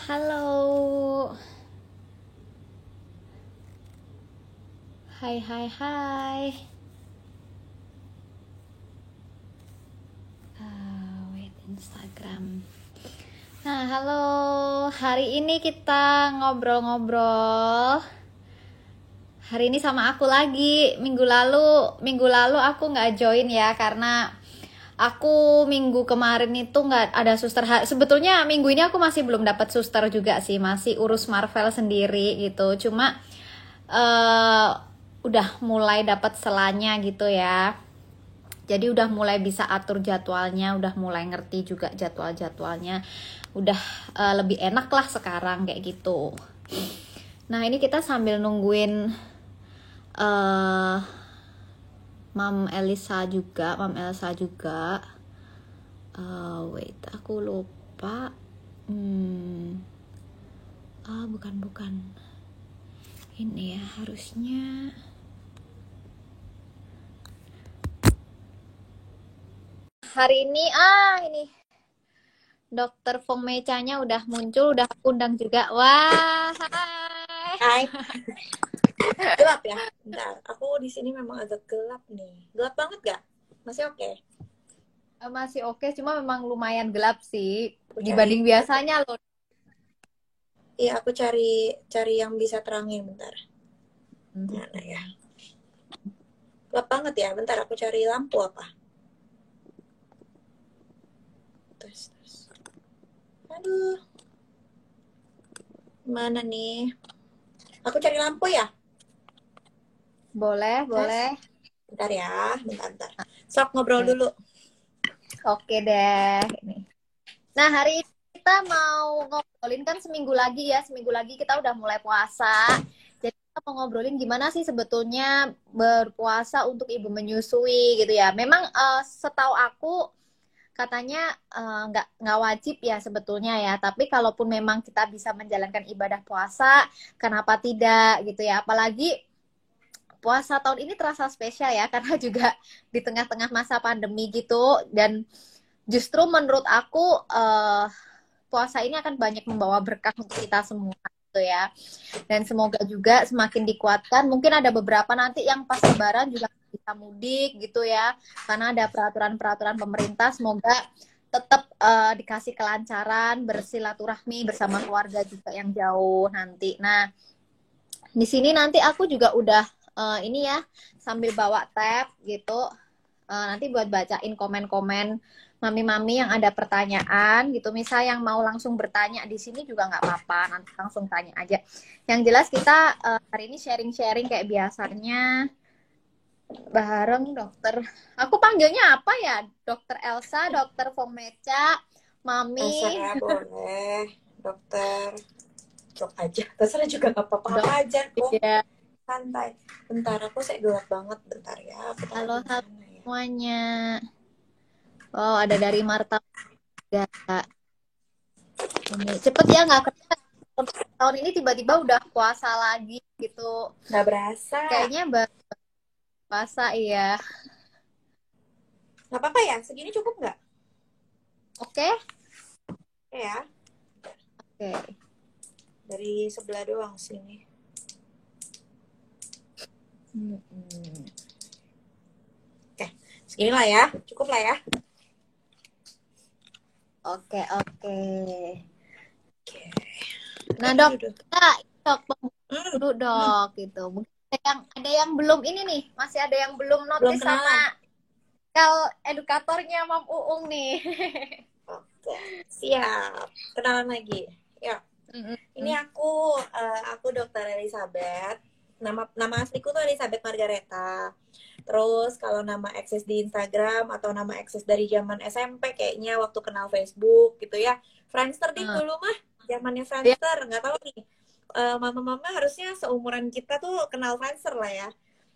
halo. Hai, hai, hai. Wait, Instagram. Nah, halo. Hari ini kita ngobrol-ngobrol. Hari ini sama aku lagi. Minggu lalu aku nggak join ya karena aku minggu kemarin itu nggak ada suster. Sebetulnya minggu ini aku masih belum dapat suster juga sih, masih urus Marvel sendiri gitu. Cuma udah mulai dapat selanya gitu ya. Jadi udah mulai bisa atur jadwalnya, udah mulai ngerti juga jadwal-jadwalnya. Udah lebih enak lah sekarang kayak gitu. Nah, ini kita sambil nungguin Mam Elsa juga. Wait, aku lupa. Bukan. Ini ya harusnya. Hari ini ini Dokter Fomecanya udah muncul, udah aku undang juga. Wah, hai. Hai. Gelap ya? Bentar, aku di sini memang agak gelap nih. Gelap banget gak? Masih oke? Masih oke, cuma memang lumayan gelap sih Aku dibanding cari. biasanya loh. Iya, aku cari yang bisa terangin bentar. Mana ya? Gelap banget ya. Bentar, aku cari lampu apa? Terus. Aduh. Mana nih? Aku cari lampu ya? Boleh. Bentar ya, bentar. Sok ngobrol Oke. dulu. Oke deh. Nah, hari ini kita mau ngobrolin kan seminggu lagi kita udah mulai puasa. Jadi kita mau ngobrolin gimana sih sebetulnya berpuasa untuk ibu menyusui gitu ya. Memang setahu aku katanya nggak wajib ya sebetulnya ya. Tapi kalaupun memang kita bisa menjalankan ibadah puasa, kenapa tidak gitu ya. Apalagi puasa tahun ini terasa spesial ya karena juga di tengah-tengah masa pandemi gitu. Dan justru menurut aku puasa ini akan banyak membawa berkah untuk kita semua gitu ya. Dan semoga juga semakin dikuatkan. Mungkin ada beberapa nanti yang pas lebaran juga bisa mudik gitu ya. Karena ada peraturan-peraturan pemerintah. Semoga tetap dikasih kelancaran, bersilaturahmi bersama keluarga juga yang jauh nanti. Nah, di sini nanti aku juga udah ini ya sambil bawa tab gitu. Nanti buat bacain komen-komen mami-mami yang ada pertanyaan gitu. Misal yang mau langsung bertanya di sini juga nggak apa-apa, nanti langsung tanya aja. Yang jelas kita hari ini sharing-sharing kayak biasanya bareng dokter. Aku panggilnya apa ya? Dokter Elsa, Dokter Fomeca, Mami. Terserah, boleh. Dokter. Dok aja. Terserah juga gak apa-apa. Dok. Apa aja kok. Ya. Santai. Bentar, aku gelap banget. Bentar ya. Aku taruh Halo, di halo mana ya? semuanya. Oh, ada dari Marta juga. Ini cepet ya, nggak kerasa tahun ini tiba-tiba udah puasa lagi gitu. Nggak berasa. Kayaknya baru puasa iya. Nggak apa-apa ya? Segini cukup nggak? Oke? Ya. Oke. Dari sebelah doang sini. Oke. Segini lah ya. Cukup lah ya. Oke. Oke. Nah, Dok, Duduk. Dok, dulu Dok gitu. Mungkin ada yang belum ini nih, masih ada yang belum Belum notice kenalan. sama edukatornya Mam Uung nih. Oke. Siap. Kenalan lagi. Ya. Ini aku Dokter Elizabeth. Nama asliku tuh Elizabeth Margareta. Terus kalau nama eksis di Instagram atau nama eksis dari zaman SMP kayaknya waktu kenal Facebook gitu ya. Friendster ding dulu mah. Zamannya Ya, Friendster. Nggak tahu nih. Mama-mama harusnya seumuran kita tuh kenal Friendster lah ya.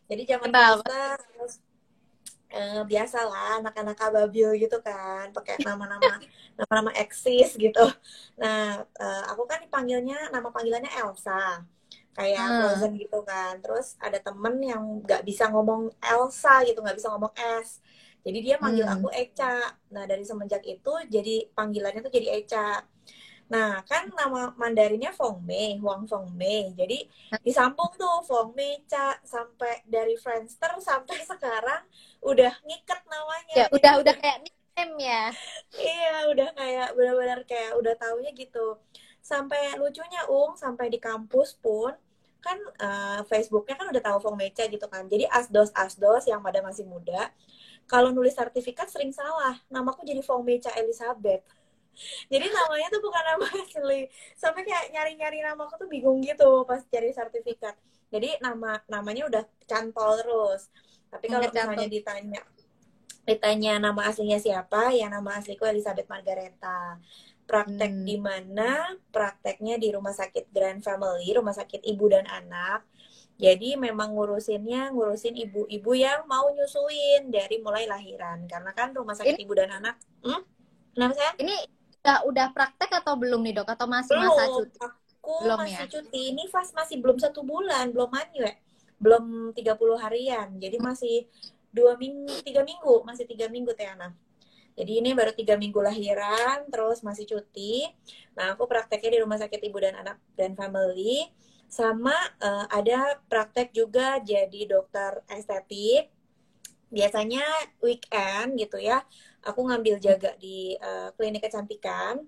Jadi zaman kenal. Friendster terus biasalah anak-anak ababil gitu kan pakai nama-nama eksis gitu. Nah, aku kan dipanggilnya nama panggilannya Elsa kayak Frozen gitu kan. Terus ada temen yang nggak bisa ngomong Elsa gitu, nggak bisa ngomong S, jadi dia manggil aku Eca. Nah, dari semenjak itu jadi panggilannya tuh jadi Eca. Nah, kan nama Mandarinnya Fong Mei, Huang Fong Mei. Jadi disambung tuh Fong Mei Cha sampai dari Friendster sampai sekarang udah ngiket Ya namanya. Jadi udah udah kayak nickname ya. iya, udah kayak benar-benar kayak udah taunya gitu. Sampai lucunya sampai di kampus pun kan Facebooknya kan udah tahu Fong Mei Cha gitu kan. Jadi asdos-asdos yang pada masih muda, kalau nulis sertifikat sering salah. Namaku jadi Fong Mei Cha Elizabeth. Jadi namanya tuh bukan nama asli. Sampai kayak nyari-nyari nama aku tuh bingung gitu pas cari sertifikat. Jadi namanya udah cantol terus. Tapi kalau misalnya Ngecantol. ditanya ditanya nama aslinya siapa, ya nama asliku Elizabeth Margareta. Praktek Hmm. di mana? Prakteknya di Rumah Sakit Grand Family, Rumah Sakit Ibu dan Anak. Jadi memang ngurusin ibu-ibu yang mau nyusuin dari mulai lahiran. Karena kan Rumah Sakit Ini Ibu dan Anak, kenapa saya? ini udah praktek atau belum nih dok? Atau masih masa Belum, cuti? aku Belum ya? masih cuti. Ini fast masih belum 1 bulan, belum manyu ya. Belum 30 harian. Jadi masih 2 minggu, 3 minggu, masih 3 minggu Tiana. Jadi ini baru 3 minggu lahiran, terus masih cuti. Nah, aku prakteknya di Rumah Sakit Ibu dan Anak dan Family. Sama ada praktek juga jadi dokter estetik. Biasanya weekend gitu ya. Aku ngambil jaga di klinik kecantikan.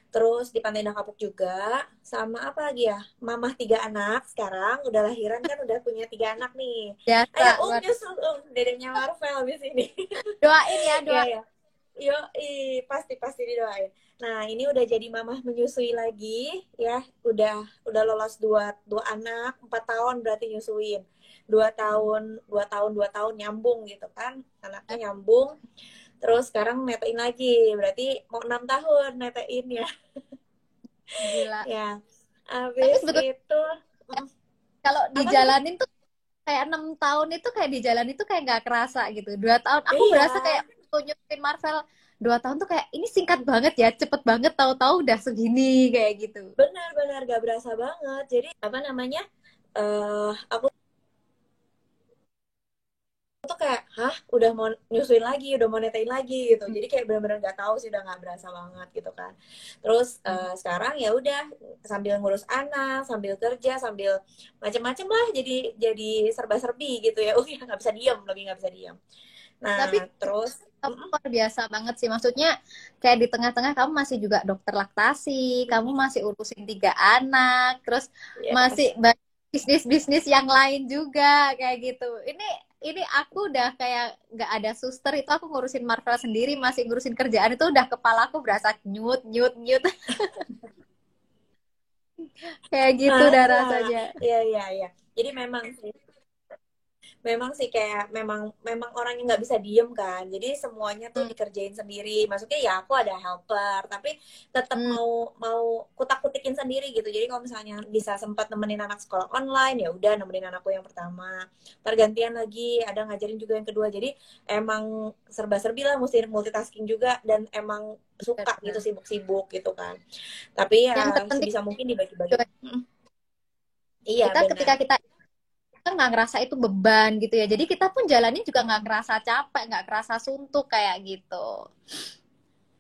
Terus di Pantai Indah Kapuk juga. Sama apa lagi ya? Mamah 3 anak sekarang. Udah lahiran kan udah punya 3 anak nih. Biasa, Ayo luar. nyusul dedenya Marvel di sini. Doain ya, Iya doa. ya. Yo, pasti didoain. Nah, ini udah jadi mamah menyusui lagi ya. Udah lolos dua anak, 4 tahun berarti nyusuin. 2 tahun, 2 tahun, 2 tahun nyambung gitu kan. Anaknya nyambung. Terus sekarang netein lagi. Berarti mau 6 tahun netein ya. Gila. Ya. Tapi Habis sebetulnya itu kalau apa sih? dijalanin tuh kayak 6 tahun itu kayak di jalan itu kayak nggak kerasa gitu. 2 tahun aku Iya, berasa kayak tunjukin Marvel 2 tahun tuh kayak ini singkat banget ya, cepet banget tahu-tahu udah segini kayak gitu. benar-benar gak berasa banget. Jadi apa namanya? Aku tuh kayak, hah, udah mau nyusuin lagi, udah mau netain lagi gitu. Jadi kayak benar-benar nggak tahu sih, udah nggak berasa banget gitu kan. Terus sekarang ya udah sambil ngurus anak, sambil kerja, sambil macem-macem lah. Jadi serba-serbi gitu ya. Ya nggak bisa diem, lebih nggak bisa diem. Tapi Nah terus, kamu luar biasa banget sih. Maksudnya kayak di tengah-tengah kamu masih juga dokter laktasi, kamu masih urusin 3 anak, terus masih yes. bisnis-bisnis yang lain juga kayak gitu. Ini aku udah kayak nggak ada suster itu aku ngurusin Marvel sendiri, masih ngurusin kerjaan itu udah kepala aku berasa nyut nyut nyut kayak gitu udah rasanya. Iya, iya, iya. Jadi memang sih kayak memang orang yang nggak bisa diem kan, jadi semuanya tuh Hmm. dikerjain sendiri. Maksudnya ya aku ada helper tapi tetap Hmm. mau mau kutak-kutikin sendiri gitu. Jadi kalau misalnya bisa sempat nemenin anak sekolah online, ya udah nemenin anakku yang pertama, tergantian lagi ada ngajarin juga yang kedua. Jadi emang serba-serbi lah, mesti multitasking juga, dan emang suka gitu Benar. sibuk-sibuk gitu kan. Tapi Yang ya terpenting sebisa mungkin dibagi-bagi. Iya kita ketika benar. kita nggak ngerasa itu beban gitu ya. Jadi kita pun jalanin juga nggak ngerasa capek, nggak ngerasa suntuk kayak gitu.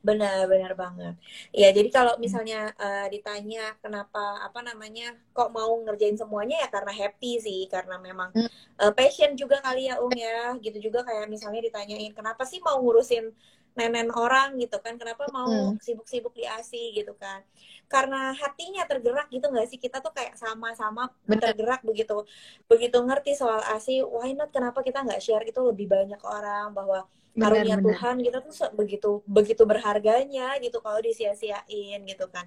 Benar banget. Ya, jadi kalau misalnya ditanya kenapa apa namanya kok mau ngerjain semuanya, ya karena happy sih, karena memang Hmm. passion juga kali ya ya. Gitu juga kayak misalnya ditanyain kenapa sih mau ngurusin nenen orang gitu kan, kenapa mau Hmm. sibuk-sibuk di ASI gitu kan. Karena hatinya tergerak gitu nggak sih, kita tuh kayak sama-sama Bener, tergerak begitu begitu ngerti soal ASI, why not, kenapa kita nggak share itu lebih banyak orang, bahwa bener, karunia bener. Tuhan kita tuh begitu begitu berharganya gitu kalau disia-siain gitu kan.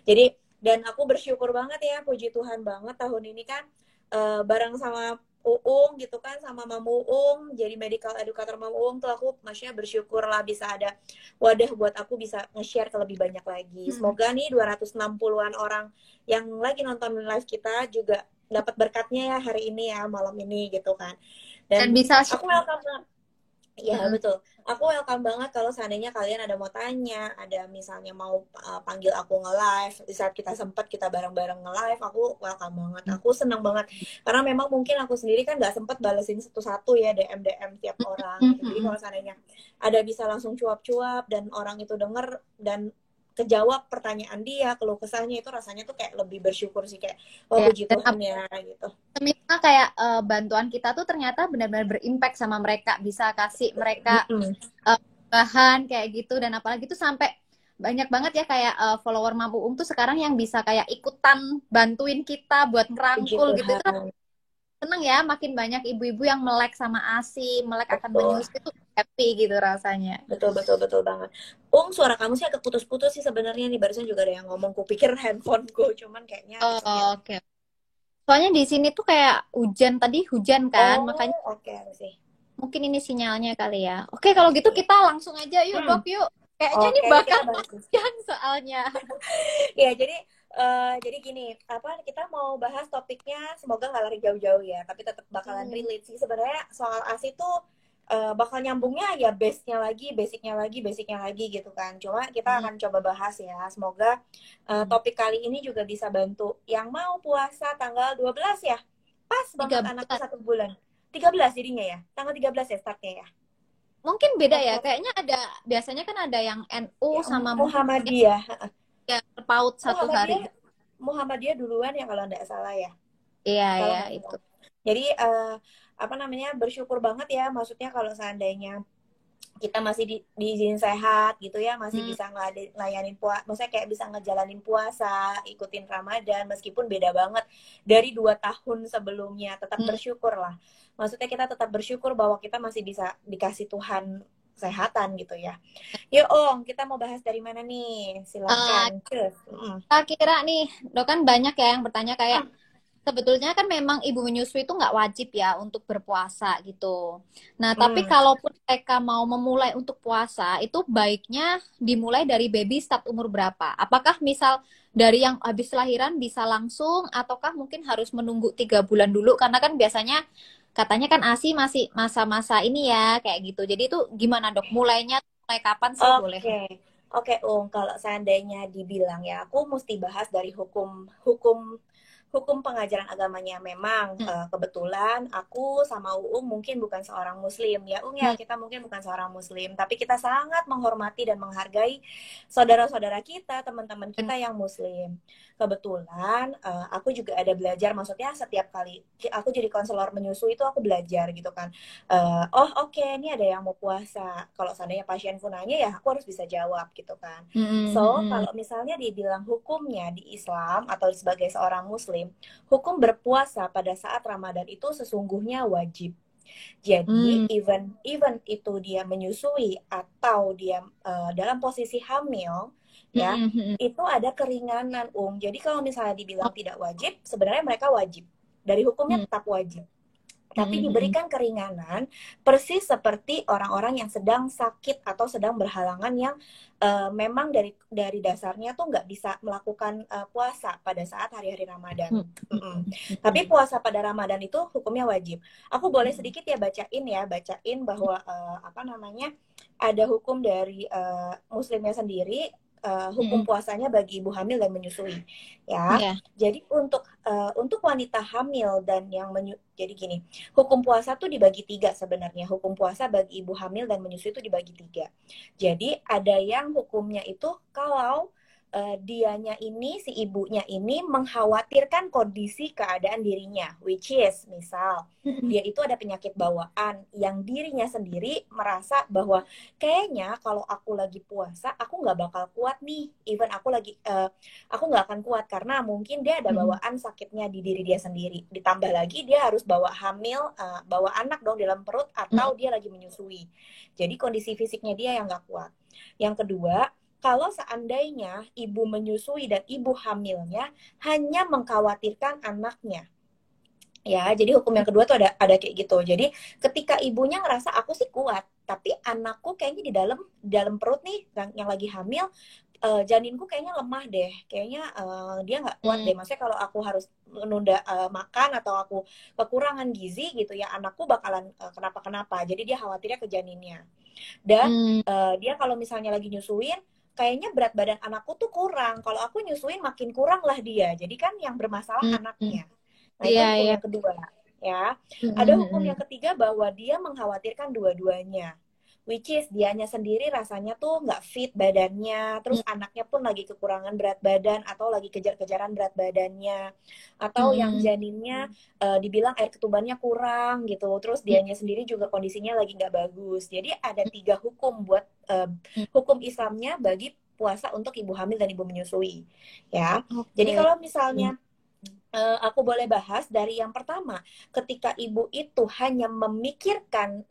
Jadi dan aku bersyukur banget ya, puji Tuhan banget tahun ini kan bareng sama Uung gitu kan, sama Mamu Uung jadi medical educator. Mamu Uung tuh aku maksudnya bersyukur lah bisa ada wadah buat aku bisa nge-share ke lebih banyak lagi. Hmm. Semoga nih 260-an orang yang lagi nonton live kita juga dapat berkatnya ya hari ini ya, malam ini gitu kan. Dan Dan bisa aku welcome. Iya mm, betul. Aku welcome banget kalau seandainya kalian ada mau tanya, ada misalnya mau panggil aku nge-live, di saat kita sempat kita bareng-bareng nge-live, aku welcome banget. Aku seneng banget. Karena memang mungkin aku sendiri kan nggak sempat balesin satu-satu ya DM tiap orang gitu. Jadi mm. kalau seandainya ada bisa langsung cuap-cuap dan orang itu denger dan kejawab pertanyaan dia, keluh kesahnya, itu rasanya tuh kayak lebih bersyukur sih, kayak oh Ya, puji dan Tuhan ya gitu. semisal kayak bantuan kita tuh ternyata benar-benar berimpact sama mereka, bisa kasih mereka bahan kayak gitu, dan apalagi tuh sampai banyak banget ya kayak follower Mampu tuh sekarang yang bisa kayak ikutan bantuin kita buat Puji ngerangkul gitu. Itu Tuhan. seneng ya, makin banyak ibu-ibu yang melek sama ASI, melek akan Betul. menyusui, itu happy gitu rasanya. Betul, betul, betul banget. Suara kamu sih agak putus-putus sih sebenarnya nih. Barusan juga ada yang ngomong, kupikir handphoneku, cuman kayaknya Oh, itu ya. oke. Soalnya di sini tuh kayak hujan, tadi hujan kan, makanya Oh, oke sih. mungkin ini sinyalnya kali ya. Oke, kalau gitu Iya. kita langsung aja yuk, Dok, yuk. Kayaknya ini Oke, yuk bakal kita bahas. hujan soalnya. Ya, jadi gini, apa kita mau bahas topiknya, semoga nggak lari jauh-jauh ya, tapi tetap bakalan relate sih sebenarnya. Soal ASI tuh bakal nyambungnya ya, basicnya lagi gitu kan. Cuma kita akan coba bahas ya. Semoga topik kali ini juga bisa bantu yang mau puasa tanggal 12 ya. Pas banget anakku 13. 1 bulan. 13 jadinya ya. Tanggal 13 ya startnya ya. Mungkin beda ya, Oke. kayaknya ada, biasanya kan ada yang NU Ya, sama mungkin Muhammadiyah. ya terpaut satu hari. Muhammadiyah Muhammadiyah duluan ya kalau nggak salah ya. Iya, Kalau ya nggak itu. salah. Jadi apa namanya, bersyukur banget ya. Maksudnya kalau seandainya kita masih diizin sehat gitu ya, masih Hmm. bisa ngelayanin puasa, maksudnya kayak bisa ngejalanin puasa, ikutin Ramadan, meskipun beda banget dari 2 tahun sebelumnya, tetap Hmm. bersyukur lah. Maksudnya kita tetap bersyukur bahwa kita masih bisa dikasih Tuhan kesehatan gitu ya. Yuk Om, kita mau bahas dari mana nih? Eh, Silahkan. Cus. kira nih, Dok, kan banyak ya yang bertanya kayak sebetulnya kan memang ibu menyusui itu nggak wajib ya untuk berpuasa gitu. Nah, tapi Hmm. kalaupun mereka mau memulai untuk puasa, itu baiknya dimulai dari baby start umur berapa? Apakah misal dari yang habis lahiran bisa langsung, ataukah mungkin harus menunggu 3 bulan dulu? Karena kan biasanya katanya kan ASI masih masa-masa ini ya, kayak gitu. Jadi itu gimana, Dok? Mulai kapan sih boleh? Oke, oke, kalau seandainya dibilang ya, aku mesti bahas dari hukum hukum hukum pengajaran agamanya. Memang Hmm. kebetulan aku sama Uung mungkin bukan seorang muslim ya, ya, Hmm. kita mungkin bukan seorang muslim, tapi kita sangat menghormati dan menghargai saudara-saudara kita, teman-teman kita yang muslim. Kebetulan aku juga ada belajar, maksudnya setiap kali aku jadi konselor menyusui itu aku belajar gitu kan. Oke, ini ada yang mau puasa. Kalau seandainya pasienku nanya ya aku harus bisa jawab gitu kan. So, Hmm. kalau misalnya dibilang hukumnya di Islam atau sebagai seorang muslim, hukum berpuasa pada saat Ramadan itu sesungguhnya wajib. Jadi, Hmm. even itu dia menyusui atau dia dalam posisi hamil, ya, Hmm. Hmm. itu ada keringanan, Jadi kalau misalnya dibilang tidak wajib, sebenarnya mereka wajib. Dari hukumnya Hmm. tetap wajib, tapi Hmm. diberikan keringanan persis seperti orang-orang yang sedang sakit atau sedang berhalangan, yang memang dari dasarnya tuh nggak bisa melakukan puasa pada saat hari-hari Ramadan. Hmm. Tapi puasa pada Ramadan itu hukumnya wajib. Aku boleh Hmm. sedikit ya bacain bahwa apa namanya, ada hukum dari muslimnya sendiri, hukum Hmm. puasanya bagi ibu hamil dan menyusui ya. Ya. Jadi untuk wanita hamil dan yang jadi gini, hukum puasa tuh dibagi 3 sebenarnya. Hukum puasa bagi ibu hamil dan menyusui itu dibagi 3. Jadi ada yang hukumnya itu kalau dianya ini, si ibunya ini mengkhawatirkan kondisi keadaan dirinya, which is misal Hmm. dia itu ada penyakit bawaan yang dirinya sendiri merasa bahwa kayaknya kalau aku lagi puasa aku nggak bakal kuat nih, even aku nggak akan kuat karena mungkin dia ada Hmm. bawaan sakitnya di diri dia sendiri, ditambah lagi dia harus bawa hamil, bawa anak dong dalam perut, Hmm. atau dia lagi menyusui, jadi kondisi fisiknya dia yang nggak kuat. Yang kedua, kalau seandainya ibu menyusui dan ibu hamilnya hanya mengkhawatirkan anaknya, ya, jadi hukum yang kedua tuh ada kayak gitu. Jadi ketika ibunya ngerasa aku sih kuat, tapi anakku kayaknya di dalam perut nih yang lagi hamil, janinku kayaknya lemah deh, kayaknya dia nggak kuat Hmm. deh. Maksudnya kalau aku harus menunda makan atau aku kekurangan gizi gitu ya, anakku bakalan kenapa-kenapa. Jadi dia khawatirnya ke janinnya. Dan Hmm. dia kalau misalnya lagi nyusuin, kayaknya berat badan anakku tuh kurang. Kalau aku nyusuin makin kurang lah dia. Jadi kan yang bermasalah Hmm. anaknya. Nah, itu Iya, hukum iya. yang kedua, ya. Ada hukum Hmm. yang ketiga bahwa dia mengkhawatirkan dua-duanya. which is dianya sendiri rasanya tuh nggak fit badannya, terus anaknya pun lagi kekurangan berat badan atau lagi kejar-kejaran berat badannya, atau yang janinnya dibilang air ketubannya kurang gitu, terus dianya sendiri juga kondisinya lagi nggak bagus. Jadi ada 3 hukum buat hukum Islamnya bagi puasa untuk ibu hamil dan ibu menyusui, ya. Jadi kalau misalnya aku boleh bahas dari yang pertama, ketika ibu itu hanya memikirkan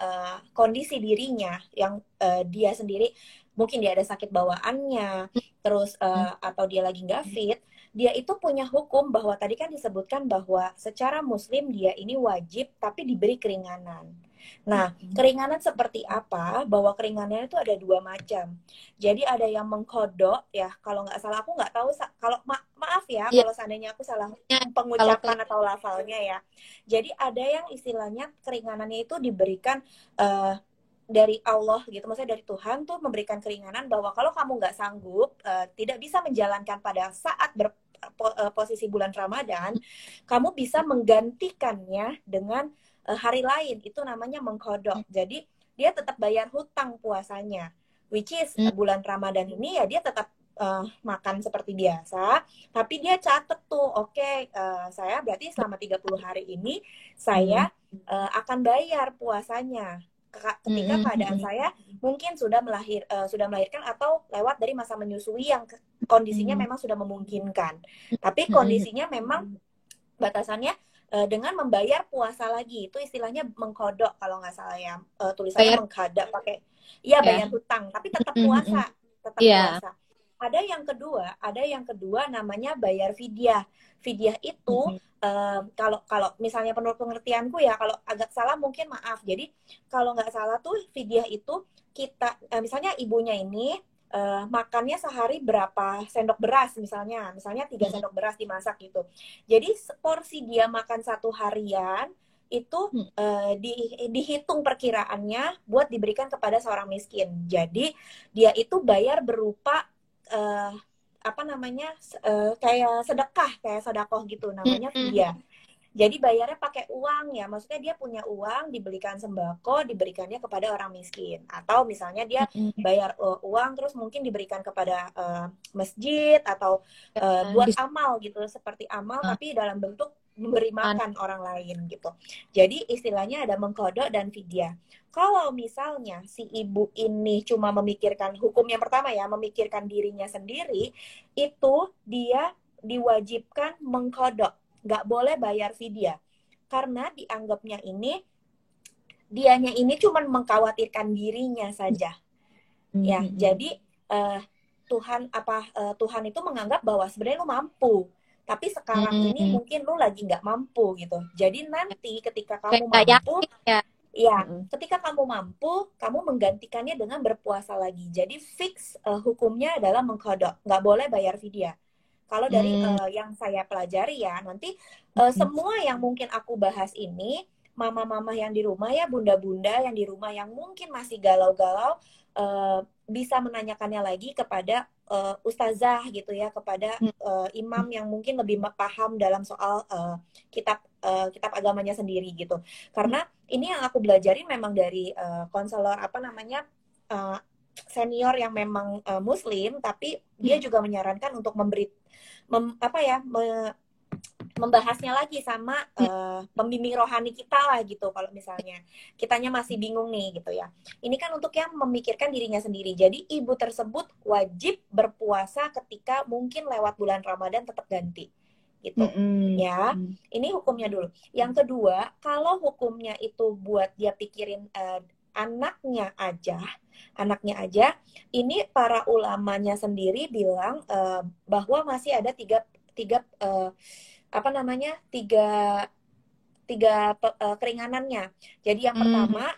kondisi dirinya yang dia sendiri, mungkin dia ada sakit bawaannya, terus atau dia lagi nggak fit, dia itu punya hukum bahwa tadi kan disebutkan bahwa secara Muslim dia ini wajib tapi diberi keringanan. Nah, keringanan seperti apa? Bahwa keringanannya itu ada 2 macam. Jadi ada yang mengkodok ya, kalau nggak salah aku nggak tahu kalau maaf ya kalau seandainya aku salah pengucapan atau lafalnya ya. Jadi ada yang istilahnya keringanannya itu diberikan dari Allah gitu, maksudnya dari Tuhan tuh memberikan keringanan bahwa kalau kamu nggak sanggup, tidak bisa menjalankan pada saat posisi bulan Ramadan, kamu bisa menggantikannya dengan hari lain, itu namanya mengkodok. Jadi dia tetap bayar hutang puasanya, which is bulan Ramadan ini ya dia tetap makan seperti biasa, tapi dia catet tuh, oke, saya berarti selama 30 hari ini saya akan bayar puasanya ketika keadaan saya mungkin sudah melahirkan atau lewat dari masa menyusui yang kondisinya memang sudah memungkinkan. Tapi kondisinya memang batasannya dengan membayar puasa lagi, itu istilahnya mengkodok kalau nggak salah ya, tulisannya mengkada pakai bayar hutang, tapi tetap puasa, puasa. Ada yang kedua namanya bayar fidyah. Fidyah itu kalau misalnya menurut pengertianku ya, kalau agak salah mungkin maaf. Jadi kalau nggak salah tuh fidyah itu kita misalnya ibunya ini makannya sehari berapa sendok beras misalnya 3 sendok beras dimasak gitu. Jadi porsi dia makan 1 harian itu dihitung perkiraannya buat diberikan kepada seorang miskin. Jadi dia itu bayar berupa kayak sedekah, kayak sedekah gitu, namanya fidyah. Jadi bayarnya pakai uang ya, maksudnya dia punya uang, dibelikan sembako, diberikannya kepada orang miskin. Atau misalnya dia bayar uang, terus mungkin diberikan kepada masjid, atau buat amal gitu, seperti amal tapi dalam bentuk memberi makan orang lain gitu. Jadi istilahnya ada mengkodok dan fidyah. Kalau misalnya si ibu ini cuma memikirkan hukum yang pertama ya, memikirkan dirinya sendiri, itu dia diwajibkan mengkodok, nggak boleh bayar fidyah, karena dianggapnya ini dianya ini cuma mengkhawatirkan dirinya saja. Ya, jadi Tuhan itu menganggap bahwa sebenarnya lu mampu, tapi sekarang ini mungkin lu lagi nggak mampu gitu. Jadi nanti ketika kamu mampu, ketika kamu mampu, kamu menggantikannya dengan berpuasa lagi. Jadi fix hukumnya adalah mengkodok, nggak boleh bayar fidyah. Kalau dari yang saya pelajari ya, nanti semua yang mungkin aku bahas ini, mama-mama yang di rumah ya, bunda-bunda yang di rumah yang mungkin masih galau-galau, bisa menanyakannya lagi kepada ustazah gitu ya, kepada imam yang mungkin lebih paham dalam soal kitab agamanya sendiri gitu. Karena ini yang aku belajari memang dari konselor senior yang memang muslim, tapi dia juga menyarankan untuk membahasnya lagi sama pembimbing rohani kita lah gitu, kalau misalnya kitanya masih bingung nih gitu ya. Ini kan untuk yang memikirkan dirinya sendiri. Jadi ibu tersebut wajib berpuasa ketika mungkin lewat bulan Ramadan tetap ganti gitu ya. Ini hukumnya dulu. Yang kedua, kalau hukumnya itu buat dia pikirin anaknya aja, ini para ulamanya sendiri bilang bahwa masih ada tiga keringanannya. Jadi yang pertama,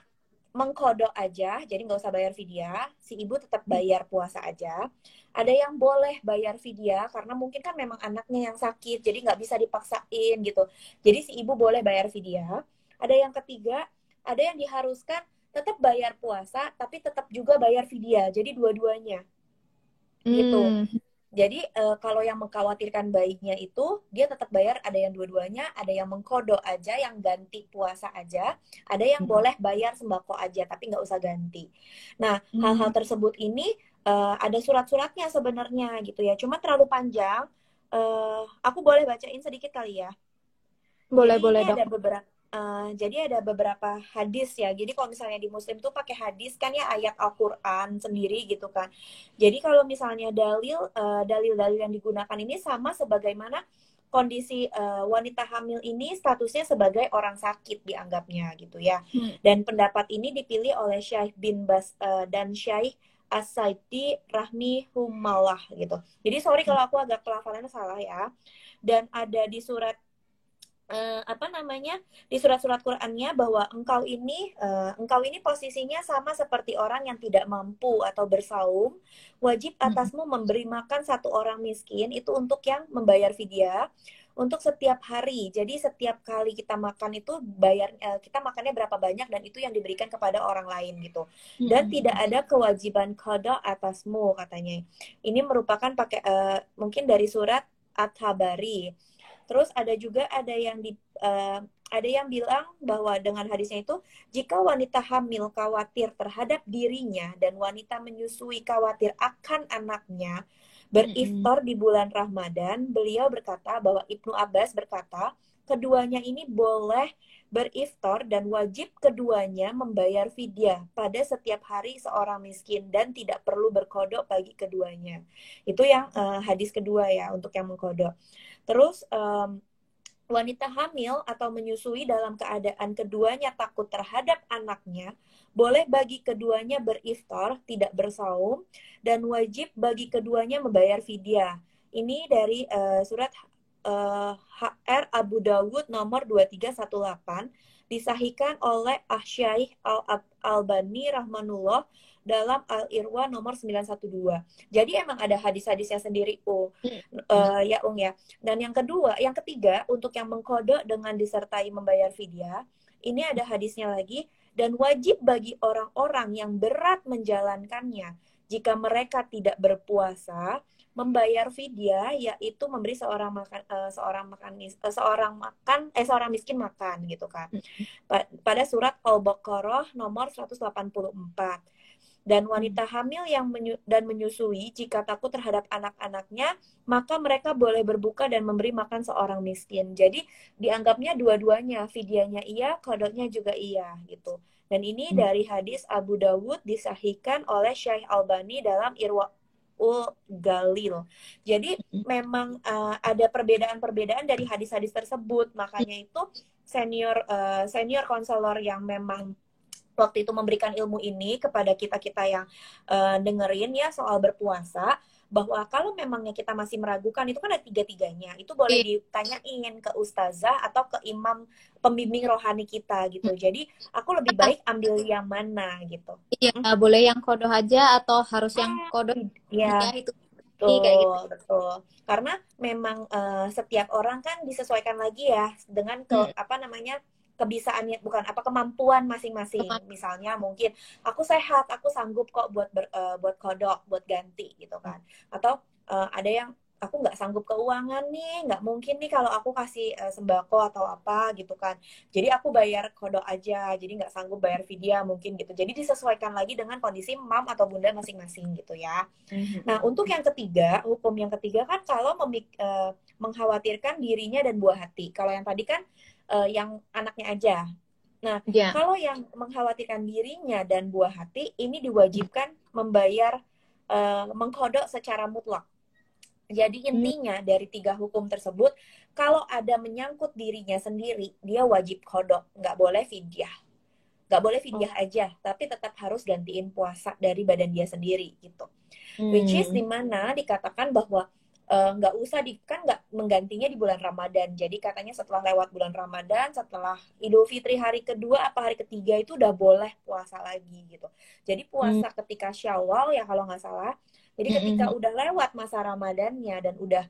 mengkodok aja, jadi nggak usah bayar fidyah, si ibu tetap bayar puasa aja. Ada yang boleh bayar fidyah karena mungkin kan memang anaknya yang sakit, jadi nggak bisa dipaksain gitu. Jadi si ibu boleh bayar fidyah. Ada yang ketiga, ada yang diharuskan tetap bayar puasa, tapi tetap juga bayar fidyah. Jadi dua-duanya gitu. Jadi kalau yang mengkhawatirkan baiknya itu dia tetap bayar, ada yang dua-duanya, ada yang mengkodok aja, yang ganti puasa aja, ada yang boleh bayar sembako aja tapi nggak usah ganti. Nah, hal-hal tersebut ini ada surat-suratnya sebenarnya gitu ya. Cuma terlalu panjang. Aku boleh bacain sedikit kali ya. Boleh, Jadi boleh, ini Dok. ada beberapa hadis ya. Jadi kalau misalnya di Muslim tuh pakai hadis kan ya, ayat Al-Qur'an sendiri gitu kan. Jadi kalau misalnya dalil-dalil yang digunakan ini sama sebagaimana kondisi wanita hamil ini statusnya sebagai orang sakit dianggapnya gitu ya. Dan pendapat ini dipilih oleh Syekh bin Bas dan Syekh As-Saidi rahmihumallah gitu. Jadi sorry kalau aku agak pelafalannya salah ya. Dan ada di surat di surat-surat Qur'annya bahwa engkau ini posisinya sama seperti orang yang tidak mampu atau bersaum, wajib atasmu memberi makan satu orang miskin, itu untuk yang membayar fidyah untuk setiap hari. Jadi setiap kali kita makan itu kita makannya berapa banyak dan itu yang diberikan kepada orang lain gitu. Dan tidak ada kewajiban qada atasmu katanya. Ini merupakan mungkin dari surat At-Tabari. Terus ada yang bilang bahwa dengan hadisnya itu, jika wanita hamil khawatir terhadap dirinya dan wanita menyusui khawatir akan anaknya beriftar di bulan Ramadan, beliau berkata bahwa Ibnu Abbas berkata, keduanya ini boleh beriftar dan wajib keduanya membayar fidyah pada setiap hari seorang miskin dan tidak perlu berkodok bagi keduanya. Itu yang hadis kedua ya untuk yang mengkodok. Terus wanita hamil atau menyusui dalam keadaan keduanya takut terhadap anaknya, boleh bagi keduanya beriftar, tidak bersaum, dan wajib bagi keduanya membayar fidyah. Ini dari surat HR Abu Dawud nomor 2318, disahihkan oleh Asy-Syaikh Al-Albani rahmanullah dalam Al-Irwa nomor 912. Jadi emang ada hadis-hadisnya sendiri ya ya. Dan yang ketiga untuk yang mengkodok dengan disertai membayar fidyah, ini ada hadisnya lagi, dan wajib bagi orang-orang yang berat menjalankannya jika mereka tidak berpuasa membayar fidyah, yaitu memberi seorang miskin makan gitu kan. Pada surat Al-Baqarah nomor 184. Dan wanita hamil dan menyusui jika takut terhadap anak-anaknya, maka mereka boleh berbuka dan memberi makan seorang miskin. Jadi dianggapnya dua-duanya, fidyahnya iya, qadanya juga iya gitu. Dan ini dari hadis Abu Dawud disahihkan oleh Syekh Albani dalam Irwaul Galil. Jadi memang ada perbedaan-perbedaan dari hadis-hadis tersebut. Makanya itu senior konselor yang memang waktu itu memberikan ilmu ini kepada kita-kita yang dengerin ya soal berpuasa, bahwa kalau memangnya kita masih meragukan, itu kan ada tiga-tiganya, itu boleh ditanyain ke ustazah atau ke imam pembimbing rohani kita gitu. Jadi aku lebih baik ambil yang mana gitu. Iya, boleh yang kodoh aja atau harus yang kodoh ya itu kayak gitu. Betul. Karena memang setiap orang kan disesuaikan lagi ya dengan kebisaannya, bukan kemampuan masing-masing. Misalnya mungkin aku sehat, aku sanggup kok buat kodok, buat ganti gitu kan. Atau ada yang aku nggak sanggup keuangan nih, nggak mungkin nih kalau aku kasih sembako atau apa gitu kan. Jadi aku bayar kodok aja, jadi nggak sanggup bayar fidyah mungkin gitu. Jadi disesuaikan lagi dengan kondisi mam atau bunda masing-masing gitu ya. Nah untuk hukum yang ketiga kan kalau mengkhawatirkan dirinya dan buah hati. Kalau yang tadi kan yang anaknya aja. Nah, kalau yang mengkhawatirkan dirinya dan buah hati, ini diwajibkan membayar mengkodok secara mutlak. Jadi intinya dari 3 hukum tersebut, kalau ada menyangkut dirinya sendiri, dia wajib kodok, nggak boleh fidyah. Nggak boleh fidyah aja, tapi tetap harus gantiin puasa dari badan dia sendiri gitu. Which is dimana dikatakan bahwa nggak menggantinya di bulan Ramadan. Jadi katanya setelah lewat bulan Ramadan, setelah Idul Fitri hari kedua apa hari ketiga itu udah boleh puasa lagi gitu. Jadi puasa ketika Syawal ya kalau nggak salah. Jadi ketika udah lewat masa Ramadannya dan udah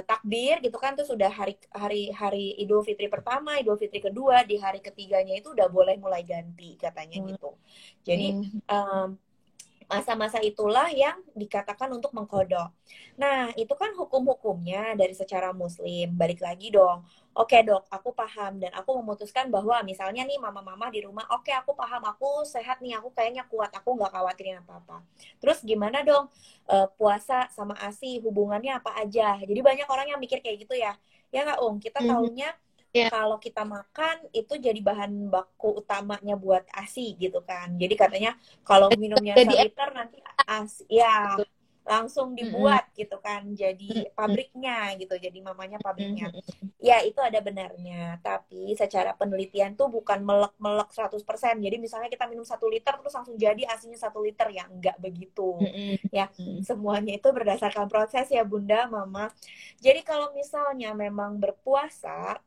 takbir gitu kan, terus udah hari Idul Fitri pertama, Idul Fitri kedua, di hari ketiganya itu udah boleh mulai ganti katanya gitu. Jadi masa-masa itulah yang dikatakan untuk mengkodok. Nah, itu kan hukum-hukumnya dari secara muslim. Balik lagi dong. Oke dok, aku paham dan aku memutuskan bahwa misalnya nih mama-mama di rumah, oke aku paham, aku sehat nih, aku kayaknya kuat, aku nggak khawatirin apa-apa. Terus gimana dong puasa sama ASI hubungannya apa aja? Jadi banyak orang yang mikir kayak gitu ya. Ya nggak Ung, kita taunya Ya. kalau kita makan itu jadi bahan baku utamanya buat ASI gitu kan. Jadi katanya kalau minumnya Jadi seliter nanti ya betul. langsung Mm-mm. dibuat gitu kan, jadi Mm-mm. pabriknya gitu, jadi mamanya pabriknya. Mm-mm. Ya itu ada benarnya, tapi secara penelitian tuh bukan melek-melek 100%. Jadi misalnya kita minum 1 liter terus langsung jadi aslinya 1 liter, ya enggak begitu. Ya, Mm-mm. semuanya itu berdasarkan proses ya Bunda, Mama. Jadi kalau misalnya memang berpuasa,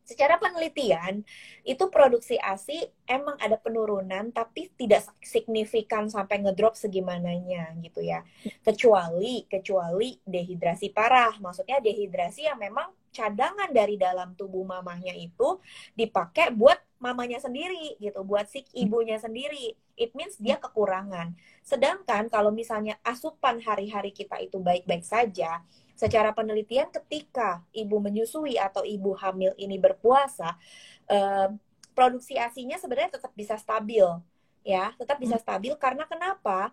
secara penelitian itu produksi ASI emang ada penurunan tapi tidak signifikan sampai ngedrop segimananya gitu ya. Kecuali dehidrasi parah. Maksudnya dehidrasi yang memang cadangan dari dalam tubuh mamahnya itu dipakai buat mamanya sendiri gitu, buat si ibunya sendiri. It means dia kekurangan. Sedangkan kalau misalnya asupan hari-hari kita itu baik-baik saja, secara penelitian ketika ibu menyusui atau ibu hamil ini berpuasa, eh, produksi ASINya sebenarnya tetap bisa stabil, ya, tetap bisa stabil karena kenapa?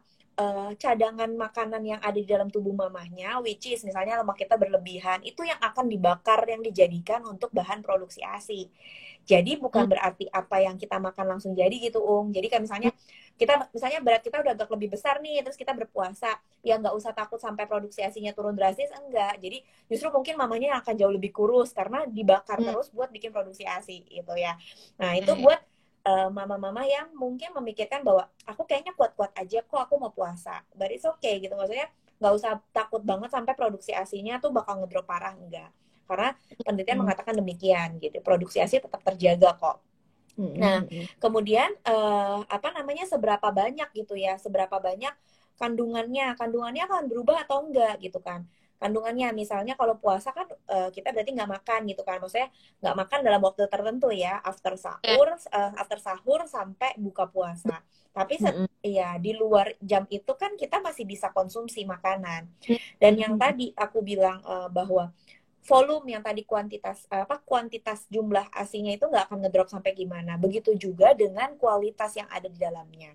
Cadangan makanan yang ada di dalam tubuh mamahnya, which is misalnya lemak kita berlebihan, itu yang akan dibakar, yang dijadikan untuk bahan produksi ASI. Jadi bukan berarti apa yang kita makan langsung jadi gitu, Jadi kan misalnya berat kita udah agak lebih besar nih, terus kita berpuasa, ya nggak usah takut sampai produksi ASINya turun drastis, enggak. Jadi justru mungkin mamanya yang akan jauh lebih kurus karena dibakar terus buat bikin produksi ASI gitu ya. Nah itu buat mama-mama yang mungkin memikirkan bahwa aku kayaknya kuat-kuat aja kok, aku mau puasa. But it's okay gitu, maksudnya nggak usah takut banget sampai produksi ASINya tuh bakal ngedrop parah, enggak. Karena penelitian mengatakan demikian gitu, produksi ASI tetap terjaga kok. Nah, kemudian apa namanya, seberapa banyak gitu ya, seberapa banyak kandungannya akan berubah atau enggak gitu kan. Kandungannya misalnya kalau puasa kan kita berarti nggak makan gitu kan, maksudnya nggak makan dalam waktu tertentu ya, after sahur sampai buka puasa. Tapi ya di luar jam itu kan kita masih bisa konsumsi makanan. Dan yang tadi aku bilang bahwa volume yang tadi kuantitas jumlah ASINya itu nggak akan ngedrop sampai gimana. Begitu juga dengan kualitas yang ada di dalamnya.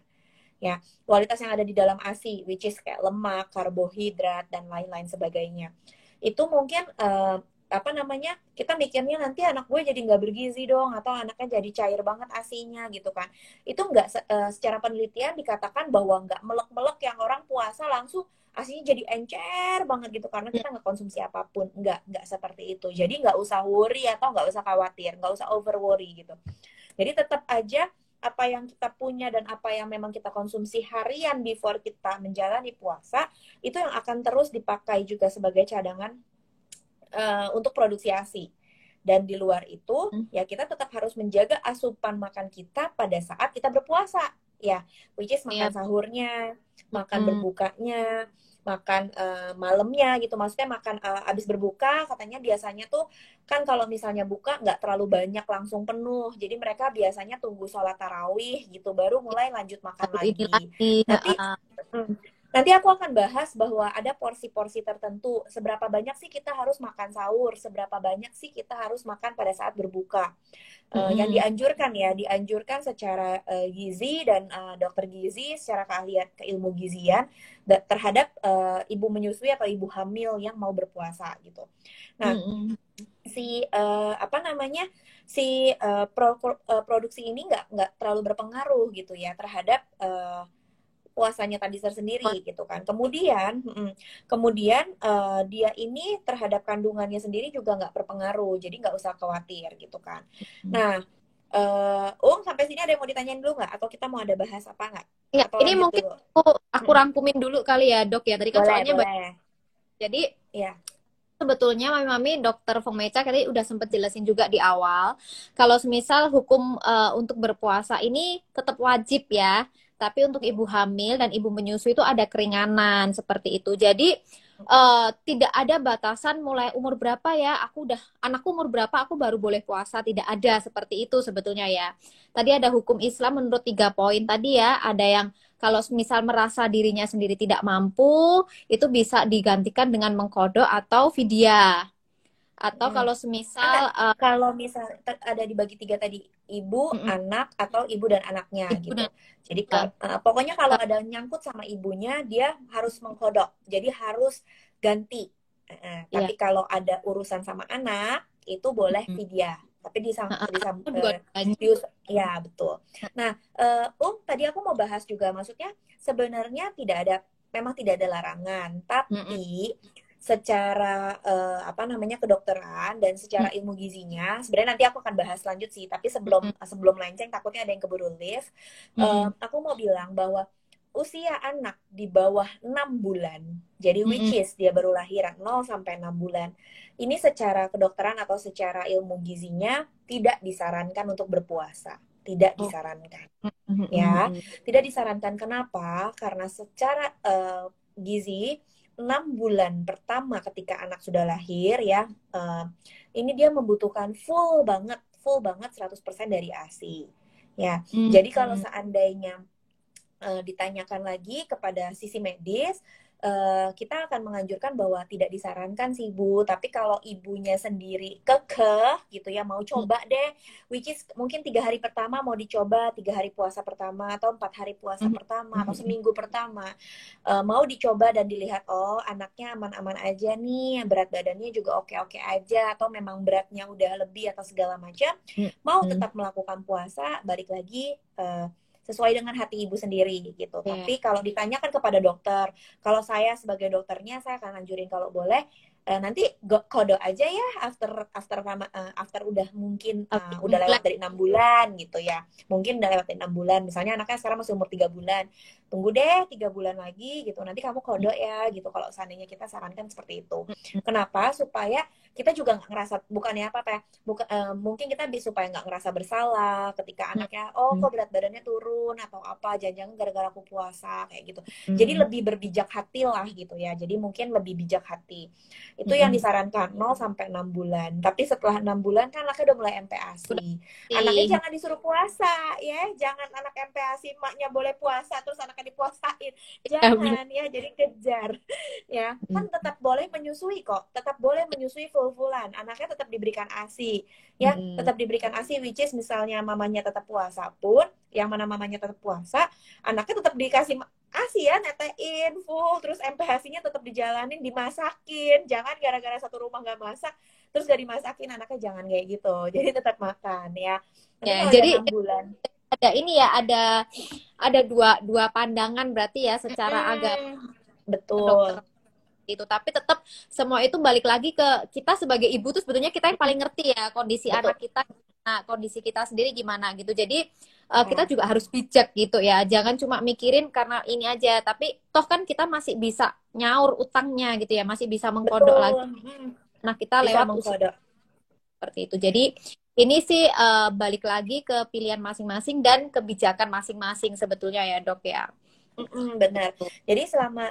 Ya, kualitas yang ada di dalam ASI, which is kayak lemak, karbohidrat dan lain-lain sebagainya. Itu mungkin apa namanya, kita mikirnya nanti anak gue jadi nggak bergizi dong, atau anaknya jadi cair banget ASINya gitu kan. Itu nggak secara penelitian dikatakan bahwa nggak melek-melek yang orang puasa langsung ASINya jadi encer banget gitu karena kita nggak konsumsi apapun. Nggak seperti itu. Jadi nggak usah worry atau nggak usah khawatir, nggak usah over worry gitu. Jadi tetap aja apa yang kita punya dan apa yang memang kita konsumsi harian before kita menjalani puasa, itu yang akan terus dipakai juga sebagai cadangan untuk produksi ASI. Dan di luar itu, ya kita tetap harus menjaga asupan makan kita pada saat kita berpuasa. Ya, which is makan sahurnya, makan berbukanya, makan malamnya gitu. Maksudnya makan abis berbuka, katanya biasanya tuh kan kalau misalnya buka nggak terlalu banyak langsung penuh. Jadi mereka biasanya tunggu sholat tarawih gitu, baru mulai lanjut makan Ini lagi. lagi. Tapi nanti aku akan bahas bahwa ada porsi-porsi tertentu. Seberapa banyak sih kita harus makan sahur, seberapa banyak sih kita harus makan pada saat berbuka. Yang dianjurkan secara gizi dan dokter gizi secara keahlian keilmu gizian terhadap ibu menyusui atau ibu hamil yang mau berpuasa gitu. Nah, produksi ini nggak terlalu berpengaruh gitu ya terhadap puasanya tadi tersendiri gitu kan. Kemudian dia ini terhadap kandungannya sendiri juga nggak berpengaruh, jadi nggak usah khawatir gitu kan. Nah, sampai sini ada yang mau ditanyain dulu nggak? Atau kita mau ada bahas apa nggak? Ya, Atau ini lanjut mungkin dulu? aku rangkumin dulu kali ya dok ya. Tadi kan Boleh, soalnya boleh. jadi Ya. sebetulnya mami dokter Fengmeca tadi udah sempet jelasin juga di awal. Kalau semisal hukum untuk berpuasa ini tetap wajib ya. Tapi untuk ibu hamil dan ibu menyusui itu ada keringanan seperti itu. Jadi tidak ada batasan mulai umur berapa ya. Anakku umur berapa aku baru boleh puasa. Tidak ada seperti itu sebetulnya ya. Tadi ada hukum Islam menurut 3 poin tadi ya. Ada yang kalau misal merasa dirinya sendiri tidak mampu, itu bisa digantikan dengan mengkodok atau vidya. Atau Mm. kalau semisal Kalau misal ada dibagi tiga tadi, ibu, anak, atau ibu dan anaknya ibu gitu. dan Jadi pokoknya kalau ada nyangkut sama ibunya, dia harus mengkodok. Jadi harus ganti. ya, Tapi kalau ada urusan sama anak, itu boleh vidya. Tapi atau dua-duanya. ya betul. Nah, tadi aku mau bahas juga, maksudnya sebenarnya memang tidak ada larangan, tapi secara apa namanya kedokteran dan secara ilmu gizinya sebenarnya nanti aku akan bahas lanjut sih, tapi sebelum melenceng takutnya ada yang keburu live. Aku mau bilang bahwa usia anak di bawah 6 bulan, jadi which is dia baru lahiran 0 sampai 6 bulan, ini secara kedokteran atau secara ilmu gizinya tidak disarankan untuk berpuasa, tidak disarankan. Ya, tidak disarankan. Kenapa? Karena secara gizi 6 bulan pertama ketika anak sudah lahir ya, ini dia membutuhkan full banget 100% dari ASI. Ya, jadi kalau seandainya ditanyakan lagi kepada sisi medis, kita akan menganjurkan bahwa tidak disarankan sih Bu, tapi kalau ibunya sendiri kekeh gitu ya, mau coba deh, which is mungkin 3 hari pertama mau dicoba, 3 hari puasa pertama atau 4 hari puasa pertama atau seminggu pertama, mau dicoba dan dilihat, oh anaknya aman-aman aja nih, berat badannya juga oke-oke aja, atau memang beratnya udah lebih atau segala macam, mau tetap melakukan puasa, balik lagi sesuai dengan hati ibu sendiri gitu. Tapi kalau ditanyakan kepada dokter, kalau saya sebagai dokternya saya akan anjurin kalau boleh nanti kode aja ya after udah mungkin udah lewat dari 6 bulan gitu ya. Mungkin udah lewat dari 6 bulan. Misalnya anaknya sekarang masih umur 3 bulan. Tunggu deh 3 bulan lagi gitu. Nanti kamu kode ya gitu kalau seandainya kita sarankan seperti itu. Kenapa? Supaya kita juga nggak ngerasa, bukannya apa ya, mungkin kita supaya nggak ngerasa bersalah ketika anaknya kok berat badannya turun atau apa, jangan-jangan gara-gara aku puasa kayak gitu. Jadi lebih berbijak hati lah gitu ya, jadi mungkin lebih bijak hati itu yang disarankan 0 sampai 6 bulan. Tapi setelah 6 bulan kan anaknya udah mulai MPASI, anaknya jangan disuruh puasa ya, jangan anak MPASI maknya boleh puasa terus anaknya dipuasain, jangan ya, jadi kejar ya, kan tetap boleh menyusui kok, tetap boleh menyusui full-fullan, anaknya tetap diberikan ASI ya, tetap diberikan ASI, which is misalnya mamanya tetap puasa pun, yang mana mamanya tetap puasa, anaknya tetap dikasih ASI ya, netein full, terus MPASI-nya tetap dijalanin, dimasakin, jangan gara-gara satu rumah nggak masak terus gak dimasakin anaknya, jangan kayak gitu, jadi tetap makan ya. Nanti kalau jadi udah 6 bulan ada ini ya, ada dua pandangan berarti ya secara agama betul dokter itu, tapi tetap semua itu balik lagi ke kita sebagai ibu tuh sebetulnya kita yang paling ngerti ya kondisi betul. anak kita, nah kondisi kita sendiri gimana gitu. Jadi kita juga harus bijak gitu ya, jangan cuma mikirin karena ini aja, tapi toh kan kita masih bisa nyaur utangnya gitu ya, masih bisa mengkodok lagi. Nah kita bisa lewat usaha seperti itu. Jadi ini sih balik lagi ke pilihan masing-masing dan kebijakan masing-masing sebetulnya ya dok ya. Benar. Jadi selama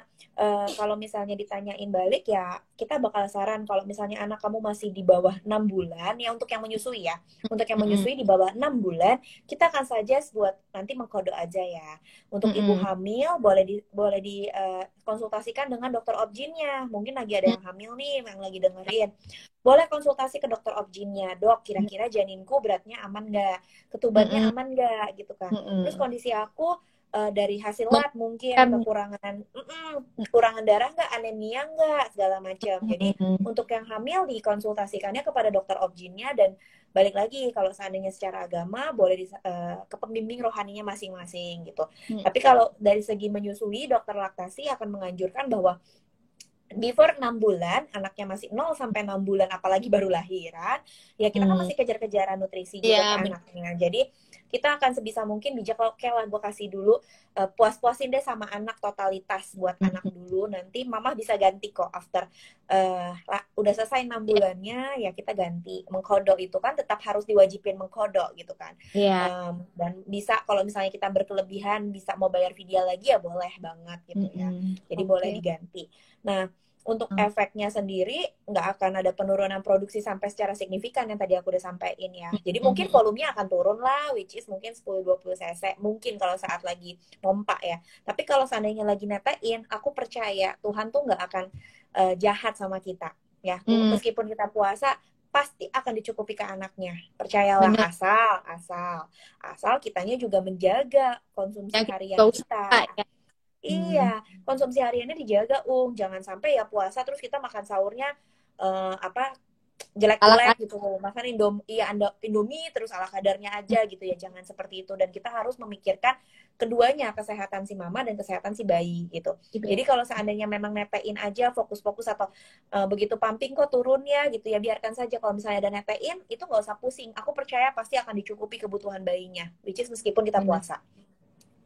kalau misalnya ditanyain balik ya, kita bakal saran kalau misalnya anak kamu masih di bawah 6 bulan ya, untuk yang menyusui ya. Untuk yang menyusui di bawah 6 bulan, kita akan suggest buat nanti mengkode aja ya. Untuk ibu hamil boleh di konsultasikan dengan dokter obgynnya. Mungkin lagi ada yang hamil nih yang lagi dengerin. Boleh konsultasi ke dokter obgynnya. Dok, kira-kira janinku beratnya aman nggak? Ketubannya aman nggak gitu kan. Terus kondisi aku dari hasil lab mungkin kekurangan darah nggak, anemia nggak, segala macam. Jadi untuk yang hamil dikonsultasikannya kepada dokter obgynnya, dan balik lagi kalau seandainya secara agama boleh ke pembimbing rohaninya masing-masing gitu. Tapi kalau dari segi menyusui, dokter laktasi akan menganjurkan bahwa before 6 bulan, anaknya masih 0 sampai 6 bulan, apalagi baru lahiran, ya kita kan masih kejar-kejaran nutrisi juga ke anaknya. Jadi kita akan sebisa mungkin bijak, oke lah gue kasih dulu, puas-puasin deh sama anak totalitas buat anak dulu, nanti mama bisa ganti kok after udah selesai 6 bulannya ya kita ganti. Mengkodok itu kan tetap harus diwajibin mengkodok gitu kan. Dan bisa kalau misalnya kita berkelebihan bisa mau bayar vidya lagi ya boleh banget gitu ya. Jadi boleh diganti. Nah untuk efeknya sendiri nggak akan ada penurunan produksi sampai secara signifikan yang tadi aku udah sampaikan ya. Jadi mungkin volumenya akan turun lah, which is mungkin 10-20 cc. Mungkin kalau saat lagi pompa ya. Tapi kalau seandainya lagi netein, aku percaya Tuhan tuh nggak akan jahat sama kita. Ya, meskipun kita puasa, pasti akan dicukupi ke anaknya. Percayalah, Bener. asal kitanya juga menjaga konsumsi Ya, harian gak usah kita. ya. Iya, konsumsi hariannya dijaga, Jangan sampai ya puasa terus kita makan sahurnya apa Salah kan? jelek-jelek gitu. Makan Indomie terus ala kadarnya aja gitu ya. Jangan seperti itu, dan kita harus memikirkan keduanya, kesehatan si mama dan kesehatan si bayi gitu. Jadi kalau seandainya memang netein aja fokus-fokus atau begitu pumping kok turunnya gitu ya, biarkan saja. Kalau misalnya ada netein itu nggak usah pusing. Aku percaya pasti akan dicukupi kebutuhan bayinya, which is meskipun kita Bener. puasa.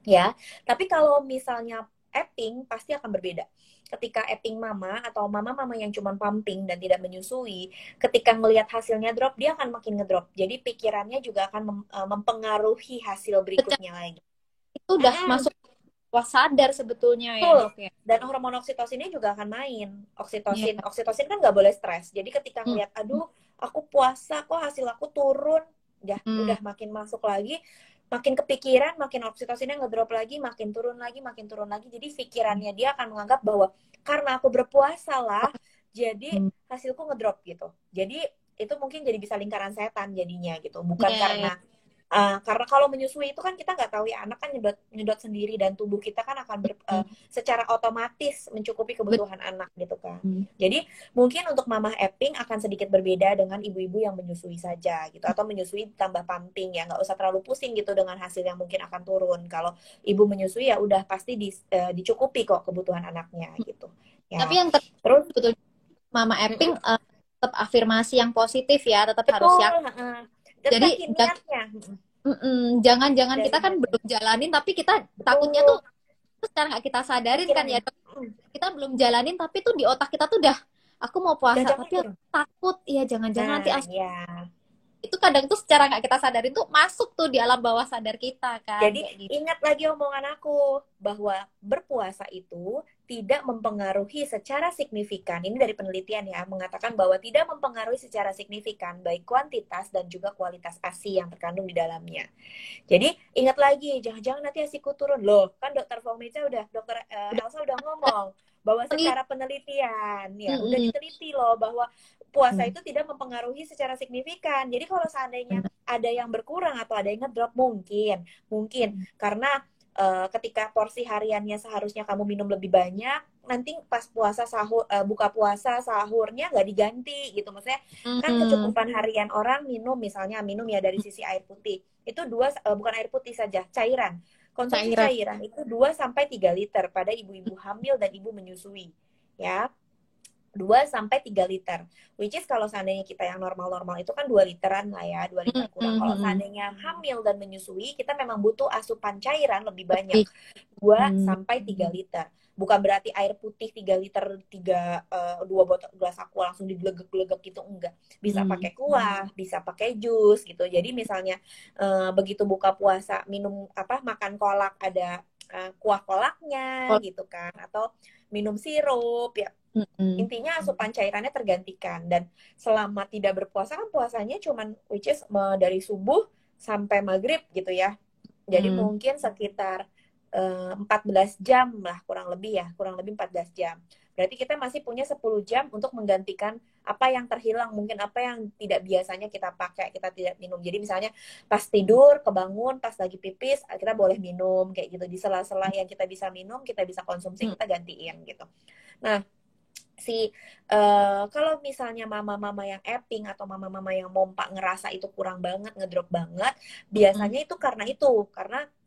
Ya, tapi kalau misalnya epping pasti akan berbeda. Ketika epping mama atau mama-mama yang cuma pumping dan tidak menyusui, ketika ngelihat hasilnya drop, dia akan makin ngedrop. Jadi pikirannya juga akan mempengaruhi hasil berikutnya lagi. Itu udah masuk sadar sebetulnya ya, Betul. Dok ya. Dan hormon oksitosinnya juga akan main. Yeah. Oksitosin kan nggak boleh stres. Jadi ketika ngelihat, aduh, aku puasa kok hasil aku turun, ya udah makin masuk lagi, makin kepikiran, makin oksitosinnya ngedrop lagi, makin turun lagi, makin turun lagi. Jadi pikirannya dia akan menganggap bahwa karena aku berpuasa lah, jadi hasilku ngedrop gitu. Jadi itu mungkin jadi bisa lingkaran setan jadinya gitu. Bukan karena karena kalau menyusui itu kan kita nggak tahu ya, anak kan nyedot sendiri dan tubuh kita kan akan secara otomatis mencukupi kebutuhan anak gitu kan. Jadi mungkin untuk mamah epping akan sedikit berbeda dengan ibu-ibu yang menyusui saja gitu, atau menyusui tambah pumping ya, nggak usah terlalu pusing gitu dengan hasil yang mungkin akan turun. Kalau ibu menyusui ya udah pasti dicukupi kok kebutuhan anaknya gitu. Ya. Tapi yang Terus betul mama epping tetap afirmasi yang positif ya, tetap harus betul, yakin. jadi Jadi jangan kita kan belum jalanin tapi kita takutnya tuh secara nggak kita sadarin kan ya, Dok. Kita belum jalanin tapi tuh di otak kita tuh udah aku mau puasa tapi aku takut ya, jangan-jangan nanti itu kadang tuh secara nggak kita sadarin tuh masuk tuh di alam bawah sadar kita kan. Jadi ingat lagi omongan aku bahwa berpuasa itu tidak mempengaruhi secara signifikan. Ini dari penelitian ya, mengatakan bahwa tidak mempengaruhi secara signifikan baik kuantitas dan juga kualitas ASI yang terkandung di dalamnya. Jadi ingat lagi, jangan-jangan nanti ASIku turun. Loh, kan dokter Faumica dokter Elsa udah ngomong bahwa secara penelitian ya udah diteliti loh bahwa puasa itu tidak mempengaruhi secara signifikan. Jadi kalau seandainya ada yang berkurang atau ada yang ngedrop, mungkin karena ketika porsi hariannya seharusnya kamu minum lebih banyak, nanti pas puasa buka puasa sahurnya nggak diganti gitu. Maksudnya kan kecukupan harian orang minum ya dari sisi air putih itu bukan air putih saja, cairan. Konsumsi cairan itu 2-3 liter pada ibu-ibu hamil dan ibu menyusui ya. 2-3 liter, which is kalau seandainya kita yang normal-normal itu kan 2 literan lah ya, 2 liter kurang. Kalau seandainya hamil dan menyusui, kita memang butuh asupan cairan lebih banyak, 2-3 liter. Bukan berarti air putih 3 liter, 2 botol gelas aqua langsung digelegek-gelegek gitu, enggak. Bisa pakai kuah, bisa pakai jus gitu. Jadi misalnya begitu buka puasa makan kolak, ada kuah kolaknya gitu kan, atau minum sirup ya. Intinya asupan cairannya tergantikan. Dan selama tidak berpuasa kan puasanya cuman which is dari subuh sampai maghrib gitu ya. Jadi mungkin sekitar 14 jam lah kurang lebih 14 jam. Berarti kita masih punya 10 jam untuk menggantikan apa yang terhilang, mungkin apa yang tidak biasanya kita pakai, kita tidak minum. Jadi misalnya pas tidur, kebangun, pas lagi pipis, kita boleh minum kayak gitu. Di sela-sela yang kita bisa minum, kita bisa konsumsi, kita gantiin gitu. Nah, kalau misalnya mama-mama yang epping atau mama-mama yang mompa ngerasa itu kurang banget, ngedrop banget, biasanya itu karena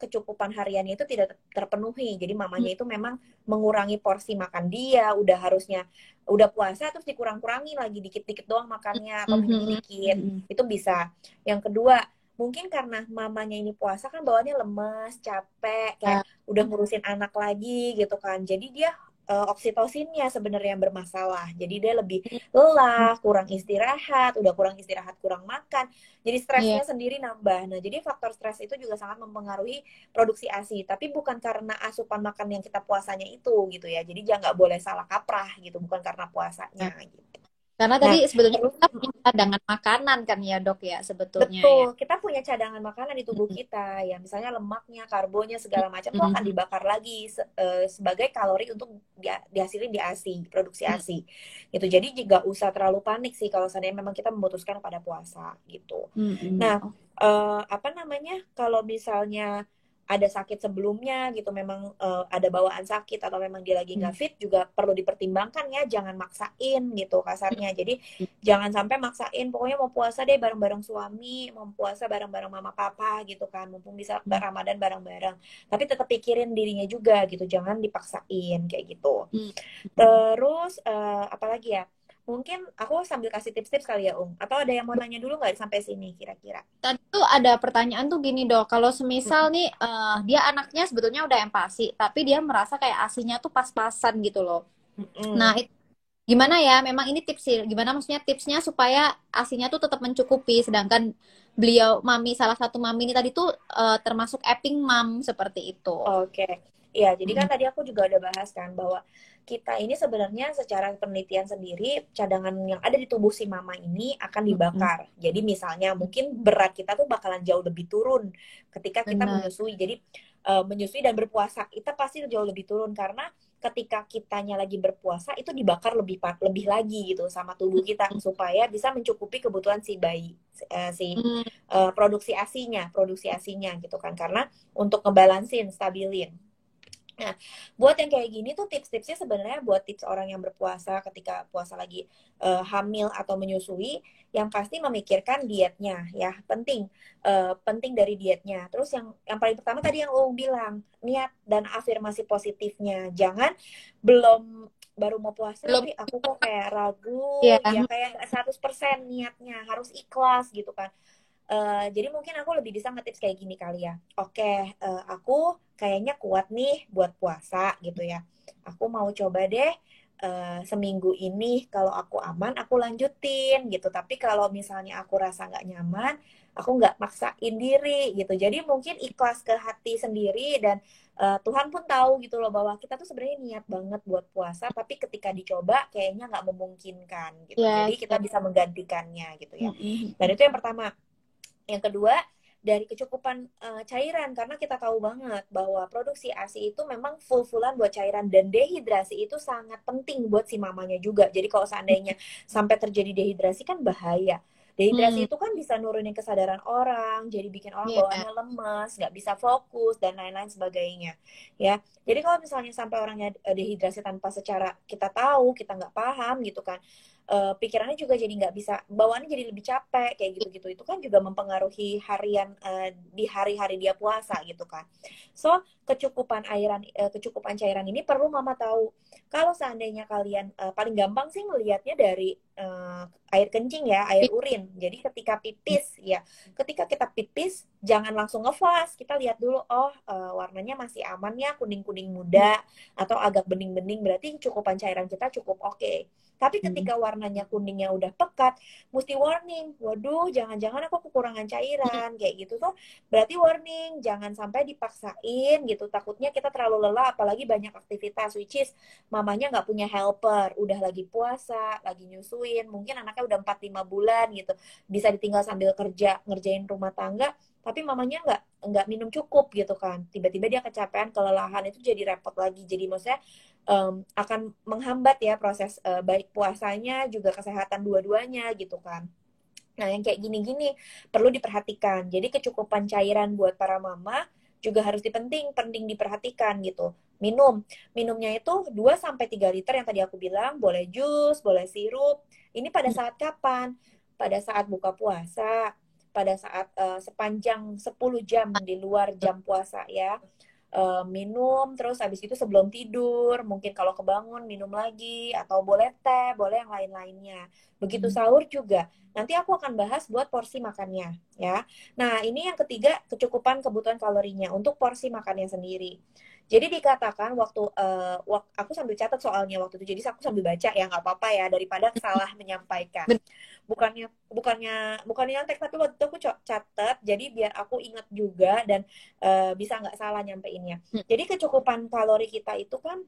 kecukupan hariannya itu tidak terpenuhi. Jadi mamanya itu memang mengurangi porsi makan dia, udah puasa terus dikurang-kurangi lagi, dikit-dikit doang makannya atau minum dikit. Itu bisa. Yang kedua, mungkin karena mamanya ini puasa kan bawaannya lemes, capek, kayak udah ngurusin anak lagi gitu kan. Jadi dia oksitosinnya sebenarnya yang bermasalah. Jadi dia lebih lelah, kurang istirahat, udah kurang istirahat, kurang makan. Jadi Iya. stresnya sendiri nambah. Nah, jadi faktor stres itu juga sangat mempengaruhi produksi ASI. Tapi bukan karena asupan makan yang kita puasanya itu gitu ya. Jadi jangan nggak boleh salah kaprah gitu, bukan karena puasanya gitu. Karena tadi Nah, sebetulnya terus kita punya cadangan makanan kan ya dok ya sebetulnya ya. betul, kita punya cadangan makanan di tubuh kita ya, misalnya lemaknya, karbonya segala macam tuh akan Mm-mm. dibakar lagi sebagai kalori untuk dihasilin di ASI, produksi ASI. Gitu. Jadi juga usah terlalu panik sih kalau seandainya memang kita memutuskan pada puasa gitu. Mm-mm. Nah, apa namanya? Kalau misalnya ada sakit sebelumnya gitu, memang ada bawaan sakit atau memang dia lagi nggak fit juga perlu dipertimbangkan ya, jangan maksain gitu kasarnya. Jadi jangan sampai maksain, pokoknya mau puasa deh bareng-bareng suami, mau puasa bareng-bareng mama papa gitu kan, mumpung bisa Ramadan bareng-bareng. Tapi tetap pikirin dirinya juga gitu, jangan dipaksain kayak gitu. Terus apalagi ya? Mungkin aku sambil kasih tips-tips kali ya, Atau ada yang mau nanya dulu nggak sampai sini kira-kira? Tadi tuh ada pertanyaan tuh gini dok, kalau semisal nih dia anaknya sebetulnya udah empasi, tapi dia merasa kayak asinya tuh pas-pasan gitu loh. Nah, Mm-mm. gimana ya? Memang ini tips sih. Gimana maksudnya tipsnya supaya asinya tuh tetap mencukupi, sedangkan beliau mami salah satu mami ini tadi tuh termasuk epping mom seperti itu. Oke, ya jadi kan Mm-mm. tadi aku juga udah bahas kan bahwa kita ini sebenarnya secara penelitian sendiri cadangan yang ada di tubuh si mama ini akan Mm-mm. dibakar. Jadi misalnya mungkin berat kita tuh bakalan jauh lebih turun ketika kita Benar. menyusui. Jadi menyusui dan berpuasa kita pasti jauh lebih turun karena ketika kitanya lagi berpuasa itu dibakar lebih lagi gitu sama tubuh kita supaya bisa mencukupi kebutuhan si bayi si Mm. produksi asinya gitu kan karena untuk ngebalansin, stabilin. Nah, buat yang kayak gini tuh tips-tipsnya sebenarnya buat tips orang yang berpuasa ketika puasa lagi hamil atau menyusui, yang pasti memikirkan dietnya ya, penting dari dietnya. Terus yang paling pertama tadi yang lo bilang, niat dan afirmasi positifnya. Jangan belum baru mau puasa Belum. tapi aku kok kayak ragu, Ya. ya kayak nggak 100% niatnya, harus ikhlas gitu kan. Jadi mungkin aku lebih bisa ngetips kayak gini kali ya. Oke, aku kayaknya kuat nih buat puasa gitu ya. Aku mau coba deh seminggu ini kalau aku aman aku lanjutin gitu. Tapi kalau misalnya aku rasa nggak nyaman, aku nggak maksain diri gitu. Jadi mungkin ikhlas ke hati sendiri dan Tuhan pun tahu gitu loh bahwa kita tuh sebenarnya niat banget buat puasa, tapi ketika dicoba kayaknya nggak memungkinkan gitu. Ya. Jadi kita bisa menggantikannya gitu ya. Mm-mm. Dan itu yang pertama. Yang kedua, dari kecukupan cairan karena kita tahu banget bahwa produksi ASI itu memang full-fullan buat cairan dan dehidrasi itu sangat penting buat si mamanya juga. Jadi kalau seandainya sampai terjadi dehidrasi kan bahaya. Hmm. Dehidrasi itu kan bisa nurunin kesadaran orang, jadi bikin orang Ya. bawaannya lemes, nggak bisa fokus dan lain-lain sebagainya. Ya, jadi kalau misalnya sampai orangnya dehidrasi tanpa secara kita tahu, kita nggak paham gitu kan, pikirannya juga jadi nggak bisa, bawaannya jadi lebih capek kayak gitu-gitu. Itu kan juga mempengaruhi harian di hari-hari dia puasa gitu kan. So kecukupan cairan ini perlu mama tahu. Kalau seandainya kalian paling gampang sih ngelihatnya dari air kencing ya, air urin. Jadi ketika pipis ya, ketika kita pipis jangan langsung ngeflash. Kita lihat dulu, oh warnanya masih aman ya, kuning-kuning muda atau agak bening-bening, berarti cukupan cairan kita cukup oke. Tapi ketika warnanya kuningnya udah pekat, mesti warning. Waduh, jangan-jangan aku kekurangan cairan. Kayak gitu tuh berarti warning. Jangan sampai dipaksain gitu. Takutnya kita terlalu lelah, apalagi banyak aktivitas. Which is mamanya nggak punya helper. Udah lagi puasa, lagi nyusuin. Mungkin anaknya udah 4-5 bulan gitu. Bisa ditinggal sambil kerja, ngerjain rumah tangga. Tapi mamanya nggak minum cukup gitu kan. Tiba-tiba dia kecapean, kelelahan, itu jadi repot lagi. Jadi maksudnya akan menghambat ya proses baik puasanya juga kesehatan dua-duanya gitu kan. Nah, yang kayak gini-gini perlu diperhatikan. Jadi kecukupan cairan buat para mama juga harus penting diperhatikan gitu. Minumnya itu 2 sampai 3 liter yang tadi aku bilang, boleh jus, boleh sirup. Ini pada saat kapan? Pada saat buka puasa, pada saat sepanjang 10 jam di luar jam puasa ya. Minum terus habis itu sebelum tidur mungkin kalau kebangun minum lagi atau boleh teh, boleh yang lain-lainnya. Begitu sahur juga. Nanti aku akan bahas buat porsi makannya ya. Nah, ini yang ketiga, kecukupan kebutuhan kalorinya untuk porsi makannya sendiri. Jadi dikatakan aku sambil catat soalnya waktu itu, jadi aku sambil baca ya, nggak apa-apa ya, daripada salah menyampaikan. Bukannya nyontek, tapi waktu itu aku catat, jadi biar aku ingat juga dan bisa nggak salah nyampeinnya. Jadi kecukupan kalori kita itu kan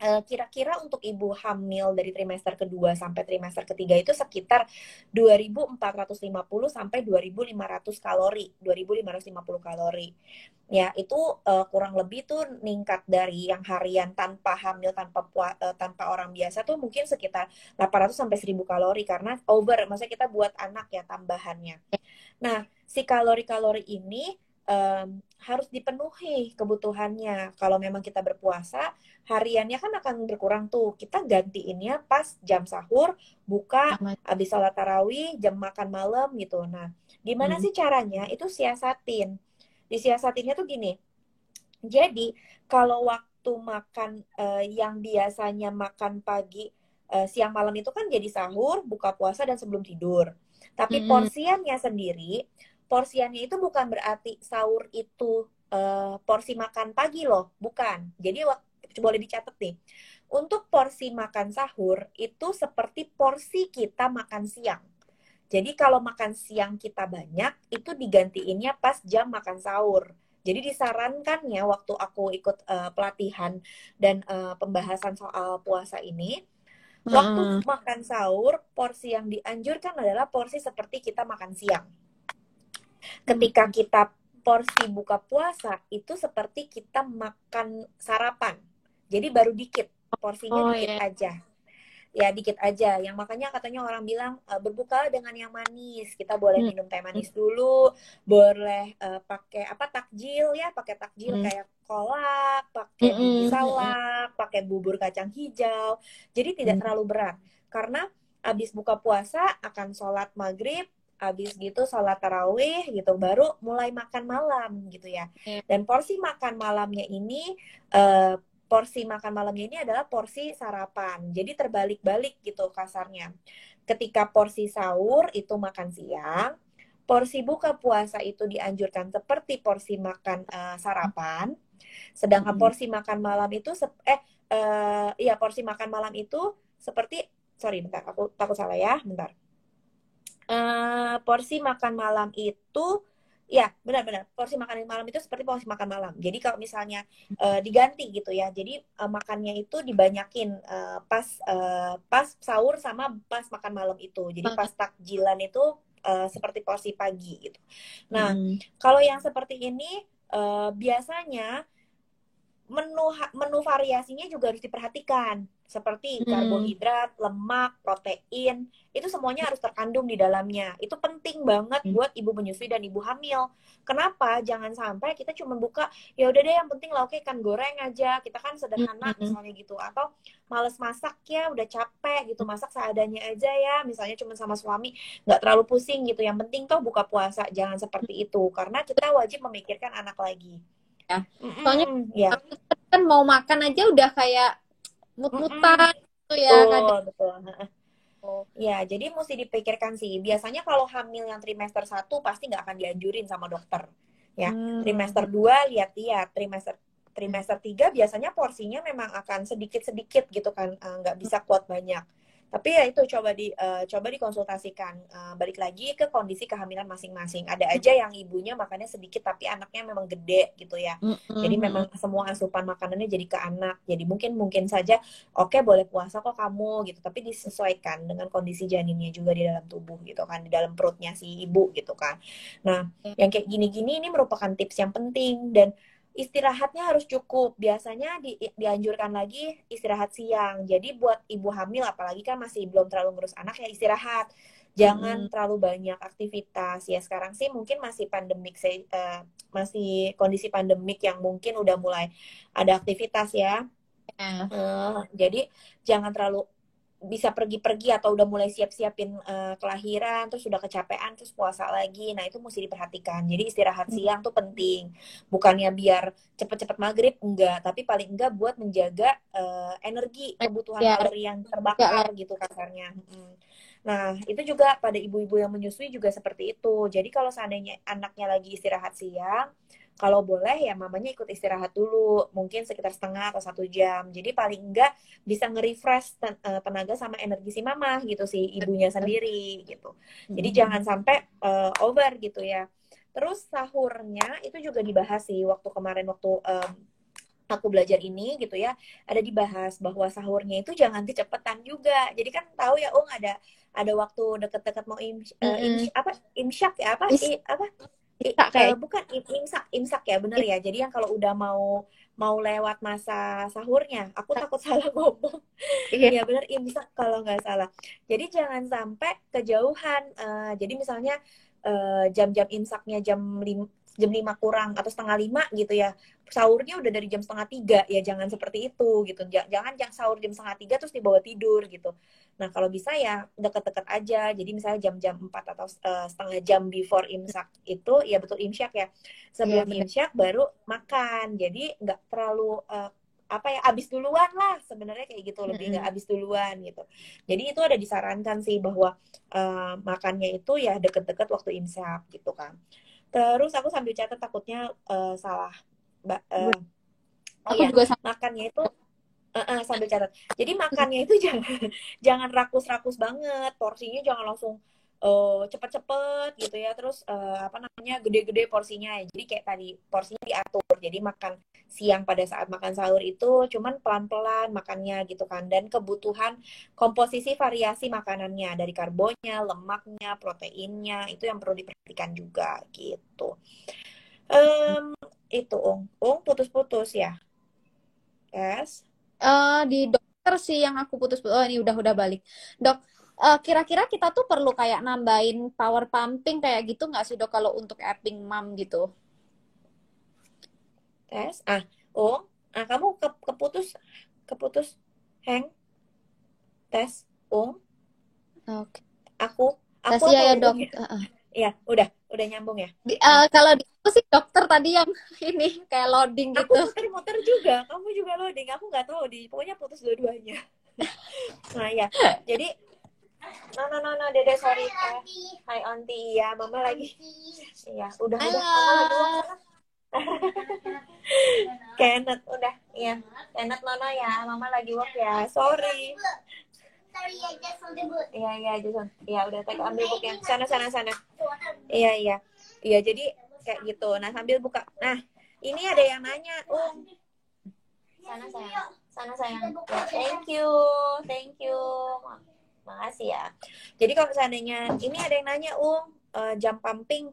kira-kira untuk ibu hamil dari trimester kedua sampai trimester ketiga itu sekitar 2.450 sampai 2.500 kalori, 2.550 kalori. Ya, itu kurang lebih tuh ningkat dari yang harian tanpa hamil, tanpa orang biasa tuh mungkin sekitar 800 sampai 1.000 kalori, karena maksudnya kita buat anak ya tambahannya. Nah, si kalori-kalori ini harus dipenuhi kebutuhannya. Kalau memang kita berpuasa, hariannya kan akan berkurang tuh. Kita gantiinnya pas jam sahur, buka, habis sholat tarawih, jam makan malam gitu. Nah, gimana sih caranya? Itu siasatin. Disiasatinnya tuh gini. Jadi, kalau waktu makan yang biasanya makan pagi, siang malam itu kan jadi sahur, buka puasa, dan sebelum tidur. Tapi porsiannya sendiri, porsiannya itu bukan berarti sahur itu porsi makan pagi loh, bukan. Jadi boleh dicatat nih. Untuk porsi makan sahur itu seperti porsi kita makan siang. Jadi kalau makan siang kita banyak, itu digantiinnya pas jam makan sahur. Jadi disarankan ya waktu aku ikut pelatihan dan pembahasan soal puasa ini, waktu makan sahur, porsi yang dianjurkan adalah porsi seperti kita makan siang. Ketika kita porsi buka puasa, itu seperti kita makan sarapan. Jadi baru dikit, porsinya dikit aja. Ya dikit aja. Yang makanya katanya orang bilang berbuka dengan yang manis. Kita boleh minum teh manis dulu, boleh pakai takjil ya, pakai takjil kayak kolak, pakai biji salak, pakai bubur kacang hijau. Jadi tidak terlalu berat. Karena habis buka puasa akan sholat maghrib, habis gitu sholat tarawih gitu, baru mulai makan malam gitu ya. Dan porsi makan malamnya ini porsi makan malamnya ini adalah porsi sarapan. Jadi terbalik-balik gitu kasarnya. Ketika porsi sahur itu makan siang, porsi buka puasa itu dianjurkan seperti porsi makan sarapan. Sedangkan porsi makan malam itu porsi makan malam itu seperti bentar, aku takut salah ya, bentar. Porsi makan malam itu ya, benar-benar. Porsi makan malam itu seperti porsi makan malam. Jadi kalau misalnya diganti gitu ya. Jadi makannya itu dibanyakin pas sahur sama pas makan malam itu. Jadi pas takjilan itu seperti porsi pagi gitu. Nah, kalau yang seperti ini biasanya menu variasinya juga harus diperhatikan. Seperti karbohidrat, lemak, protein, itu semuanya harus terkandung di dalamnya. Itu penting banget buat ibu menyusui dan ibu hamil. Kenapa? Jangan sampai kita cuma buka, ya udah deh yang penting lauknya ikan goreng aja. Kita kan sederhana misalnya gitu. Atau males masak ya, udah capek gitu, masak seadanya aja ya. Misalnya cuma sama suami, nggak terlalu pusing gitu. Yang penting tuh buka puasa. Jangan seperti itu. Karena kita wajib memikirkan anak lagi. Ya. Soalnya kan mau makan aja udah kayak mut-mutan gitu ya kadang. Betul. Ya, jadi mesti dipikirkan sih. Biasanya kalau hamil yang trimester 1 pasti nggak akan dianjurin sama dokter. Ya, trimester 2 lihat-lihat, trimester 3 biasanya porsinya memang akan sedikit-sedikit gitu kan, nggak bisa kuat banyak. Tapi ya itu coba dikonsultasikan, balik lagi ke kondisi kehamilan masing-masing. Ada aja yang ibunya makannya sedikit tapi anaknya memang gede gitu ya. Jadi memang semua asupan makanannya jadi ke anak. Jadi mungkin saja oke, boleh puasa kok kamu gitu, tapi disesuaikan dengan kondisi janinnya juga di dalam tubuh gitu kan, di dalam perutnya si ibu gitu kan. Nah, yang kayak gini-gini ini merupakan tips yang penting, dan istirahatnya harus cukup. Biasanya dianjurkan lagi istirahat siang. Jadi buat ibu hamil apalagi kan masih belum terlalu ngurus anak ya, istirahat. Jangan terlalu banyak aktivitas. Ya sekarang sih mungkin masih pandemik, masih kondisi pandemik yang mungkin udah mulai ada aktivitas ya. Jadi jangan terlalu bisa pergi-pergi atau udah mulai siap-siapin kelahiran, terus udah kecapean, terus puasa lagi. Nah, itu mesti diperhatikan. Jadi istirahat siang tuh penting. Bukannya biar cepet-cepet maghrib, enggak. Tapi paling enggak buat menjaga energi, kebutuhan kalori yang terbakar gitu kasarnya. Nah, itu juga pada ibu-ibu yang menyusui juga seperti itu. Jadi kalau seandainya anaknya lagi istirahat siang, kalau boleh ya mamanya ikut istirahat dulu, mungkin sekitar setengah atau 1 jam. Jadi paling enggak bisa nge-refresh tenaga sama energi si mama gitu, si ibunya sendiri gitu. Jadi jangan sampai over gitu ya. Terus sahurnya itu juga dibahas sih waktu kemarin waktu aku belajar ini gitu ya, ada dibahas bahwa sahurnya itu jangan cepetan juga. Jadi kan tahu ya, ada waktu deket-deket mau imsyak ya apa apa kayak bukan imsak ya bener ya. Jadi yang kalau udah mau lewat masa sahurnya, aku takut salah ngomong. Ya bener imsak kalau nggak salah. Jadi jangan sampai kejauhan. Jadi misalnya jam-jam imsaknya jam 5 kurang atau setengah 5 gitu ya, sahurnya udah dari jam setengah 3 ya, jangan seperti itu gitu. Jangan sahur jam setengah 3 terus dibawa tidur gitu. Nah kalau bisa ya deket-deket aja, jadi misalnya jam 4 atau setengah jam before imsak itu ya, betul imsyak ya, sebelum imsyak baru makan, jadi nggak terlalu apa ya, abis duluan lah sebenarnya kayak gitu, lebih nggak abis duluan gitu. Jadi itu ada disarankan sih bahwa makannya itu ya deket-deket waktu imsak gitu kan. Terus aku sambil catat takutnya salah. aku juga makannya itu sambil catat. Jadi makannya itu jangan rakus-rakus banget, porsinya jangan langsung cepet-cepet gitu ya. Terus apa namanya, gede-gede porsinya. Jadi kayak tadi porsinya diatur. Jadi makan siang pada saat makan sahur itu cuman pelan-pelan makannya gitu kan. Dan kebutuhan komposisi variasi makanannya, dari karbonnya, lemaknya, proteinnya, itu yang perlu diperhatikan juga gitu. Itu putus-putus ya. Yes. Di dokter sih yang aku putus. Oh, ini udah balik. Dok, kira-kira kita tuh perlu kayak nambahin power pumping kayak gitu nggak sih dok kalau untuk epping mom gitu? Tes. Kamu keputus Heng. Tes. Oke. Aku Tes ya dok. Iya, udah nyambung ya. Kalau di aku sih dokter tadi yang ini kayak loading gitu. Aku muter-muter juga, kamu juga loading. Aku nggak tahu pokoknya putus dua-duanya. Nah ya, jadi no, Dede sorry. Hai Auntie, ya mama lagi. Iya, udah mama lagi work. Kenneth udah, iya. Kenneth Nono ya, mama lagi work ya. Sorry. Iya, Jason. Iya, udah ambil booknya. Sana. Iya. Iya, jadi kayak gitu. Nah, sambil buka. Nah, ini ada yang nanya, Sana sayang. Ya, thank you. Makasih ya. Jadi kalau seandainya ini ada yang nanya, jam pumping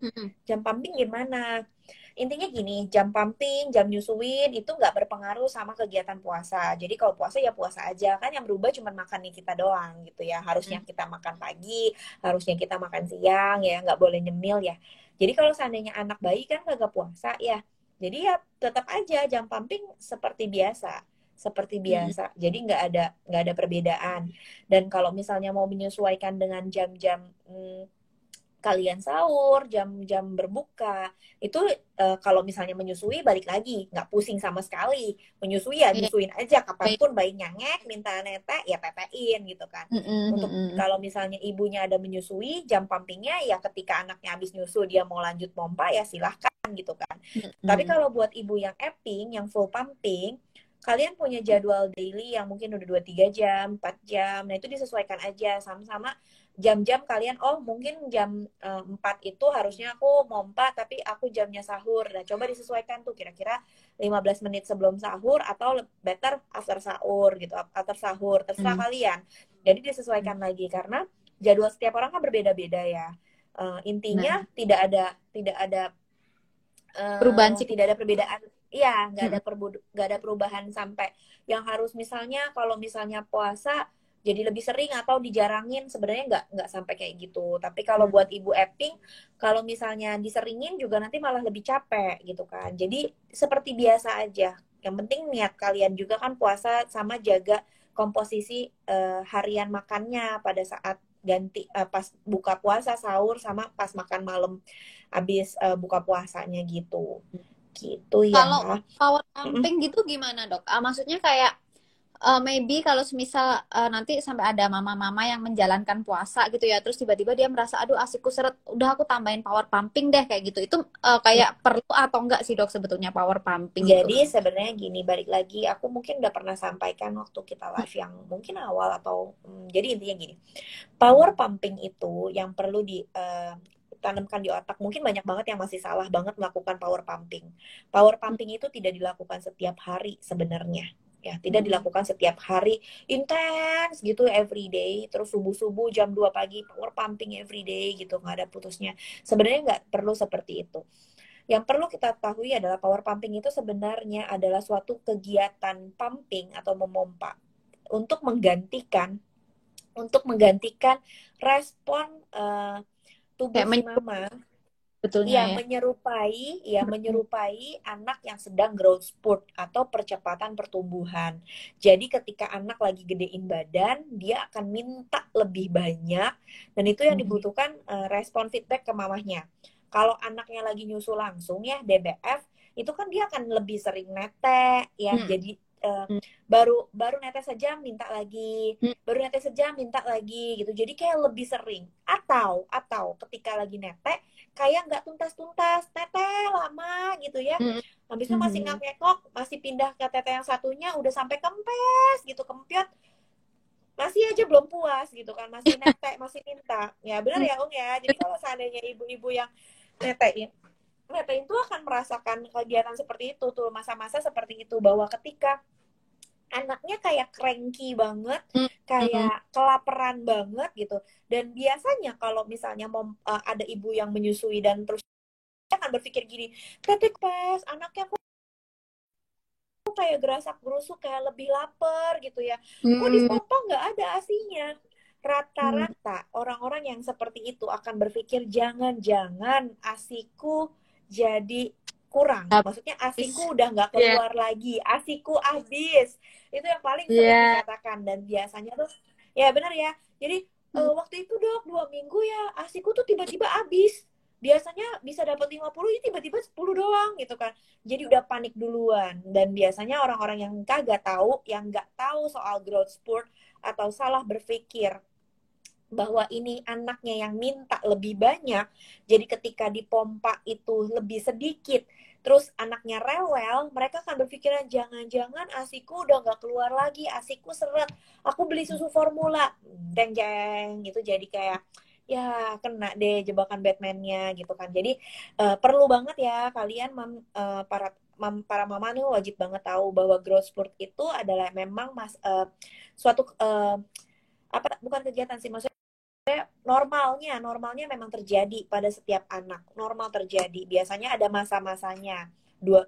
gimana? Intinya gini, jam pumping, jam nyusuin itu nggak berpengaruh sama kegiatan puasa. Jadi kalau puasa ya puasa aja, kan yang berubah cuma makannya kita doang gitu ya. Harusnya kita makan pagi, harusnya kita makan siang ya, nggak boleh nyemil ya. Jadi kalau seandainya anak bayi kan kagak puasa ya, jadi ya tetap aja jam pumping seperti biasa. Jadi nggak ada perbedaan. Dan kalau misalnya mau menyesuaikan dengan jam-jam kalian sahur, jam-jam berbuka, itu kalau misalnya menyusui balik lagi, nggak pusing sama sekali. Menyusui ya nyusuin aja, kapanpun bayinya ngek, minta netek, ya tetein gitu kan. Untuk kalau misalnya ibunya ada menyusui, jam pumpingnya ya ketika anaknya habis nyusu, dia mau lanjut pompa, ya silahkan gitu kan. Tapi kalau buat ibu yang epping, yang full pumping, kalian punya jadwal daily yang mungkin udah 2-3 jam, 4 jam, nah itu disesuaikan aja sama-sama jam-jam kalian. Mungkin jam 4 itu harusnya aku mompa, tapi aku jamnya sahur. Nah, coba disesuaikan tuh kira-kira 15 menit sebelum sahur atau better after sahur gitu. After sahur, terserah kalian. Jadi disesuaikan lagi karena jadwal setiap orang kan berbeda-beda ya. Intinya tidak ada perubahan sih. Tidak ada perbedaan. Iya, nggak ada perubahan sampai yang harus misalnya kalau misalnya puasa jadi lebih sering atau dijarangin, sebenarnya nggak sampai kayak gitu. Tapi kalau buat ibu epping, kalau misalnya diseringin juga nanti malah lebih capek gitu kan. Jadi seperti biasa aja. Yang penting niat kalian juga kan puasa, sama jaga komposisi harian makannya pada saat ganti pas buka puasa, sahur, sama pas makan malam habis buka puasanya gitu ya. Kalau power pumping gitu gimana dok? Maksudnya kayak maybe kalau semisal nanti sampai ada mama-mama yang menjalankan puasa gitu ya, terus tiba-tiba dia merasa aduh asikku seret, udah aku tambahin power pumping deh kayak gitu. Itu kayak perlu atau enggak sih dok sebetulnya power pumping itu? Jadi sebenarnya gini, balik lagi, aku mungkin udah pernah sampaikan waktu kita live yang mungkin awal atau jadi intinya gini, power pumping itu yang perlu tanamkan di otak. Mungkin banyak banget yang masih salah banget melakukan power pumping. Power pumping itu tidak dilakukan setiap hari sebenarnya. Ya, tidak dilakukan setiap hari intens gitu every day, terus subuh-subuh jam 2 pagi power pumping every day gitu, nggak ada putusnya. Sebenarnya nggak perlu seperti itu. Yang perlu kita ketahui adalah power pumping itu sebenarnya adalah suatu kegiatan pumping atau memompa untuk menggantikan respon tubuh Kayak si mama. betulnya Iya, ya. menyerupai anak yang sedang growth spurt atau percepatan pertumbuhan. Jadi ketika anak lagi gedein badan, dia akan minta lebih banyak, dan itu yang dibutuhkan respon feedback ke mamahnya. Kalau anaknya lagi nyusu langsung ya, DBF, itu kan dia akan lebih sering netek ya. Jadi baru netes saja minta lagi, baru netes saja minta lagi gitu. Jadi kayak lebih sering. Atau ketika lagi netek kayak nggak tuntas-tuntas, teteh lama gitu ya. Habis itu masih ngekok, masih pindah ke teteh yang satunya, udah sampai kempes gitu, kempiot, masih aja belum puas gitu kan, masih netek, masih minta. Ya benar ya Om ya. Jadi kalau seandainya ibu-ibu yang netein tuh akan merasakan kegiatan seperti itu tuh, masa-masa seperti itu, bahwa ketika anaknya kayak cranky banget, kayak kelaparan banget gitu. Dan biasanya kalau misalnya ada ibu yang menyusui dan terus akan berpikir gini, tetek pas anaknya kok kayak gerasak gerusuk, kayak lebih lapar gitu ya, kok di pompa nggak ada asinya. Rata-rata orang-orang yang seperti itu akan berpikir jangan-jangan asiku jadi kurang, maksudnya asiku udah nggak keluar lagi, asiku habis. Itu yang paling sering dikatakan. Dan biasanya tuh ya benar ya, jadi waktu itu dok 2 minggu ya asiku tuh tiba-tiba habis, biasanya bisa dapat 50, ini tiba-tiba 10 doang gitu kan. Jadi udah panik duluan. Dan biasanya orang-orang yang kagak tahu, yang nggak tahu soal growth spurt atau salah berpikir bahwa ini anaknya yang minta lebih banyak, jadi ketika dipompa itu lebih sedikit, terus anaknya rewel, mereka akan berpikiran jangan-jangan asiku udah nggak keluar lagi, asiku seret, aku beli susu formula, jeng-jeng gitu. Jadi kayak ya kena deh jebakan Batman-nya gitu kan. Jadi perlu banget ya kalian para mama nih wajib banget tahu bahwa growth spurt itu adalah memang suatu apa, bukan kegiatan sih, maksudnya normalnya memang terjadi pada setiap anak, normal terjadi. Biasanya ada masa-masanya, 3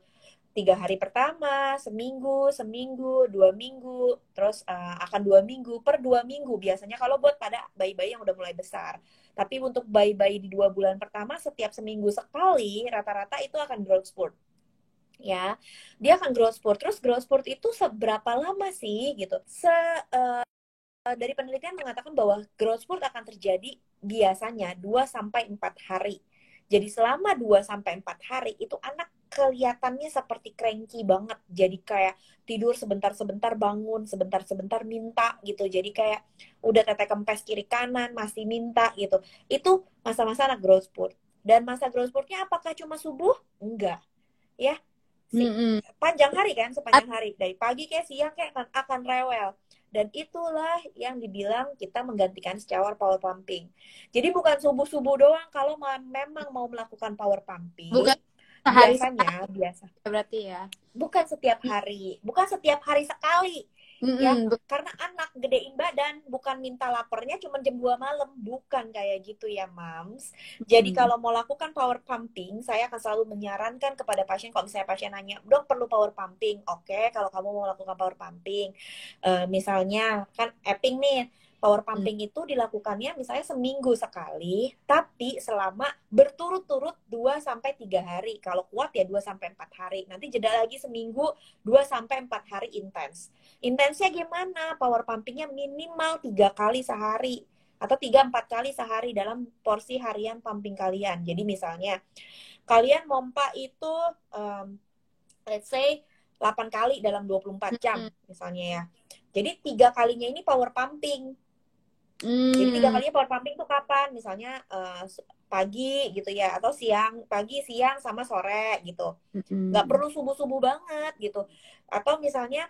hari pertama, seminggu, 2 minggu, terus akan 2 minggu, per 2 minggu biasanya kalau buat pada bayi-bayi yang udah mulai besar. Tapi untuk bayi-bayi di 2 bulan pertama, setiap seminggu sekali rata-rata itu akan growth spurt. Ya, dia akan growth spurt. Terus growth spurt itu seberapa lama sih gitu? Dari penelitian mengatakan bahwa growth spurt akan terjadi biasanya 2-4 hari. Jadi selama 2-4 hari itu anak kelihatannya seperti cranky banget. Jadi kayak tidur sebentar-sebentar, bangun sebentar-sebentar, minta gitu. Jadi kayak udah tetek kempes kiri kanan masih minta gitu. Itu masa-masa anak growth spurt. Dan masa growth spurtnya apakah cuma subuh? Enggak. Ya, panjang hari kan, sepanjang hari. Dari pagi kayak siang kayak akan rewel. Dan itulah yang dibilang kita menggantikan secara power pumping. Jadi bukan subuh-subuh doang kalau memang mau melakukan power pumping. Bukan sehari biasa. Berarti ya. Bukan setiap hari sekali. Ya, karena anak gedein badan bukan minta laparnya cuma jam 2 malam, bukan kayak gitu ya mams. Jadi kalau mau lakukan power pumping, saya akan selalu menyarankan kepada pasien, kalau misalnya pasien nanya, dok perlu power pumping, oke, kalau kamu mau lakukan power pumping, misalnya kan epping nih, power pumping itu dilakukannya misalnya seminggu sekali, tapi selama berturut-turut 2-3 hari. Kalau kuat ya 2-4 hari. Nanti jeda lagi seminggu 2-4 hari intens. Intensnya gimana? Power pumpingnya minimal 3 kali sehari atau 3-4 kali sehari dalam porsi harian pumping kalian. Jadi misalnya kalian mompa itu let's say 8 kali dalam 24 jam misalnya ya. Jadi 3 kalinya ini power pumping. Jadi 3 kalinya power pumping tuh kapan? Misalnya pagi gitu ya, atau siang, pagi, siang, sama sore gitu. Nggak perlu subuh-subuh banget gitu. Atau misalnya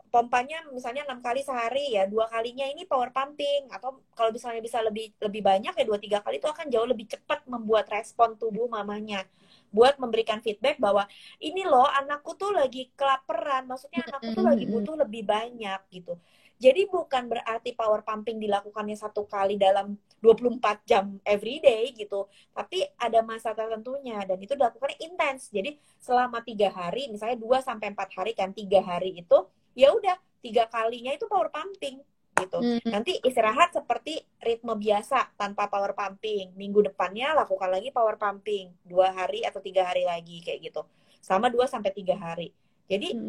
pompanya misalnya 6 kali sehari ya, 2 kalinya ini power pumping. Atau kalau misalnya bisa lebih lebih banyak ya 2-3 kali, itu akan jauh lebih cepat membuat respon tubuh mamanya, buat memberikan feedback bahwa ini loh anakku tuh lagi kelaparan, maksudnya anakku tuh lagi butuh lebih banyak gitu. Jadi bukan berarti power pumping dilakukannya 1 kali dalam 24 jam every day gitu, tapi ada masa tertentunya dan itu dilakukannya intens. Jadi selama 3 hari, misalnya 2 sampai 4 hari kan, 3 hari itu ya udah 3 kalinya itu power pumping gitu. Nanti istirahat seperti ritme biasa tanpa power pumping. Minggu depannya lakukan lagi power pumping 2 hari atau 3 hari lagi kayak gitu. Sama 2 sampai 3 hari. Jadi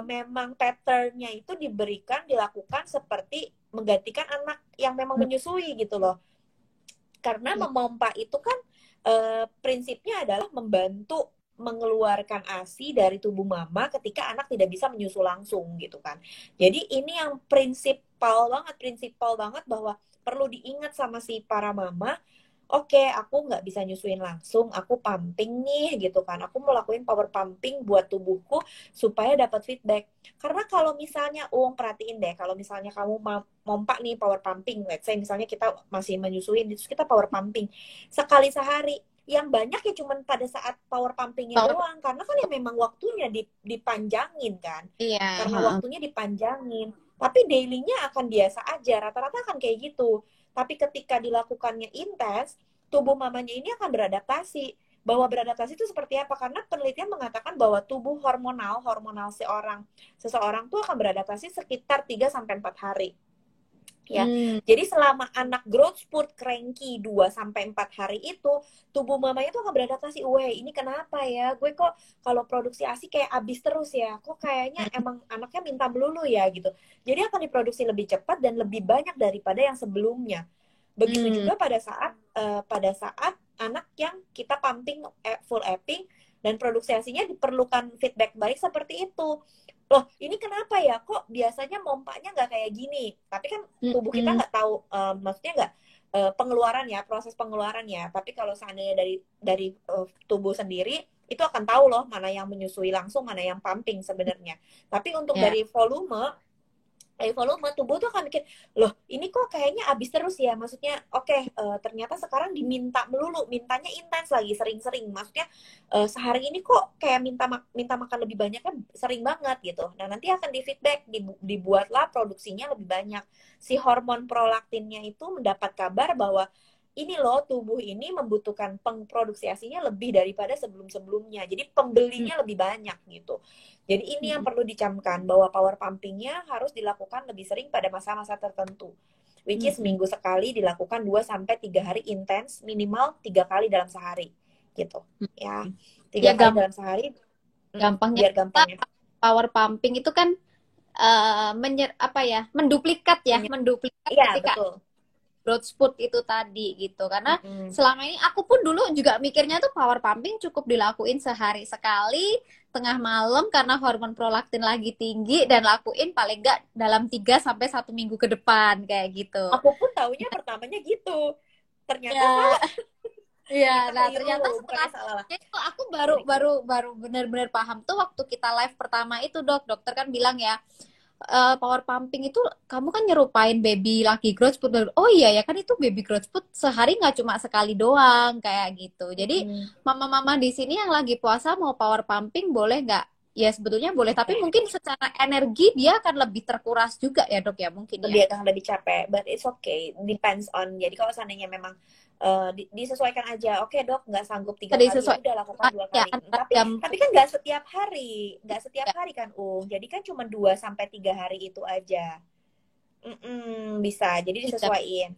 memang patternnya itu dilakukan seperti menggantikan anak yang memang menyusui gitu loh. Karena memompa itu kan prinsipnya adalah membantu mengeluarkan ASI dari tubuh mama ketika anak tidak bisa menyusu langsung gitu kan. Jadi ini yang prinsipal banget bahwa perlu diingat sama si para mama. Oke, aku nggak bisa nyusuin langsung, aku pumping nih gitu kan. Aku mau lakuin power pumping buat tubuhku supaya dapat feedback. Karena kalau misalnya, perhatiin deh, kalau misalnya kamu mompa nih power pumping, let's say misalnya kita masih menyusuin, terus kita power pumping sekali sehari, yang banyak ya cuman pada saat power pumpingnya doang. Karena kan ya memang waktunya dipanjangin kan. Iya. Karena waktunya dipanjangin. Tapi daily-nya akan biasa aja, rata-rata akan kayak gitu. Tapi ketika dilakukannya intens, tubuh mamanya ini akan beradaptasi. Bahwa beradaptasi itu seperti apa? Karena penelitian mengatakan bahwa tubuh hormonal seseorang tuh akan beradaptasi sekitar 3 sampai 4 hari. Ya. Jadi selama anak growth spurt cranky 2 sampai 4 hari itu, tubuh mamanya tuh akan beradaptasi. Weh, ini kenapa ya? Gue kok kalau produksi ASI kayak abis terus ya? Kok kayaknya emang anaknya minta melulu ya gitu. Jadi akan diproduksi lebih cepat dan lebih banyak daripada yang sebelumnya. Begitu juga pada saat anak yang kita pumping full epping dan produksi ASINya diperlukan feedback balik seperti itu. Loh, ini kenapa ya? Kok biasanya mompanya nggak kayak gini? Tapi kan tubuh kita nggak tahu, maksudnya nggak pengeluaran ya, proses pengeluaran ya. Tapi kalau seandainya dari tubuh sendiri, itu akan tahu loh mana yang menyusui langsung, mana yang pumping sebenarnya. Tapi untuk dari volume tubuh tuh akan mikir, loh ini kok kayaknya habis terus ya, maksudnya ternyata sekarang diminta melulu, mintanya intens lagi, sering-sering, maksudnya sehari ini kok kayak minta makan lebih banyak kan, sering banget gitu. Nah nanti akan di feedback, dibuatlah produksinya lebih banyak. Si hormon prolaktinnya itu mendapat kabar bahwa ini loh, tubuh ini membutuhkan pengproduksi ASINya lebih daripada sebelum-sebelumnya. Jadi pembelinya lebih banyak gitu. Jadi ini yang perlu dicamkan, bahwa power pumpingnya harus dilakukan lebih sering pada masa-masa tertentu. Which is minggu sekali dilakukan 2-3 hari intens, minimal 3 kali dalam sehari. Gitu. Ya, 3 kali dalam sehari. Gampangnya, biar gampangnya. Power pumping itu kan menduplikat ya, menduplikat Iya, ketika betul. growth spurt itu tadi gitu. Karena selama ini aku pun dulu juga mikirnya tuh power pumping cukup dilakuin sehari sekali tengah malam karena hormon prolaktin lagi tinggi, dan lakuin paling enggak dalam 3-1 minggu ke depan kayak gitu. Aku pun taunya pertamanya gitu. Ternyata salah. Iya, nah ternyata setelah itu aku baru benar-benar paham tuh waktu kita live pertama itu, dokter kan bilang ya, power pumping itu kamu kan nyerupain baby lagi growth spurt. Oh iya ya, kan itu baby growth spurt sehari nggak cuma sekali doang kayak gitu. Jadi mama-mama di sini yang lagi puasa mau power pumping boleh nggak? Ya sebetulnya boleh, tapi mungkin secara energi dia akan lebih terkuras juga ya dok ya, mungkin dia akan lebih capek, but it's okay, depends on. Jadi kalau seandainya memang disesuaikan aja. Oke dok, nggak sanggup 3 kali, udah lakukan 2 kali. Tapi kan nggak setiap hari kan, jadi kan cuma 2-3 hari itu aja. Bisa, jadi disesuaiin.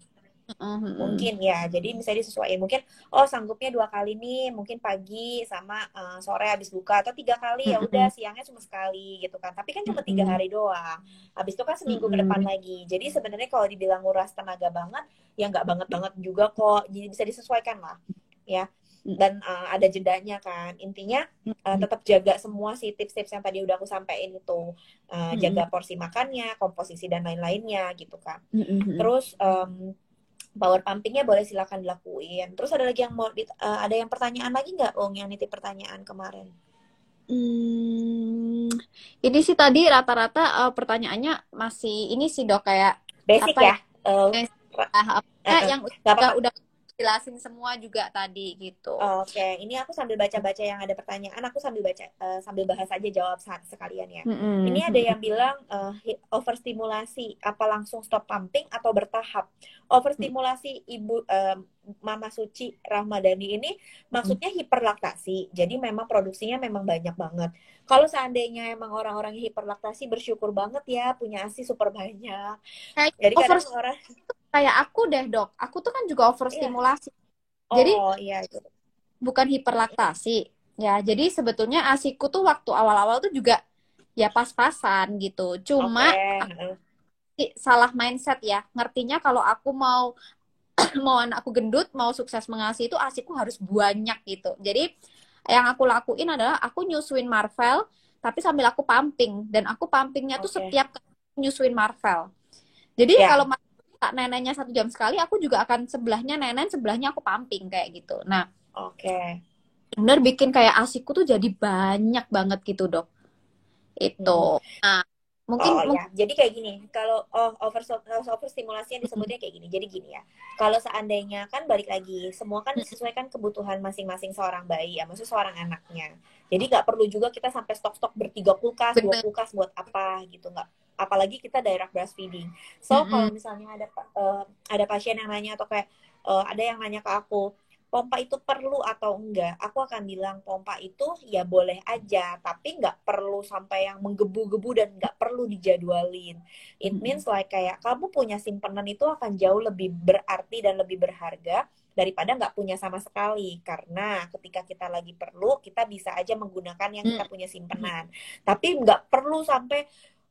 Mungkin ya, jadi misalnya disesuaiin, mungkin sanggupnya 2 kali nih, mungkin pagi sama sore habis buka, atau 3 kali ya udah siangnya cuma sekali gitu kan. Tapi kan cuma 3 hari doang, habis itu kan seminggu ke depan lagi. Jadi sebenarnya kalau dibilang nguras tenaga banget ya nggak banget juga kok, jadi bisa disesuaikan lah ya. dan ada jedanya kan. Intinya tetap jaga semua si tips-tips yang tadi udah aku sampaikan itu, jaga porsi makannya, komposisi dan lain-lainnya gitu kan. Terus power pumpingnya boleh silakan dilakuin. Terus ada lagi yang mau ada yang pertanyaan lagi nggak, Ong, yang nitip pertanyaan kemarin? Ini sih tadi rata-rata pertanyaannya masih ini sih dok, kayak basic apa ya. yang udah jelasin semua juga tadi gitu. Oke, ini aku sambil baca-baca yang ada pertanyaan, aku sambil baca sambil bahas aja jawab sekalian ya. Ini ada yang bilang overstimulasi apa langsung stop pumping atau bertahap? Overstimulasi Ibu Mama Suci Rahmadani ini maksudnya hiperlaktasi. Jadi memang produksinya memang banyak banget. Kalau seandainya emang orang-orang yang hiperlaktasi, bersyukur banget ya punya ASI super banyak. Jadi kadang orang kayak aku deh dok, aku tuh kan juga overstimulasi. Jadi iya itu. Bukan hiperlaktasi. Ya, jadi sebetulnya ASIku tuh waktu awal-awal tuh juga ya pas-pasan gitu. Cuma salah mindset ya. Ngertinya kalau aku mau anakku gendut, mau sukses mengasihi itu ASIku harus banyak gitu. Jadi yang aku lakuin adalah aku nyusuin Marvel tapi sambil aku pumping, dan aku pumpingnya tuh setiap nyusuin Marvel. Jadi kalau neneknya 1 jam sekali, aku juga akan sebelahnya nenen, sebelahnya aku pumping kayak gitu. Nah, bener bikin kayak ASIku tuh jadi banyak banget gitu dok. Itu. Nah, mungkin ya. Jadi kayak gini, kalau overstimulasi yang disebutnya kayak gini. Jadi gini ya, kalau seandainya kan balik lagi, semua kan disesuaikan kebutuhan masing-masing seorang bayi ya, maksudnya seorang anaknya. Jadi nggak perlu juga kita sampai stok-stok bertiga kulkas, 2 kulkas buat apa gitu, nggak. Apalagi kita direct breastfeeding. So kalau misalnya ada pasien yang nanya atau kayak ada yang nanya ke aku, pompa itu perlu atau enggak? Aku akan bilang pompa itu ya boleh aja, tapi nggak perlu sampai yang menggebu-gebu dan nggak perlu dijadwalin. It means like kayak kamu punya simpenan itu akan jauh lebih berarti dan lebih berharga daripada nggak punya sama sekali. Karena ketika kita lagi perlu, kita bisa aja menggunakan yang kita punya simpenan. Tapi nggak perlu sampai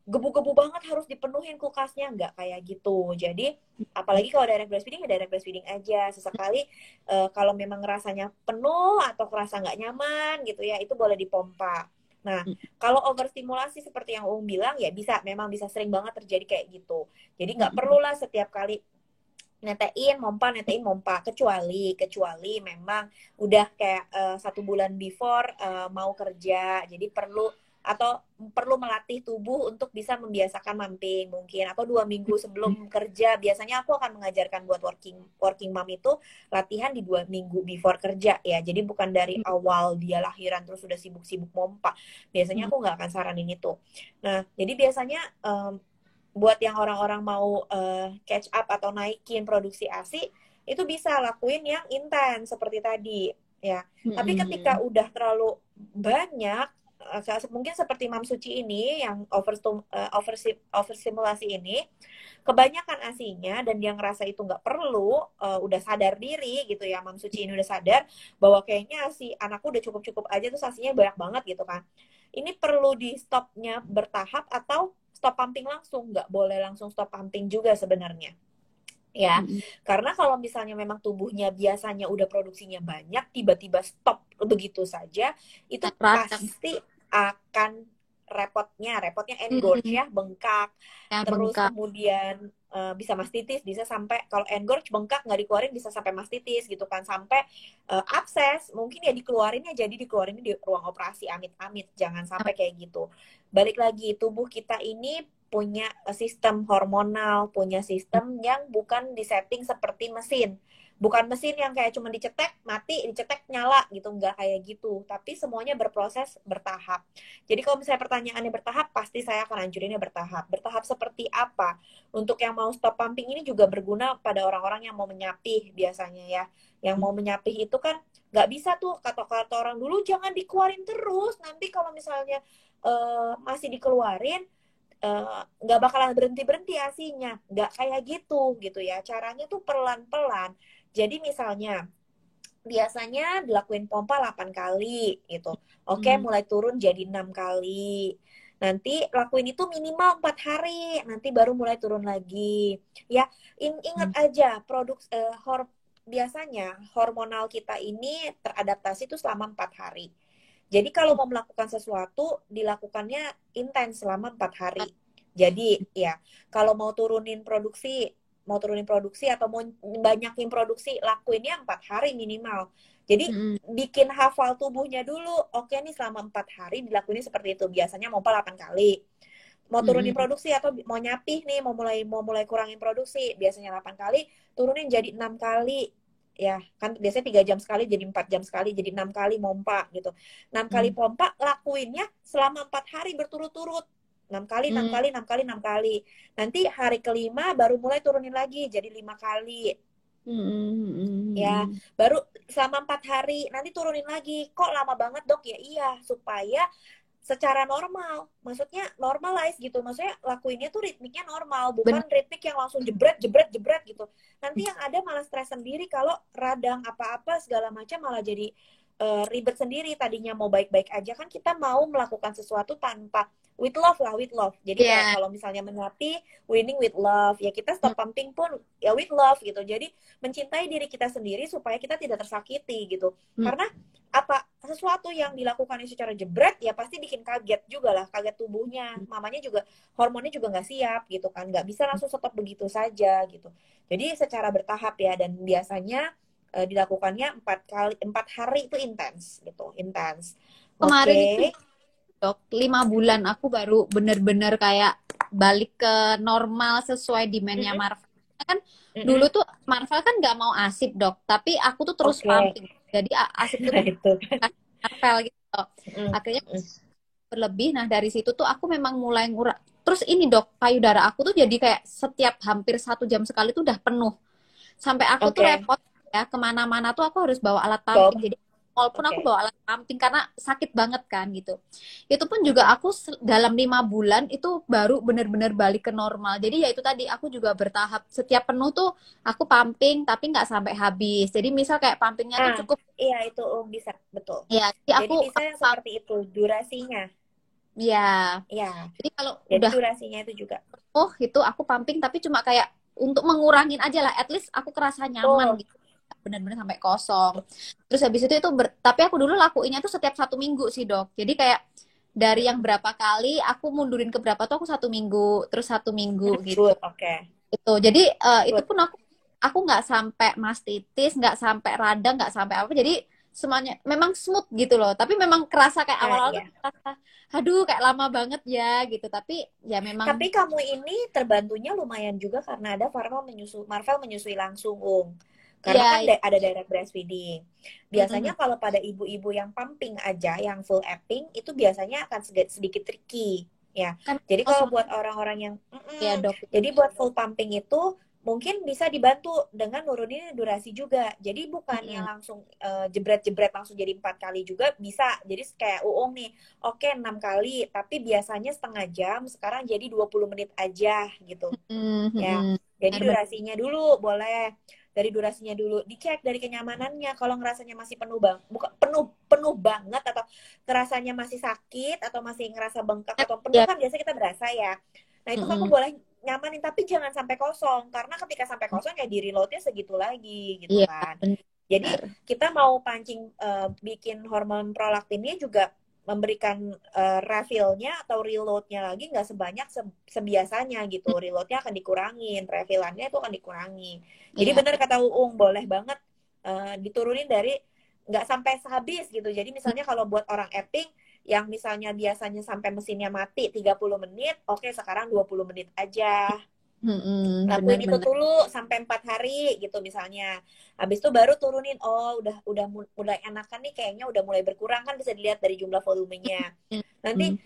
gebu-gebu banget harus dipenuhin kulkasnya, nggak kayak gitu. Jadi apalagi kalau direct breastfeeding ya direct breastfeeding aja. Sesekali kalau memang rasanya penuh atau kerasa nggak nyaman gitu ya, itu boleh dipompa. Nah, kalau overstimulasi seperti yang Ung bilang ya memang bisa sering banget terjadi kayak gitu. Jadi nggak perlulah setiap kali netein mompa, kecuali memang udah kayak 1 bulan before mau kerja, jadi perlu melatih tubuh untuk bisa membiasakan pumping mungkin, atau 2 minggu sebelum kerja. Biasanya aku akan mengajarkan buat working mom itu latihan di 2 minggu before kerja ya, jadi bukan dari awal dia lahiran terus sudah sibuk-sibuk mompa. Biasanya aku nggak akan saranin itu. Nah, jadi biasanya buat yang orang-orang mau catch up atau naikin produksi ASI, itu bisa lakuin yang intens seperti tadi ya. Tapi ketika udah terlalu banyak, mungkin seperti Mam Suci ini yang overstimulasi ini, kebanyakan ASINya dan dia ngerasa itu nggak perlu, udah sadar diri gitu ya, Mam Suci ini udah sadar bahwa kayaknya ASI anakku udah cukup-cukup aja tuh ASINya banyak banget gitu kan. Ini perlu di stopnya bertahap atau stop pumping langsung, nggak boleh langsung stop pumping juga sebenarnya. Ya, karena kalau misalnya memang tubuhnya biasanya udah produksinya banyak, tiba-tiba stop begitu saja, itu pasti akan repotnya engorge ya, bengkak, terus kemudian bisa mastitis, bisa sampai kalau engorge bengkak nggak dikeluarin bisa sampai mastitis gitu kan, sampai abses, mungkin ya dikeluarinnya jadi dikeluarin di ruang operasi, amit-amit, jangan sampai kayak gitu. Balik lagi, tubuh kita ini punya sistem hormonal, punya sistem yang bukan disetting seperti mesin. Bukan mesin yang kayak cuma dicetek, mati, dicetek, nyala gitu. Nggak kayak gitu. Tapi semuanya berproses bertahap. Jadi kalau misalnya pertanyaannya bertahap, pasti saya akan anjurinnya bertahap. Bertahap seperti apa? Untuk yang mau stop pumping ini juga berguna pada orang-orang yang mau menyapih biasanya ya. Yang mau menyapih itu kan nggak bisa tuh, kata-kata orang dulu jangan dikeluarin terus. Nanti kalau misalnya masih dikeluarin, nggak bakalan berhenti ASINya, nggak kayak gitu ya. Caranya tuh pelan-pelan. Jadi misalnya biasanya dilakuin pompa 8 kali gitu. Oke, mulai turun jadi 6 kali. Nanti lakuin itu minimal 4 hari, nanti baru mulai turun lagi. Ya, ingat aja biasanya hormonal kita ini teradaptasi itu selama 4 hari. Jadi kalau mau melakukan sesuatu, dilakukannya intens selama 4 hari. Jadi ya, kalau mau turunin produksi atau mau banyakin produksi, lakuinnya 4 hari minimal. Jadi bikin hafal tubuhnya dulu. Oke nih selama 4 hari dilakuin seperti itu. Biasanya mau 8 kali. Mau turunin produksi atau mau nyapih nih, mau mulai kurangin produksi, biasanya 8 kali, turunin jadi 6 kali. Ya, kan biasanya 3 jam sekali jadi 4 jam sekali, jadi 6 kali pompa gitu. 6 kali pompa lakuinnya selama 4 hari berturut-turut. 6 kali, 6 kali, 6 kali, 6 kali. Nanti hari kelima baru mulai turunin lagi jadi 5 kali. Ya, baru selama 4 hari nanti turunin lagi. Kok lama banget, Dok? Ya iya, supaya secara normal, maksudnya normalize gitu, maksudnya lakuinnya tuh ritmiknya normal, bukan ritmik yang langsung jebret jebret jebret gitu. Nanti yang ada malah stres sendiri kalau radang apa-apa segala macam malah jadi ribet sendiri. Tadinya mau baik-baik aja, kan kita mau melakukan sesuatu tanpa with love lah, with love. Jadi kayak kalau misalnya menyati winning with love, ya kita stop pumping pun ya with love gitu. Jadi mencintai diri kita sendiri supaya kita tidak tersakiti gitu. Karena apa sesuatu yang dilakukan secara jebret ya pasti bikin kaget juga lah, kaget tubuhnya, mamanya juga hormonnya juga nggak siap gitu kan, nggak bisa langsung stop begitu saja gitu. Jadi secara bertahap ya, dan biasanya dilakukannya 4 hari itu intens gitu, intens. Kemarin itu Dok, 5 bulan aku baru bener-bener kayak balik ke normal sesuai demand-nya Marvel. Kan dulu tuh Marvel kan nggak mau asip, Dok, tapi aku tuh terus pumping. Jadi asip tuh Marvel gitu. Akhirnya berlebih. Nah dari situ tuh aku memang mulai ngurang. Terus ini, Dok, payudara aku tuh jadi kayak setiap hampir 1 jam sekali tuh udah penuh. Sampai aku tuh repot ya, kemana-mana tuh aku harus bawa alat pumping. Jadi walaupun aku bawa alat pumping karena sakit banget kan gitu. Itu pun juga aku dalam 5 bulan itu baru bener-bener balik ke normal. Jadi ya itu tadi aku juga bertahap. Setiap penuh tuh aku pumping tapi nggak sampai habis. Jadi misal kayak pumpingnya tuh cukup. Iya itu bisa, betul. Ya, jadi bisa yang seperti itu durasinya. Ya. Ya. Jadi kalau jadi udah durasinya itu juga. Oh, itu aku pumping tapi cuma kayak untuk mengurangin aja lah. At least aku kerasa nyaman gitu. Bener-bener sampai kosong. Terus habis itu tapi aku dulu lakuinnya tuh setiap 1 minggu sih, Dok. Jadi kayak dari yang berapa kali aku mundurin ke berapa tuh aku 1 minggu, terus 1 minggu gitu. Itu. Jadi itu pun aku nggak sampai mastitis, nggak sampai radang, nggak sampai apa. Jadi semuanya memang smooth gitu loh. Tapi memang kerasa kayak awal-awal tuh kerasa, aduh kayak lama banget ya gitu. Tapi ya memang. Tapi kamu ini terbantunya lumayan juga karena ada Marvel menyusui langsung, karena kan ada direct breastfeeding. Biasanya kalau pada ibu-ibu yang pumping aja, yang full apping, itu biasanya akan sedikit tricky ya. Jadi kalau buat orang-orang yang jadi buat full pumping itu mungkin bisa dibantu dengan nurunin durasi juga. Jadi bukannya langsung jebret-jebret langsung jadi 4 kali juga bisa. Jadi kayak Uung nih, oke 6 kali, tapi biasanya setengah jam, sekarang jadi 20 menit aja gitu. Ya. Jadi durasinya dulu boleh. Dari durasinya dulu dicek dari kenyamanannya. Kalau ngerasanya masih penuh banget atau ngerasanya masih sakit atau masih ngerasa bengkak atau penuh kan biasanya kita berasa ya. Nah itu kamu boleh nyamanin tapi jangan sampai kosong, karena ketika sampai kosong ya di reloadnya segitu lagi gitu kan. Jadi kita mau pancing bikin hormon prolaktinnya juga memberikan refillnya atau reloadnya lagi nggak sebanyak sebiasanya gitu. Reloadnya akan dikurangin, refillannya itu akan dikurangi. Jadi benar kata Uung, boleh banget diturunin dari nggak sampai habis gitu. Jadi misalnya kalau buat orang apping yang misalnya biasanya sampai mesinnya mati 30 menit, oke sekarang 20 menit aja. Lakuin itu dulu sampai 4 hari gitu misalnya. Habis itu baru turunin, udah mulai enakan nih, kayaknya udah mulai berkurang, kan bisa dilihat dari jumlah volumenya. Nanti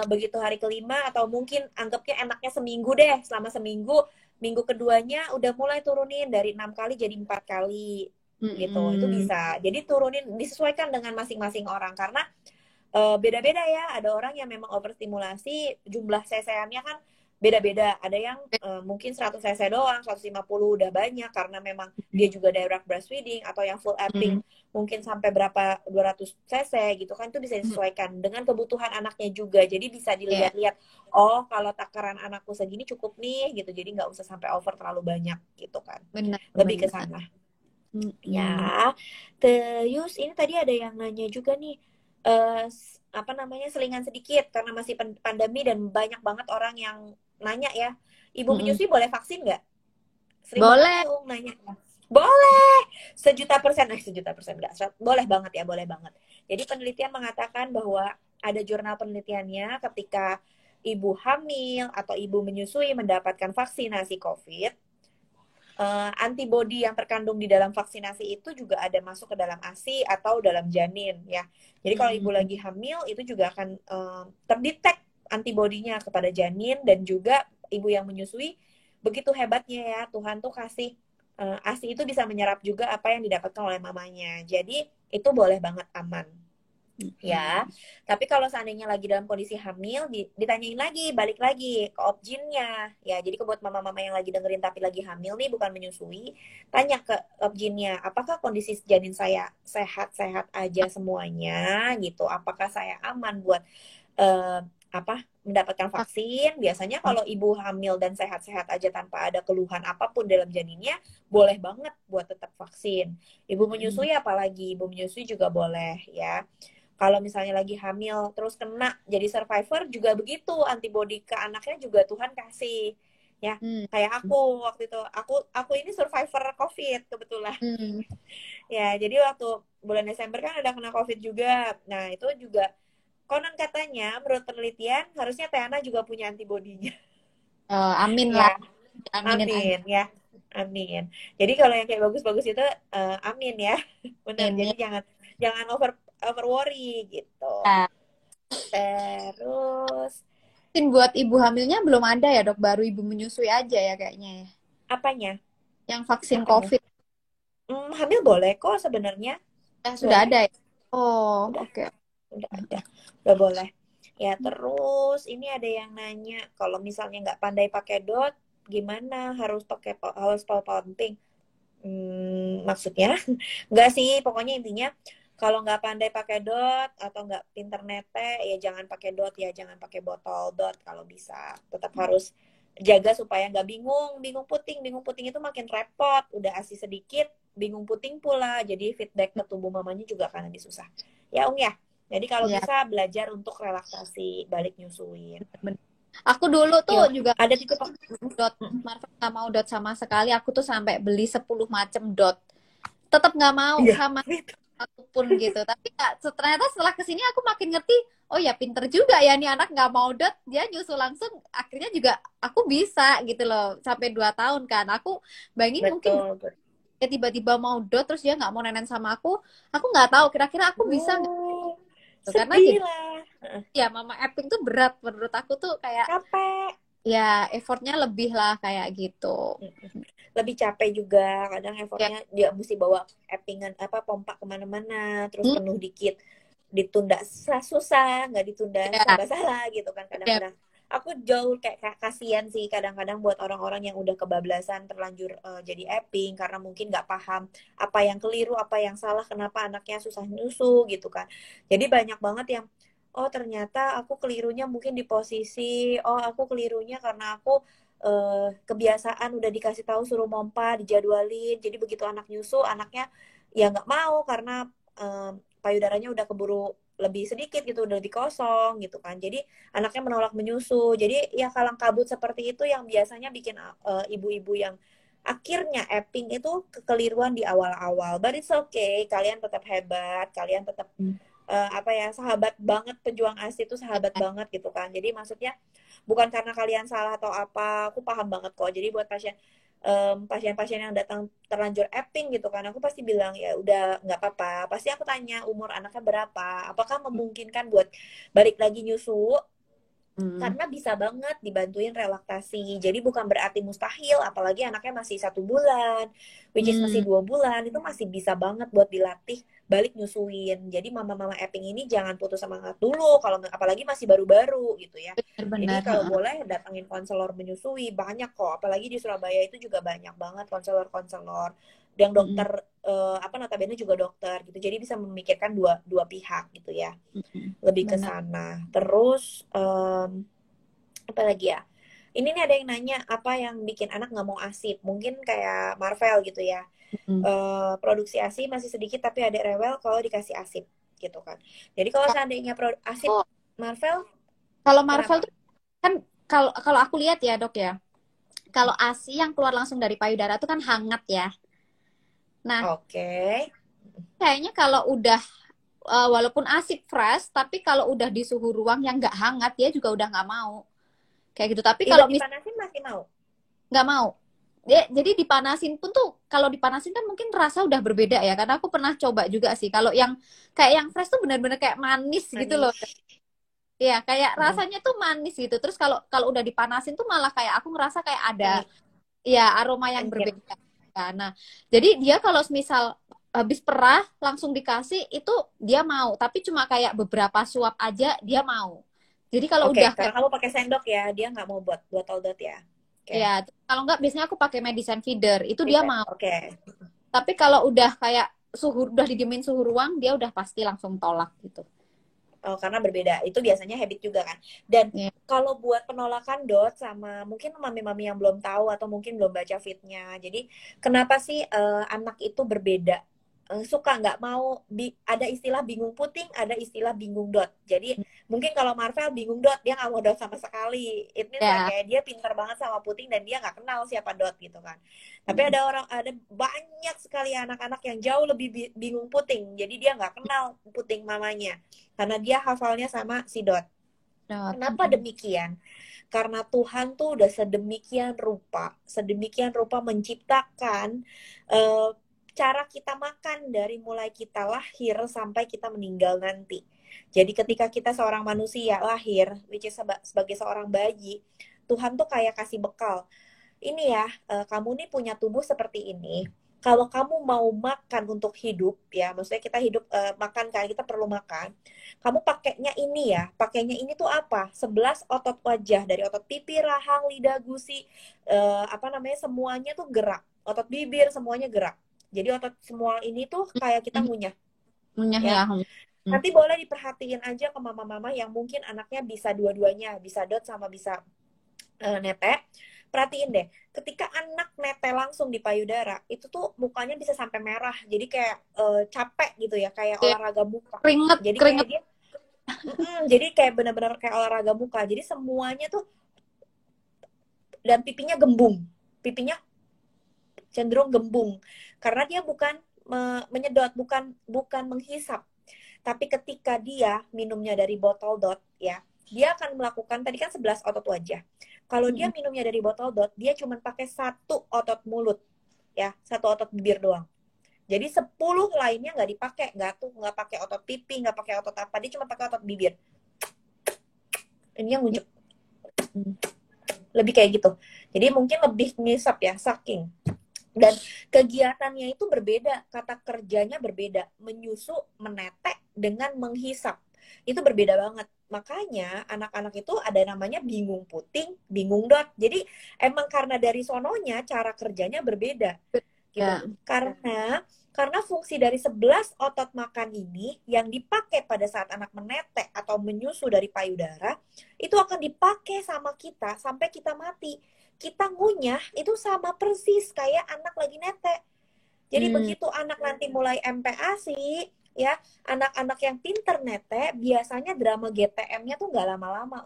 begitu hari kelima atau mungkin anggapnya enaknya seminggu deh, selama seminggu, minggu keduanya udah mulai turunin dari 6 kali jadi 4 kali gitu. Itu bisa. Jadi turunin, disesuaikan dengan masing-masing orang karena beda-beda ya. Ada orang yang memang overstimulasi, jumlah cc-nya kan beda-beda. Ada yang mungkin 100 cc doang, 150 udah banyak karena memang dia juga direct breastfeeding, atau yang full apping mungkin sampai berapa 200 cc gitu kan. Itu bisa disesuaikan dengan kebutuhan anaknya juga. Jadi bisa dilihat-lihat, kalau takaran anakku segini cukup nih gitu. Jadi nggak usah sampai over terlalu banyak gitu kan. Lebih ke sana. Ya, terus ini tadi ada yang nanya juga nih, apa namanya, selingan sedikit karena masih pandemi dan banyak banget orang yang nanya ya, ibu Mm-mm. menyusui boleh vaksin nggak? Sering banget Boleh. nih nanya. Boleh, sejuta persen, sejuta persen nggak, boleh banget ya, boleh banget. Jadi penelitian mengatakan bahwa ada jurnal penelitiannya ketika ibu hamil atau ibu menyusui mendapatkan vaksinasi COVID, antibodi yang terkandung di dalam vaksinasi itu juga ada masuk ke dalam ASI atau dalam janin ya. Jadi kalau ibu Mm-mm. lagi hamil itu juga akan terdetek antibodinya kepada janin, dan juga ibu yang menyusui, begitu hebatnya ya, Tuhan tuh kasih ASI itu bisa menyerap juga apa yang didapatkan oleh mamanya. Jadi itu boleh banget aman. Ya, tapi kalau seandainya lagi dalam kondisi hamil, ditanyain lagi, balik lagi ke objinnya. Ya, jadi buat mama-mama yang lagi dengerin tapi lagi hamil nih, bukan menyusui, tanya ke objinnya, apakah kondisi janin saya sehat-sehat aja semuanya gitu? Apakah saya aman buat eh, apa mendapatkan vaksin? Biasanya kalau ibu hamil dan sehat-sehat aja tanpa ada keluhan apapun dalam janinnya, boleh banget buat tetap vaksin. Ibu menyusui apalagi, ibu menyusui juga boleh ya. Kalau misalnya lagi hamil terus kena jadi survivor juga begitu, antibodi ke anaknya juga Tuhan kasih ya. Mm. Kayak aku waktu itu, aku ini survivor COVID kebetulan Mm. ya. Jadi waktu bulan Desember kan ada kena COVID juga. Nah itu juga konon katanya menurut penelitian harusnya Tiana juga punya antibodinya. Amin lah, Ya, aminin aja. amin ya, amin. Jadi kalau yang kayak bagus-bagus itu amin ya, benar. Jadi Ya. jangan jangan over over worry gitu. Terus Vaksin buat ibu hamilnya belum ada ya dok, baru ibu menyusui aja ya kayaknya ya. apanya? Yang vaksin Apanya? COVID Hamil boleh kok sebenarnya. sudah Boleh. ada ya. Oh, Udah, oke. udah ada. Udah boleh. Ya, terus ini ada yang nanya, kalau misalnya nggak pandai pakai dot, gimana? Harus pakai pumping? Maksudnya? Nggak sih, pokoknya intinya kalau nggak pandai pakai dot atau nggak pinter nete, ya jangan pakai dot ya, jangan pakai botol dot kalau bisa. Tetap harus jaga supaya nggak bingung, bingung puting itu makin repot. Udah ASI sedikit, bingung puting pula. Jadi feedback ke tubuh mamanya juga akan lebih susah. Ya, Ung ya. Jadi kalau Iya, bisa belajar untuk relaksasi balik nyusuin. bener. Aku dulu tuh Yo, juga ada tipe dot, Marvel nggak mau dot sama sekali. Aku tuh sampai beli 10 macam dot. Tetap nggak mau Iya. sama satupun gitu. Tapi ternyata setelah kesini aku makin ngerti. Oh ya pinter juga ya nih anak nggak mau dot, dia nyusul langsung. Akhirnya juga aku bisa gitu loh sampai 2 tahun kan. Aku bayangin mungkin Betul, betul. dia tiba-tiba mau dot terus dia nggak mau nenen sama aku nggak tahu kira-kira aku bisa nggak Oh, gitu. Karena sedih jadi lah. ya mama Epping tuh berat menurut aku tuh kayak Capek. ya effortnya lebih lah kayak gitu. Lebih capek juga. Kadang Ya, effortnya dia mesti bawa appingan apa pompa kemana-mana. Terus hmm, penuh dikit. Ditunda susah. Nggak ditunda ya, serba salah gitu kan ya, kadang-kadang. Aku jauh kayak kasihan sih kadang-kadang buat orang-orang yang udah kebablasan terlanjur jadi apping karena mungkin nggak paham apa yang keliru, apa yang salah, kenapa anaknya susah nyusu gitu kan. Jadi banyak banget yang oh ternyata aku kelirunya mungkin di posisi, oh aku kelirunya karena aku kebiasaan udah dikasih tahu suruh mompa dijadwalin, jadi begitu anak nyusu anaknya ya nggak mau karena payudaranya udah keburu lebih sedikit gitu, udah lebih kosong gitu kan, jadi anaknya menolak menyusu. Jadi ya kalang kabut seperti itu yang biasanya bikin ibu-ibu yang akhirnya apping itu kekeliruan di awal-awal. But it's okay, kalian tetap hebat, kalian tetap apa ya, sahabat banget, pejuang ASI itu sahabat banget gitu kan. Jadi maksudnya bukan karena kalian salah atau apa, aku paham banget kok. Jadi buat pasien-pasien yang datang terlanjur apping gitu kan, aku pasti bilang ya udah nggak apa-apa. Pasti aku tanya umur anaknya berapa, apakah memungkinkan buat balik lagi nyusu, hmm, karena bisa banget dibantuin relaktasi. Jadi bukan berarti mustahil, apalagi anaknya masih 1 bulan, which is masih hmm, 2 bulan, itu masih bisa banget buat dilatih balik nyusuin. Jadi mama-mama Epping ini jangan putus semangat dulu, kalau apalagi masih baru-baru gitu ya. Jadi benar-benar. kalau boleh datangin konselor menyusui, banyak kok. Apalagi di Surabaya itu juga banyak banget konselor-konselor yang dokter apa notabene juga dokter gitu. Jadi bisa memikirkan dua dua pihak gitu ya, lebih ke Benar. sana. Terus apa lagi ya? Ini nih ada yang nanya apa yang bikin anak nggak mau ASIP? Mungkin kayak Marvel gitu ya. Hmm. Produksi ASI masih sedikit tapi ada rewel kalau dikasih ASIP gitu kan. Jadi kalau seandainya ASIP Oh, Marvel, kalau Marvel kenapa? tuh kan, kalau kalau aku lihat ya dok ya, kalau ASI yang keluar langsung dari payudara itu kan hangat ya. Nah, Oke. kayaknya kalau udah walaupun ASI fresh, tapi kalau udah di suhu ruang yang nggak hangat, dia juga udah nggak mau. Kayak gitu. Tapi Even kalau dipanasin masih mau? nggak mau. Jadi dipanasin pun tuh, kalau dipanasin kan mungkin rasa udah berbeda ya. Karena aku pernah coba juga sih. Kalau yang kayak yang fresh tuh benar-benar kayak manis gitu loh. Manis. Ya, kayak Mm-mm. rasanya tuh manis gitu. Terus kalau kalau udah dipanasin tuh malah kayak aku ngerasa kayak ada Wangi. ya aroma yang Anjir. berbeda. Nah, jadi dia kalau misal habis perah langsung dikasih itu dia mau, tapi cuma kayak beberapa suap aja dia mau. Jadi kalau Oke, udah karena kayak kamu pakai sendok ya, dia nggak mau buat botol dot ya. Oke. ya, kalau nggak biasanya aku pakai medicine feeder, itu dia Feedback. mau. Oke. Tapi kalau udah kayak udah didiemin suhu ruang, dia udah pasti langsung tolak gitu. Oh, karena berbeda. Itu biasanya habit juga kan. Dan Ya. kalau buat penolakan dot sama mungkin mami-mami yang belum tahu atau mungkin belum baca fitnya. Jadi kenapa sih anak itu berbeda? Suka nggak mau ada istilah bingung puting, ada istilah bingung dot. Jadi mungkin kalau Marvel bingung dot, dia nggak mau dot sama sekali. It means like Ya. kayak dia pintar banget sama puting dan dia nggak kenal siapa dot gitu kan. Tapi Hmm. ada banyak sekali anak-anak yang jauh lebih bingung puting. Jadi dia nggak kenal puting mamanya karena dia hafalnya sama si Dot. Dot. Kenapa demikian? Karena Tuhan tuh udah sedemikian rupa menciptakan uh, cara kita makan dari mulai kita lahir sampai kita meninggal nanti. Jadi ketika kita seorang manusia lahir, which is sebagai seorang bayi, Tuhan tuh kayak kasih bekal. Ini ya, kamu nih punya tubuh seperti ini. Kalau kamu mau makan untuk hidup, ya, maksudnya kita hidup makan kan, kita perlu makan. Kamu pakainya ini ya, pakainya ini tuh apa? 11 otot wajah dari otot pipi, rahang, lidah, gusi, apa namanya, semuanya tuh gerak. Otot bibir semuanya gerak. Jadi otot semua ini tuh kayak kita ngunyah, Munyah ya. ya. Hmm. Nanti boleh diperhatiin aja ke mama-mama yang mungkin anaknya bisa dua-duanya, bisa dot sama bisa netek. Perhatiin deh, ketika anak nete langsung di payudara, itu tuh mukanya bisa sampai merah. Jadi kayak capek gitu ya, kayak Kayak olahraga muka. keringet, Jadi kayak keringet. dia, jadi kayak benar-benar kayak olahraga muka. Jadi semuanya tuh, dan pipinya gembung. Pipinya cenderung gembung. Karena dia bukan menyedot, bukan bukan menghisap. Tapi ketika dia minumnya dari botol dot, ya, dia akan melakukan, tadi kan 11 otot wajah. Kalau dia Hmm. minumnya dari botol dot, dia cuma pakai satu otot mulut, ya, satu otot bibir doang. Jadi 10 lainnya nggak dipakai, nggak pakai otot pipi, nggak pakai otot apa, dia cuma pakai otot bibir. Ini yang ngunjuk, lebih kayak gitu. Jadi mungkin lebih ngisap ya, sucking. Dan kegiatannya itu berbeda, kata kerjanya berbeda, menyusu, menetek dengan menghisap itu berbeda banget. Makanya anak-anak itu ada namanya bingung puting, bingung dot. Jadi emang karena dari sononya cara kerjanya berbeda gitu. Ya. Karena fungsi dari 11 otot makan ini yang dipakai pada saat anak menetek atau menyusu dari payudara itu akan dipakai sama kita sampai kita mati. Kita ngunyah itu sama persis kayak anak lagi netek. Jadi Hmm. begitu anak nanti mulai MPASI, ya, anak-anak yang pinter nete biasanya drama GTM-nya tuh nggak lama-lama,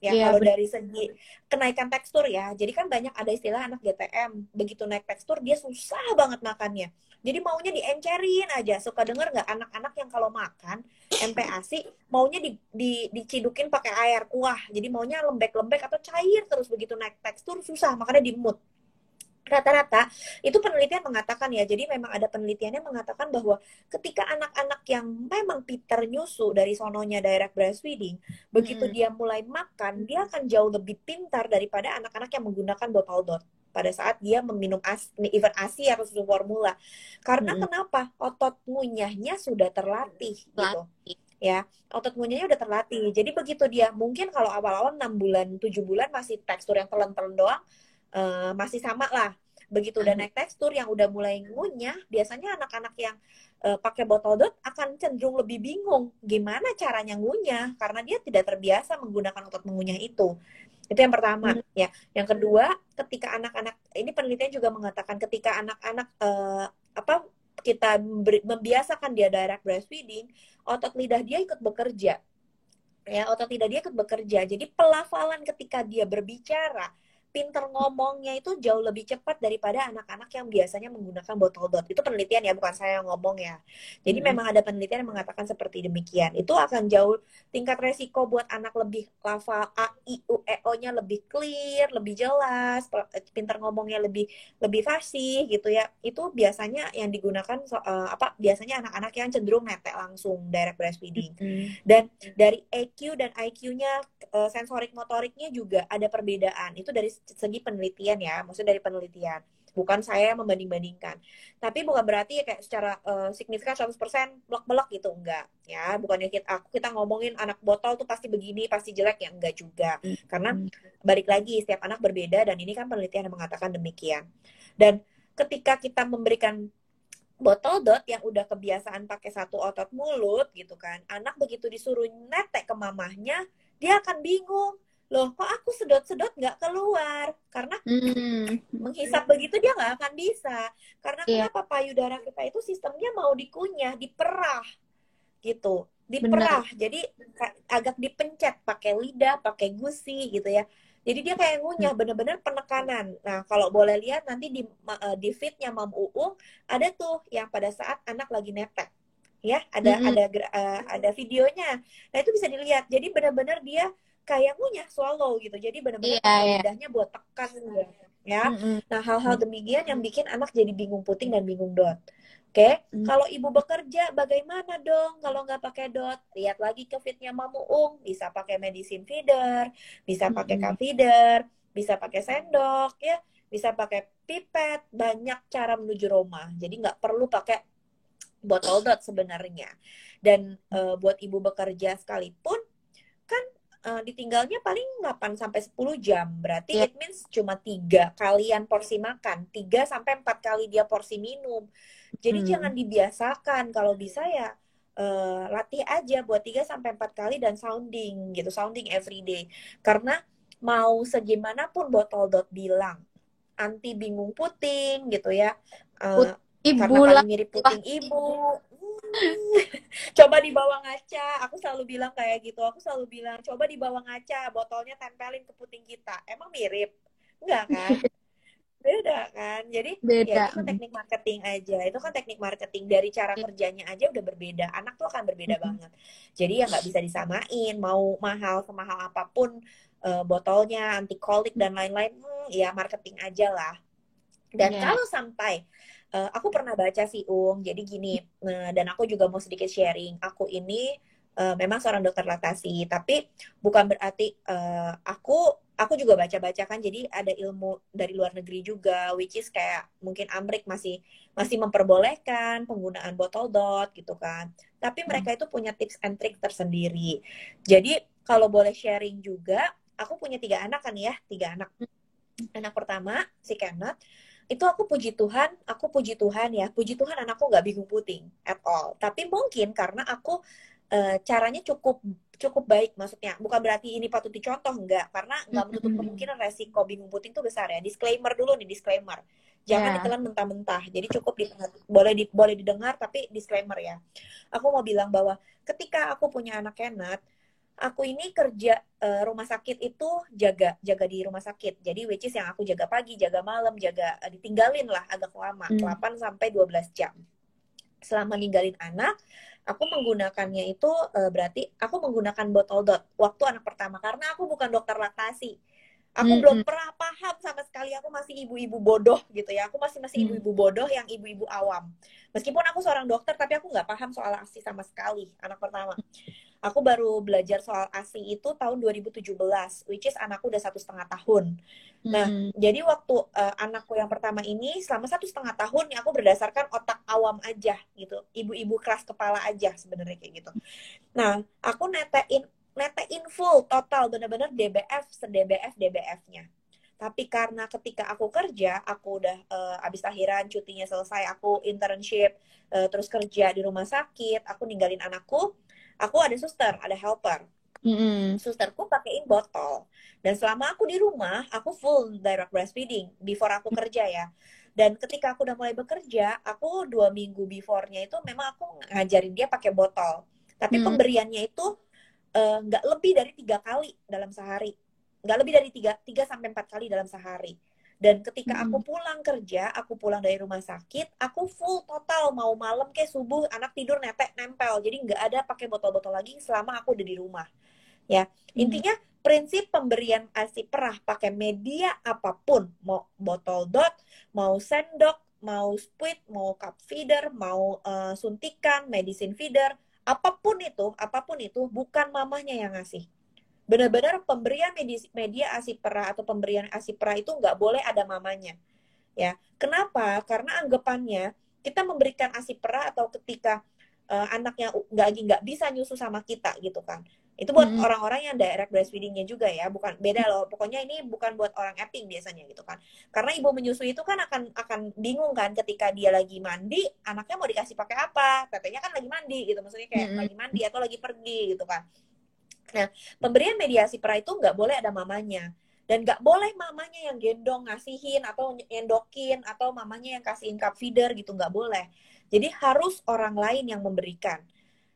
Ya, Iya, kalau dari segi kenaikan tekstur ya. Jadi kan banyak ada istilah anak GTM. Begitu naik tekstur dia susah banget makannya. Jadi maunya diencerin aja. Suka denger nggak anak-anak yang kalau makan MPASI maunya dicidukin pakai air kuah. Jadi maunya lembek-lembek atau cair terus begitu naik tekstur susah makanya di mood. Rata-rata itu penelitian mengatakan ya, jadi memang ada penelitiannya mengatakan bahwa ketika anak-anak yang memang pinter nyusu dari sononya direct breastfeeding, begitu Hmm. dia mulai makan, dia akan jauh lebih pintar daripada anak-anak yang menggunakan botol dot pada saat dia meminum even ASI atau susu formula. Karena Hmm. kenapa? Otot ngunyahnya sudah terlatih gitu. Latih. Ya, otot ngunyahnya udah terlatih. Jadi begitu dia, mungkin kalau awal-awal 6 bulan, 7 bulan masih tekstur yang telan-telan doang, masih sama lah. Begitu udah naik tekstur yang udah mulai ngunyah, biasanya anak-anak yang pakai botol dot akan cenderung lebih bingung gimana caranya ngunyah karena dia tidak terbiasa menggunakan otot mengunyah itu. Itu yang pertama, ya. Yang kedua, ketika anak-anak, ini penelitian juga mengatakan ketika anak-anak apa kita membiasakan dia direct breastfeeding, otot lidah dia ikut bekerja. Ya, otot lidah dia ikut bekerja. Jadi pelafalan ketika dia berbicara, pinter ngomongnya itu jauh lebih cepat daripada anak-anak yang biasanya menggunakan botol dot. Itu penelitian ya, bukan saya yang ngomong ya. Jadi memang ada penelitian yang mengatakan seperti demikian. Itu akan jauh tingkat resiko buat anak lebih lafal A, I, U, E, O-nya lebih clear, lebih jelas, pinter ngomongnya lebih lebih fasih gitu ya. Itu biasanya yang digunakan biasanya anak-anak yang cenderung netek langsung direct breastfeeding. Dan dari EQ dan IQ-nya, sensorik motoriknya juga ada perbedaan. Itu dari segi penelitian ya, maksudnya dari penelitian. Bukan saya membanding-bandingkan. Tapi bukan berarti ya kayak secara signifikan 100% blok-blok gitu, enggak. Ya, bukannya kita ngomongin anak botol tuh pasti begini, pasti jelek, ya enggak juga. Karena balik lagi, setiap anak berbeda dan ini kan penelitian yang mengatakan demikian. Dan ketika kita memberikan botol dot yang udah kebiasaan pakai satu otot mulut gitu kan, anak begitu disuruh netek ke mamahnya, dia akan bingung, loh kok aku sedot-sedot nggak keluar, karena menghisap begitu dia nggak akan bisa, karena kenapa, payudara kita itu sistemnya mau dikunyah, diperah gitu, diperah. Jadi agak dipencet pakai lidah, pakai gusi gitu ya. Jadi dia kayak ngunyah, bener-bener penekanan. Nah, kalau boleh lihat nanti di feed-nya Mam Uung ada tuh yang pada saat anak lagi netek. Ya, ada videonya. Nah, itu bisa dilihat. Jadi benar-benar dia kayak ngunyah, swallow gitu. Jadi benar-benar pakai lidahnya buat tekan gitu. Ya. Nah, hal-hal demikian yang bikin anak jadi bingung puting dan bingung dot. Oke, kalau ibu bekerja bagaimana dong kalau nggak pakai dot? Lihat lagi ke feednya Mamuung, bisa pakai medicine feeder, bisa pakai cup feeder, bisa pakai sendok, ya, bisa pakai pipet, banyak cara menuju Roma. Jadi nggak perlu pakai botol dot sebenarnya. Dan buat ibu bekerja sekalipun, kan ditinggalnya paling 8 sampai 10 jam. Berarti it means cuma 3 kalian porsi makan, 3 sampai 4 kali dia porsi minum. Jadi jangan dibiasakan, kalau bisa ya latih aja buat 3 sampai 4 kali dan sounding gitu, sounding every day. Karena mau segimanapun botol dot bilang anti bingung puting gitu ya. Karena paling mirip puting ibu. Coba dibawa ngaca, aku selalu bilang kayak gitu. Aku selalu bilang, coba dibawa ngaca, botolnya tempelin ke puting kita. Emang mirip? Enggak kan? Beda kan? Jadi ya itu kan teknik marketing aja. Itu kan teknik marketing, dari cara kerjanya aja udah berbeda. Anak tuh akan berbeda banget. Jadi ya nggak bisa disamain. Mau mahal semahal apapun botolnya, anti kolik dan lain-lain, ya marketing aja lah. Dan kalau sampai aku pernah baca sih jadi gini, dan aku juga mau sedikit sharing. Aku ini memang seorang dokter laktasi, tapi bukan berarti aku juga baca-baca kan, jadi ada ilmu dari luar negeri juga, which is kayak mungkin Amrik masih memperbolehkan penggunaan botol dot gitu kan. Tapi mereka itu punya tips and trick tersendiri. Jadi kalau boleh sharing juga, aku punya 3 anak kan ya, 3 anak. Anak pertama si Kenneth itu aku puji Tuhan ya, puji Tuhan anakku nggak bingung puting at all. Tapi mungkin karena aku caranya cukup baik, maksudnya bukan berarti ini patut dicontoh, enggak, karena nggak menutup kemungkinan resiko bingung puting itu besar ya. Disclaimer dulu nih, disclaimer, jangan ditelan mentah-mentah. Jadi cukup boleh didengar, tapi disclaimer ya. Aku mau bilang bahwa ketika aku punya anak Kenneth, aku ini kerja rumah sakit itu jaga di rumah sakit. Jadi which is yang aku jaga pagi, jaga malam, ditinggalin lah agak lama, 8 sampai 12 jam. Selama ninggalin anak, aku menggunakannya itu berarti aku menggunakan botol dot waktu anak pertama, karena aku bukan dokter laktasi. Aku belum pernah paham sama sekali, aku masih ibu-ibu bodoh gitu ya. Aku masih ibu-ibu bodoh yang ibu-ibu awam. Meskipun aku seorang dokter, tapi aku nggak paham soal ASI sama sekali anak pertama. Aku baru belajar soal ASI itu tahun 2017, which is anakku udah 1,5 tahun. Nah, jadi waktu anakku yang pertama ini selama 1,5 tahun, aku berdasarkan otak awam aja gitu, ibu-ibu keras kepala aja sebenarnya kayak gitu. Nah, aku netein full total, bener-bener DBF DBF-nya. Tapi karena ketika aku kerja, aku udah abis lahiran, cutinya selesai, aku internship, terus kerja di rumah sakit, aku ninggalin anakku. Aku ada suster, ada helper. Susterku pakein botol. Dan selama aku di rumah, aku full direct breastfeeding before aku kerja ya. Dan ketika aku udah mulai bekerja, aku 2 minggu before-nya itu memang aku ngajarin dia pakai botol. Tapi pemberiannya itu nggak lebih dari 3 kali dalam sehari. Nggak lebih dari 3 sampai 4 kali dalam sehari. Dan ketika aku pulang kerja, aku pulang dari rumah sakit, aku full total, mau malam kayak subuh, anak tidur netek nempel. Jadi nggak ada pakai botol-botol lagi selama aku udah di rumah. Ya, intinya prinsip pemberian ASI perah pakai media apapun, mau botol dot, mau sendok, mau squid, mau cup feeder, mau suntikan, medicine feeder, apapun itu bukan mamahnya yang ngasih. Benar-benar pemberian media ASI perah atau pemberian ASI perah itu nggak boleh ada mamanya. Ya, kenapa? Karena anggapannya kita memberikan ASI perah atau ketika anaknya nggak bisa nyusu sama kita gitu kan. Itu buat orang-orang yang direct breastfeedingnya juga ya, bukan beda loh. Pokoknya ini bukan buat orang epping biasanya gitu kan. Karena ibu menyusui itu kan akan bingung kan ketika dia lagi mandi, anaknya mau dikasih pakai apa? Tetenya kan lagi mandi gitu, maksudnya kayak lagi mandi atau lagi pergi gitu kan. Nah, pemberian mediasi pra itu nggak boleh ada mamanya. Dan nggak boleh mamanya yang gendong, ngasihin, atau nyendokin, atau mamanya yang kasihin cup feeder gitu, nggak boleh. Jadi harus orang lain yang memberikan.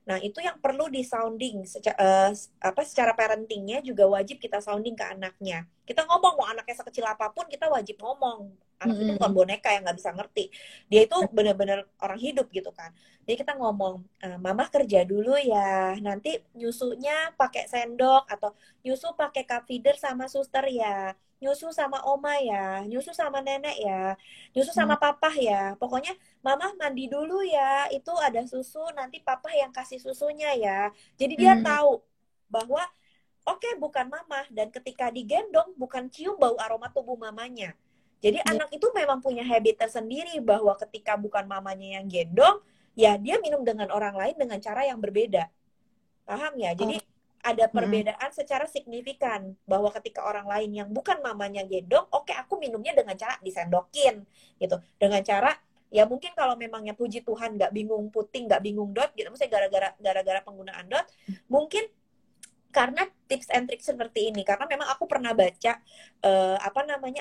Nah, itu yang perlu di-sounding. Secara parentingnya juga wajib kita sounding ke anaknya. Kita ngomong, mau anaknya sekecil apapun, kita wajib ngomong. Anak itu bukan boneka yang nggak bisa ngerti. Dia itu benar-benar orang hidup gitu kan. Jadi kita ngomong, mama kerja dulu ya, nanti nyusunya pakai sendok, atau nyusu pakai cup feeder sama suster ya, nyusu sama oma ya, nyusu sama nenek ya, nyusu sama papa ya. Pokoknya mama mandi dulu ya, itu ada susu, nanti papa yang kasih susunya ya. Jadi dia tahu bahwa oke, bukan mama, dan ketika digendong bukan cium bau aroma tubuh mamanya. Jadi anak itu memang punya habit tersendiri bahwa ketika bukan mamanya yang gendong, ya dia minum dengan orang lain dengan cara yang berbeda. Paham ya? Jadi ada perbedaan secara signifikan bahwa ketika orang lain yang bukan mamanya gendong, oke, aku minumnya dengan cara disendokin gitu. Dengan cara ya mungkin kalau memangnya puji Tuhan nggak bingung puting, nggak bingung dot gitu, maksudnya gara-gara penggunaan dot, mungkin karena tips and trick seperti ini, karena memang aku pernah baca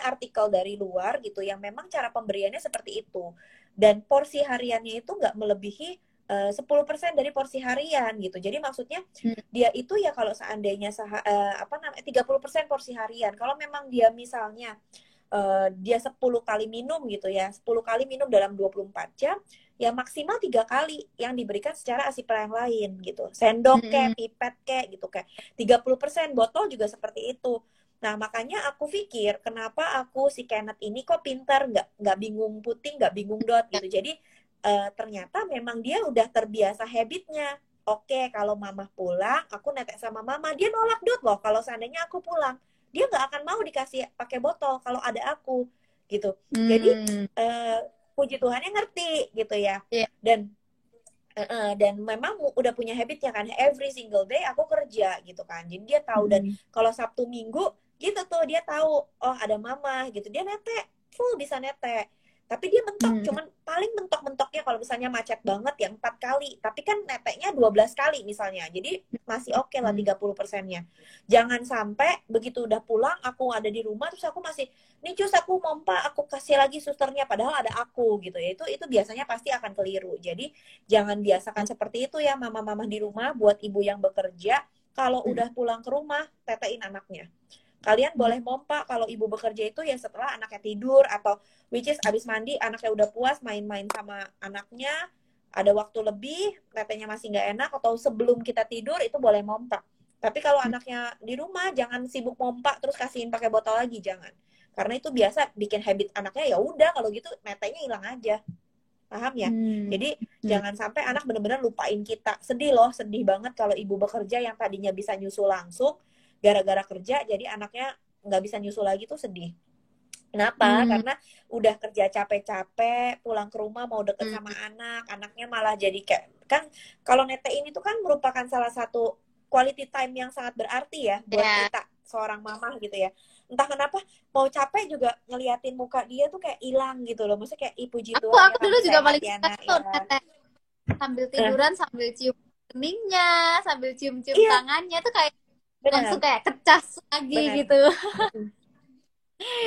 artikel dari luar gitu yang memang cara pemberiannya seperti itu, dan porsi hariannya itu nggak melebihi 10% dari porsi harian gitu. Jadi maksudnya dia itu ya kalau seandainya 30% porsi harian. Kalau memang dia misalnya dia 10 kali minum gitu ya, 10 kali minum dalam 24 jam, ya maksimal 3 kali yang diberikan secara ASI pra yang lain gitu. Sendok kayak, pipet kayak gitu kayak. 30% botol juga seperti itu. Nah, makanya aku pikir kenapa aku si Kenneth ini kok pintar, nggak bingung puting, nggak bingung dot gitu. Jadi ternyata memang dia udah terbiasa habitnya. Oke, kalau mama pulang, aku netek sama mama. Dia nolak dot loh kalau seandainya aku pulang. Dia nggak akan mau dikasih pakai botol kalau ada aku gitu. Jadi puji Tuhannya ngerti gitu ya. Dan memang udah punya habitnya kan, every single day aku kerja gitu kan, jadi dia tahu. Dan kalau Sabtu Minggu gitu tuh dia tahu, oh ada mama gitu, dia netek full bisa netek. Tapi dia mentok, cuman paling mentok-mentoknya kalau misalnya macet banget ya 4 kali, tapi kan neteknya 12 kali misalnya, jadi masih oke lah 30%-nya. Jangan sampai begitu udah pulang aku ada di rumah terus aku masih nih cus aku mompa, aku kasih lagi susternya padahal ada aku gitu ya. Itu biasanya pasti akan keliru. Jadi jangan biasakan seperti itu ya mama-mama di rumah. Buat ibu yang bekerja, kalau udah pulang ke rumah tetein anaknya. Kalian boleh mompa kalau ibu bekerja itu ya setelah anaknya tidur, atau which is abis mandi anaknya udah puas main-main sama anaknya, ada waktu lebih, tetenya masih nggak enak, atau sebelum kita tidur itu boleh mompa. Tapi kalau anaknya di rumah jangan sibuk mompa terus kasihin pakai botol lagi, jangan. Karena itu biasa bikin habit anaknya, ya udah kalau gitu neteknya hilang aja. Paham ya? Jadi jangan sampai anak benar-benar lupain kita. Sedih loh, sedih banget kalau ibu bekerja yang tadinya bisa nyusul langsung, gara-gara kerja jadi anaknya nggak bisa nyusul lagi, tuh sedih. Kenapa? Karena udah kerja capek-capek, pulang ke rumah mau deket sama anak, anaknya malah jadi kayak, kan kalau netein itu kan merupakan salah satu quality time yang sangat berarti ya buat kita seorang mama gitu ya. Entah kenapa mau capek juga ngeliatin muka dia tuh kayak hilang gitu loh. Maksudnya kayak puji Tuhan aku dulu juga paling suka tuh ya. Sambil tiduran, sambil cium keningnya, sambil cium-cium tangannya tuh kayak langsung benar, kayak kecas lagi benar. gitu.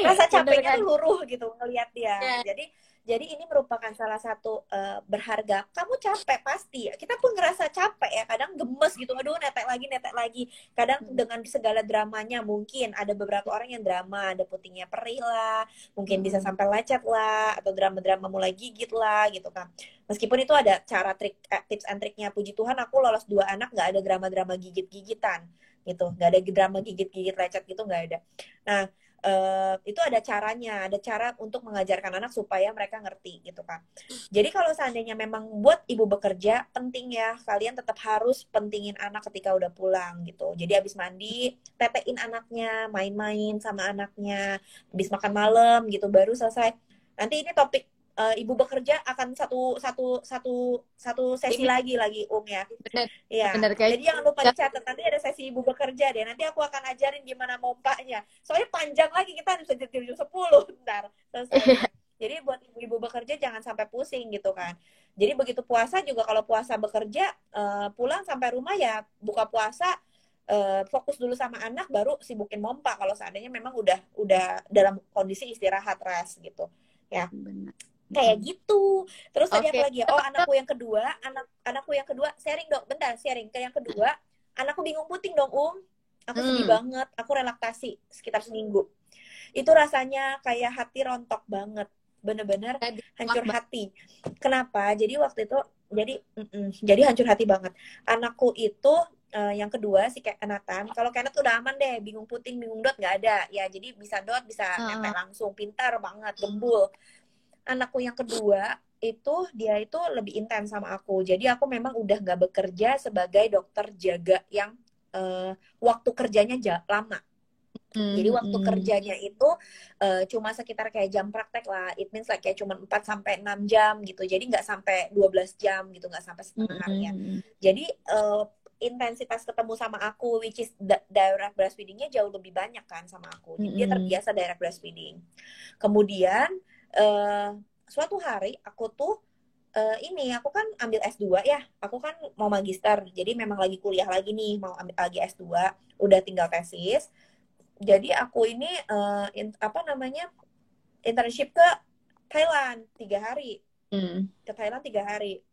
Rasa Bener capeknya kan? tuh luruh gitu ngelihat dia. Ya. Jadi ini merupakan salah satu berharga. Kamu capek pasti. Kita pun ngerasa capek ya. Kadang gemes gitu. Aduh, netek lagi, netek lagi. Kadang dengan segala dramanya mungkin ada beberapa orang yang drama, ada putingnya perih lah, mungkin bisa sampai lecet lah, atau drama-drama mulai gigit lah gitu kan. Meskipun itu ada cara trik, tips and triknya. Puji Tuhan aku lolos 2 anak nggak ada drama-drama gigit-gigitan gitu, nggak ada drama gigit-gigit lecet gitu, nggak ada. Nah, itu ada caranya, ada cara untuk mengajarkan anak supaya mereka ngerti gitu kan. Jadi kalau seandainya memang buat ibu bekerja, penting ya kalian tetap harus pentingin anak ketika udah pulang gitu. Jadi habis mandi, tetein anaknya, main-main sama anaknya, habis makan malam gitu baru selesai. Nanti ini topik ibu bekerja akan satu satu satu satu sesi Ini lagi ya. bener, Iya, bener kayak jadi jangan lupa dicatat. Nanti ada sesi ibu bekerja deh. Nanti aku akan ajarin gimana mompanya. Soalnya panjang lagi, kita bisa jadi jam 10 ntar selesainya. Jadi buat ibu-ibu bekerja jangan sampai pusing gitu kan. Jadi begitu puasa juga, kalau puasa bekerja, pulang sampai rumah ya buka puasa, fokus dulu sama anak, baru sibukin mompa kalau seandainya memang udah dalam kondisi istirahat rest gitu. Ya, bener. kayak gitu. Terus tadi apa Oke. lagi ya? Oh, anakku yang kedua sharing dong, bentar, sharing ke yang kedua. Anakku bingung puting dong, aku sedih banget, aku relaksasi sekitar seminggu. Itu rasanya kayak hati rontok banget, bener-bener Jadi, hancur hati. Kenapa? Jadi waktu itu, jadi hancur hati banget. Anakku itu yang kedua si Nathan, kalau Kenneth udah aman deh, bingung puting, bingung dot nggak ada ya, jadi bisa dot, bisa netek langsung, pintar banget, gembul. Anakku yang kedua dia itu lebih intens sama aku. Jadi aku memang udah nggak bekerja sebagai dokter jaga yang waktu kerjanya lama. Jadi waktu kerjanya itu cuma sekitar kayak jam praktek lah. It means like kayak cuma 4 sampai 6 jam gitu. Jadi nggak sampai 12 jam gitu, nggak sampai setengah harian. Jadi intensitas ketemu sama aku, which is direct breastfeedingnya jauh lebih banyak kan sama aku. Jadi dia terbiasa direct breastfeeding. Kemudian suatu hari aku tuh aku kan ambil S2 ya, aku kan mau magister, jadi memang lagi kuliah lagi nih, mau ambil lagi S2, udah tinggal tesis. Jadi aku ini internship ke Thailand 3 hari. Ke Thailand 3 hari.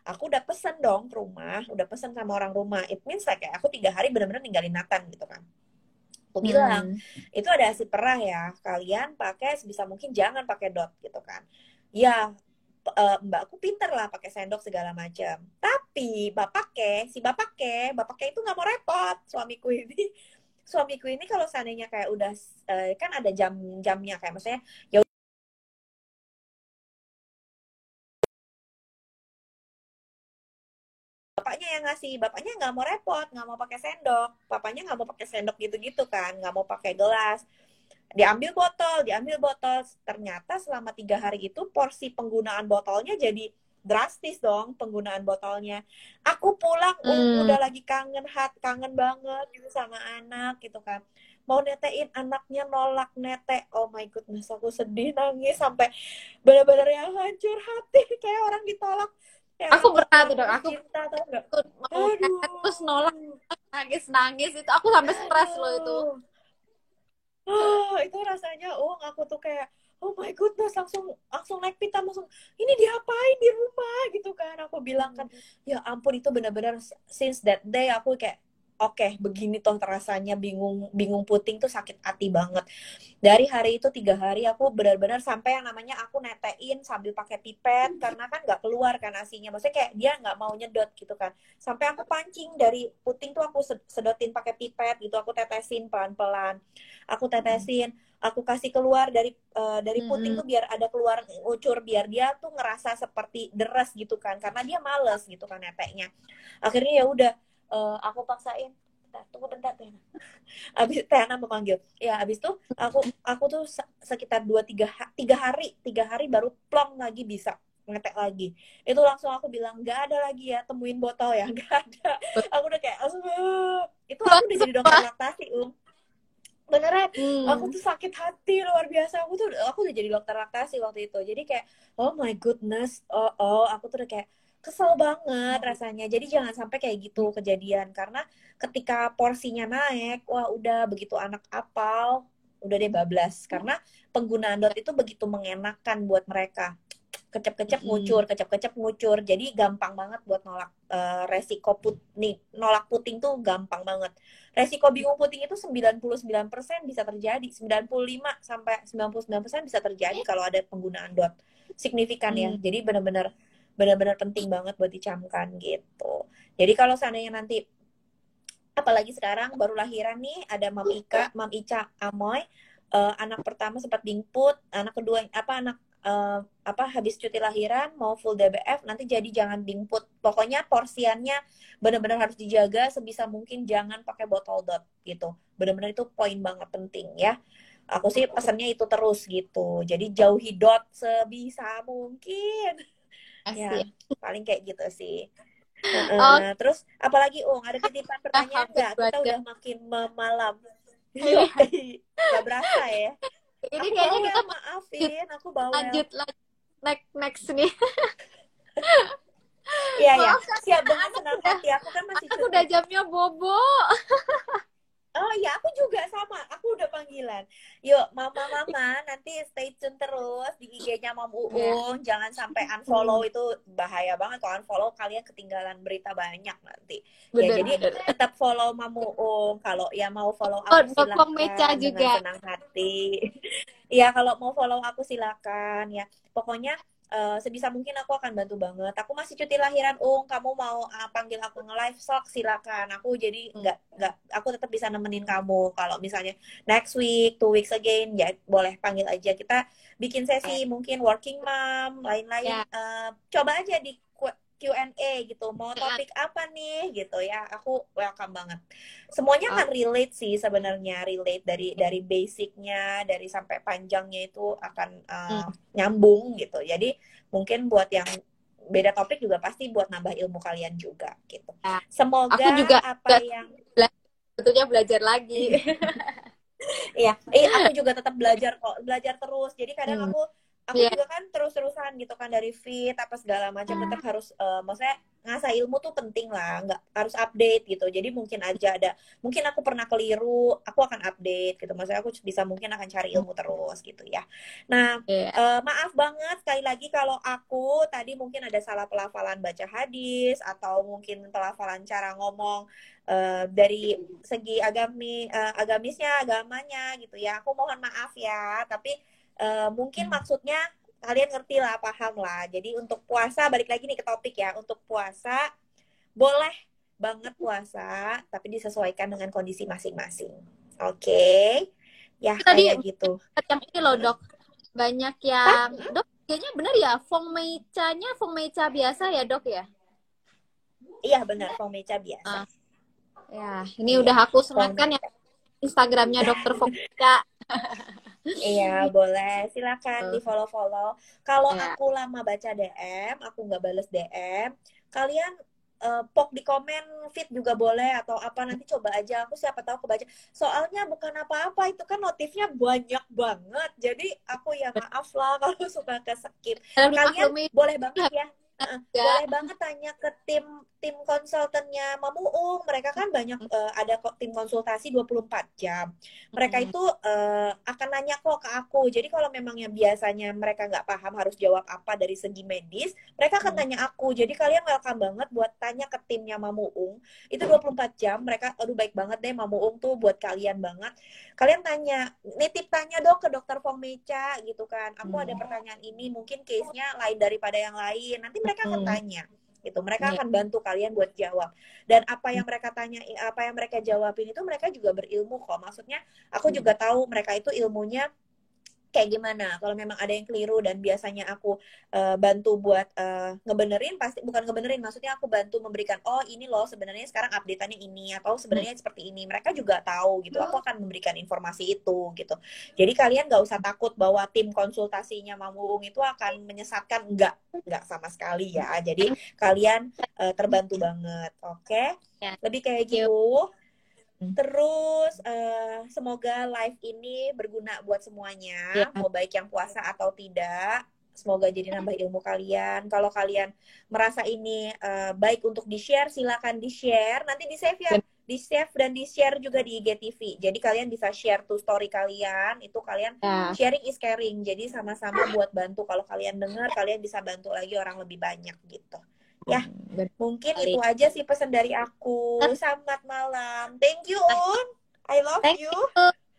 Aku udah pesen dong ke rumah, udah pesen sama orang rumah. It means like kayak aku 3 hari benar-benar ninggalin Nathan gitu kan. Aku bilang, itu ada ASI perah ya, kalian pakai sebisa mungkin jangan pakai dot gitu kan. Ya, mbakku pinter lah pakai sendok segala macam. Tapi bapaknya itu nggak mau repot. Suamiku ini kalau seandainya kayak udah kan ada jam-jamnya, kayak maksudnya ya bapaknya yang ngasih, bapaknya nggak mau repot, nggak mau pakai sendok, bapaknya nggak mau pakai sendok gitu-gitu kan, nggak mau pakai gelas. Diambil botol, ternyata selama 3 hari itu porsi penggunaan botolnya jadi drastis dong, penggunaan botolnya. Aku pulang udah lagi kangen banget gitu sama anak gitu kan, mau netein, anaknya nolak netek. Oh my goodness, aku sedih nangis sampai benar-benar yang hancur hati, kayak orang ditolak, kayak Aku orang pernah tuh ditolak dok, putus aku cinta, tau nggak? mau netes terus nolak, Aduh, nangis itu aku sampai stres loh itu. aduh. Itu rasanya, aku tuh kayak, oh my goodness, langsung langsung naik pita, langsung ini diapain di rumah gitu kan. Aku bilang kan, ya ampun, itu benar-benar since that day aku kayak, oke, begini toh rasanya bingung bingung puting tuh, sakit hati banget. Dari hari itu 3 hari aku benar-benar sampai yang namanya aku netein sambil pakai pipet, karena kan nggak keluar kan asinya, maksudnya kayak dia nggak mau nyedot gitu kan. Sampai aku pancing dari puting tuh, aku sedotin pakai pipet gitu, aku tetesin pelan-pelan, aku kasih keluar dari puting tuh, biar ada keluar ucur, biar dia tuh ngerasa seperti deres gitu kan, karena dia males gitu kan neteknya. Akhirnya ya udah, aku paksain. Tunggu bentar, Tiana. Abis Tiana memanggil. Ya, abis tuh aku tuh sekitar 3 hari baru plong lagi bisa ngetek lagi. Itu langsung aku bilang, nggak ada lagi ya, temuin botol ya, nggak ada. Aku udah kayak, itu aku udah jadi dokter laktasi, beneran. Aku tuh sakit hati luar biasa. Aku udah jadi dokter laktasi waktu itu. Jadi kayak, oh my goodness, aku tuh udah kayak, Kesel banget rasanya. Jadi jangan sampai kayak gitu kejadian. Karena ketika porsinya naik, wah udah begitu anak apal, udah deh bablas. Karena penggunaan dot itu begitu mengenakan buat mereka. Kecep-kecep ngucur, kecep-kecep ngucur. Jadi gampang banget buat nolak resiko nolak puting tuh gampang banget. Resiko bingung puting itu 99% bisa terjadi. 95 sampai 99% bisa terjadi kalau ada penggunaan dot. Signifikan ya. Jadi benar-benar penting banget buat dicamkan gitu. Jadi kalau seandainya nanti apalagi sekarang baru lahiran nih ada Mam Ica Amoy, anak pertama sempat dingput, anak kedua habis cuti lahiran mau full DBF, nanti jadi jangan dingput. Pokoknya porsiannya benar-benar harus dijaga sebisa mungkin, jangan pakai botol dot gitu. Benar-benar itu poin banget penting ya. Aku sih pesannya itu terus gitu. Jadi jauhi dot sebisa mungkin. Ya, paling kayak gitu sih. Terus apalagi ada titipan pertanyaan nggak? Kita udah makin malam. Gak berasa ya. Ini Aku kayaknya bawel, kita maafin, aku bawel. lanjut next nih. Iya ya, siap dengan senang hati. Aku kan masih cuti. Udah jamnya bobo. Oh iya, aku juga sama. Aku udah panggilan. Yuk, mama-mama, nanti stay tune terus di IG-nya Mam Uung. Jangan sampai unfollow, itu bahaya banget. Kalau unfollow, kalian ketinggalan berita banyak nanti. Ya, jadi tetap follow Mam Uung. Kalau ya mau follow aku silakan dengan senang hati. Iya, kalau mau follow aku silakan ya. Pokoknya sebisa mungkin aku akan bantu banget. Aku masih cuti lahiran, kamu mau panggil aku nge-live sok silakan. Aku jadi nggak aku tetap bisa nemenin kamu. Kalau misalnya next week, 2 weeks again, ya boleh panggil aja. Kita bikin sesi mungkin working mom, lain-lain. Coba aja di Q&A gitu. Mau topik apa nih gitu ya. Aku welcome banget. Semuanya kan relate sih sebenarnya, relate dari basicnya, dari sampai panjangnya itu akan nyambung gitu. Jadi mungkin buat yang beda topik juga pasti buat nambah ilmu kalian juga gitu. Semoga aku juga yang sebetulnya belajar lagi. Iya, aku juga tetap belajar kok, belajar terus. Jadi kadang aku juga kan terus-terusan gitu kan, dari fit apa segala macam, tetap harus maksudnya ngasah ilmu tuh penting lah, nggak harus update gitu. Jadi mungkin aku pernah keliru, aku akan update gitu. Maksudnya aku bisa mungkin akan cari ilmu terus gitu ya. Nah, maaf banget sekali lagi kalau aku tadi mungkin ada salah pelafalan baca hadis atau mungkin pelafalan cara ngomong dari segi agamisnya, agamanya gitu ya. Aku mohon maaf ya, tapi mungkin maksudnya kalian ngerti lah, paham lah. Jadi untuk puasa, balik lagi nih ke topik ya. Untuk puasa, boleh banget puasa, tapi disesuaikan dengan kondisi masing-masing. Oke? Ya, kayak gitu. Yang ini loh, Dok. Banyak yang... Dok, kayaknya benar ya, Fong Meica biasa ya, Dok ya? Iya, benar. Fong Meica biasa. Ya, ini udah aku sematkan ya Instagramnya Dokter Fong Meica. Iya, boleh. Silakan di follow-follow. Kalau aku lama baca DM, aku nggak bales DM, kalian pok di komen feed juga boleh atau apa, nanti coba aja. Aku siapa tahu kebaca. Soalnya bukan apa-apa, itu kan notifnya banyak banget. Jadi aku ya maaf lah kalau suka ke-skip. Kalian boleh banget ya. Boleh banget tanya ke tim konsultannya Mam Uung. Mereka kan banyak ada tim konsultasi 24 jam. Mereka itu akan nanya kok ke aku. Jadi kalau memangnya biasanya mereka nggak paham harus jawab apa dari segi medis, mereka akan tanya aku. Jadi kalian welcome banget buat tanya ke timnya Mam Uung. Itu 24 jam. Mereka aduh baik banget deh, Mam Uung tuh buat kalian banget. Kalian nitip tanya dong ke Dokter Fong Meica gitu kan. Aku ada pertanyaan ini, mungkin case-nya lain daripada yang lain. Nanti mereka akan tanya gitu. Mereka akan bantu kalian buat jawab. Dan apa yang mereka tanya, apa yang mereka jawabin itu mereka juga berilmu kok. Maksudnya aku juga tahu mereka itu ilmunya kayak gimana. Kalau memang ada yang keliru dan biasanya aku bantu buat ngebenerin, pasti bukan ngebenerin, maksudnya aku bantu memberikan, oh ini loh sebenarnya sekarang update-annya ini, atau sebenarnya seperti ini. Mereka juga tahu gitu. Aku akan memberikan informasi itu gitu. Jadi kalian nggak usah takut bahwa tim konsultasinya Mam Uung itu akan menyesatkan, nggak sama sekali ya. Jadi kalian terbantu banget, oke? Lebih kayak gitu. Terus semoga live ini berguna buat semuanya, mau baik yang puasa atau tidak. Semoga jadi nambah ilmu kalian. Kalau kalian merasa ini baik untuk di-share, silakan di-share. Nanti di-save ya. Di-save dan di-share juga di IGTV. Jadi kalian bisa share tuh story kalian. Itu kalian sharing is caring. Jadi sama-sama buat bantu. Kalau kalian dengar, kalian bisa bantu lagi orang lebih banyak gitu. Ya, mungkin itu aja sih pesan dari aku. Selamat malam. Thank you, Un. I love you.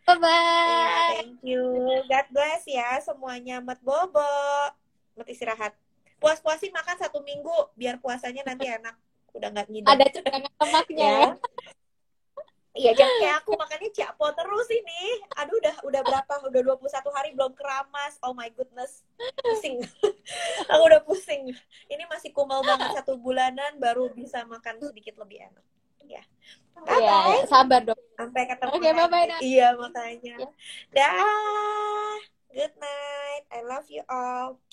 Bye-bye. Yeah, thank you. God bless ya semuanya. Mat bobo. Mat istirahat. Puas-puasin makan 1 minggu. Biar puasanya nanti enak. Udah gak ngidam. Ada cadangan lemaknya ya. Iya, jangan kayak aku makannya ciapo terus ini. Aduh, udah berapa? Udah 21 hari belum keramas. Oh my goodness. Pusing. Aku udah pusing. Ini masih kumal banget 1 bulanan baru bisa makan sedikit lebih enak. Ya. Iya, sabar dong. Sampai ketemu Oke, bye-bye. Iya, makanya. Dah. Good night. I love you all.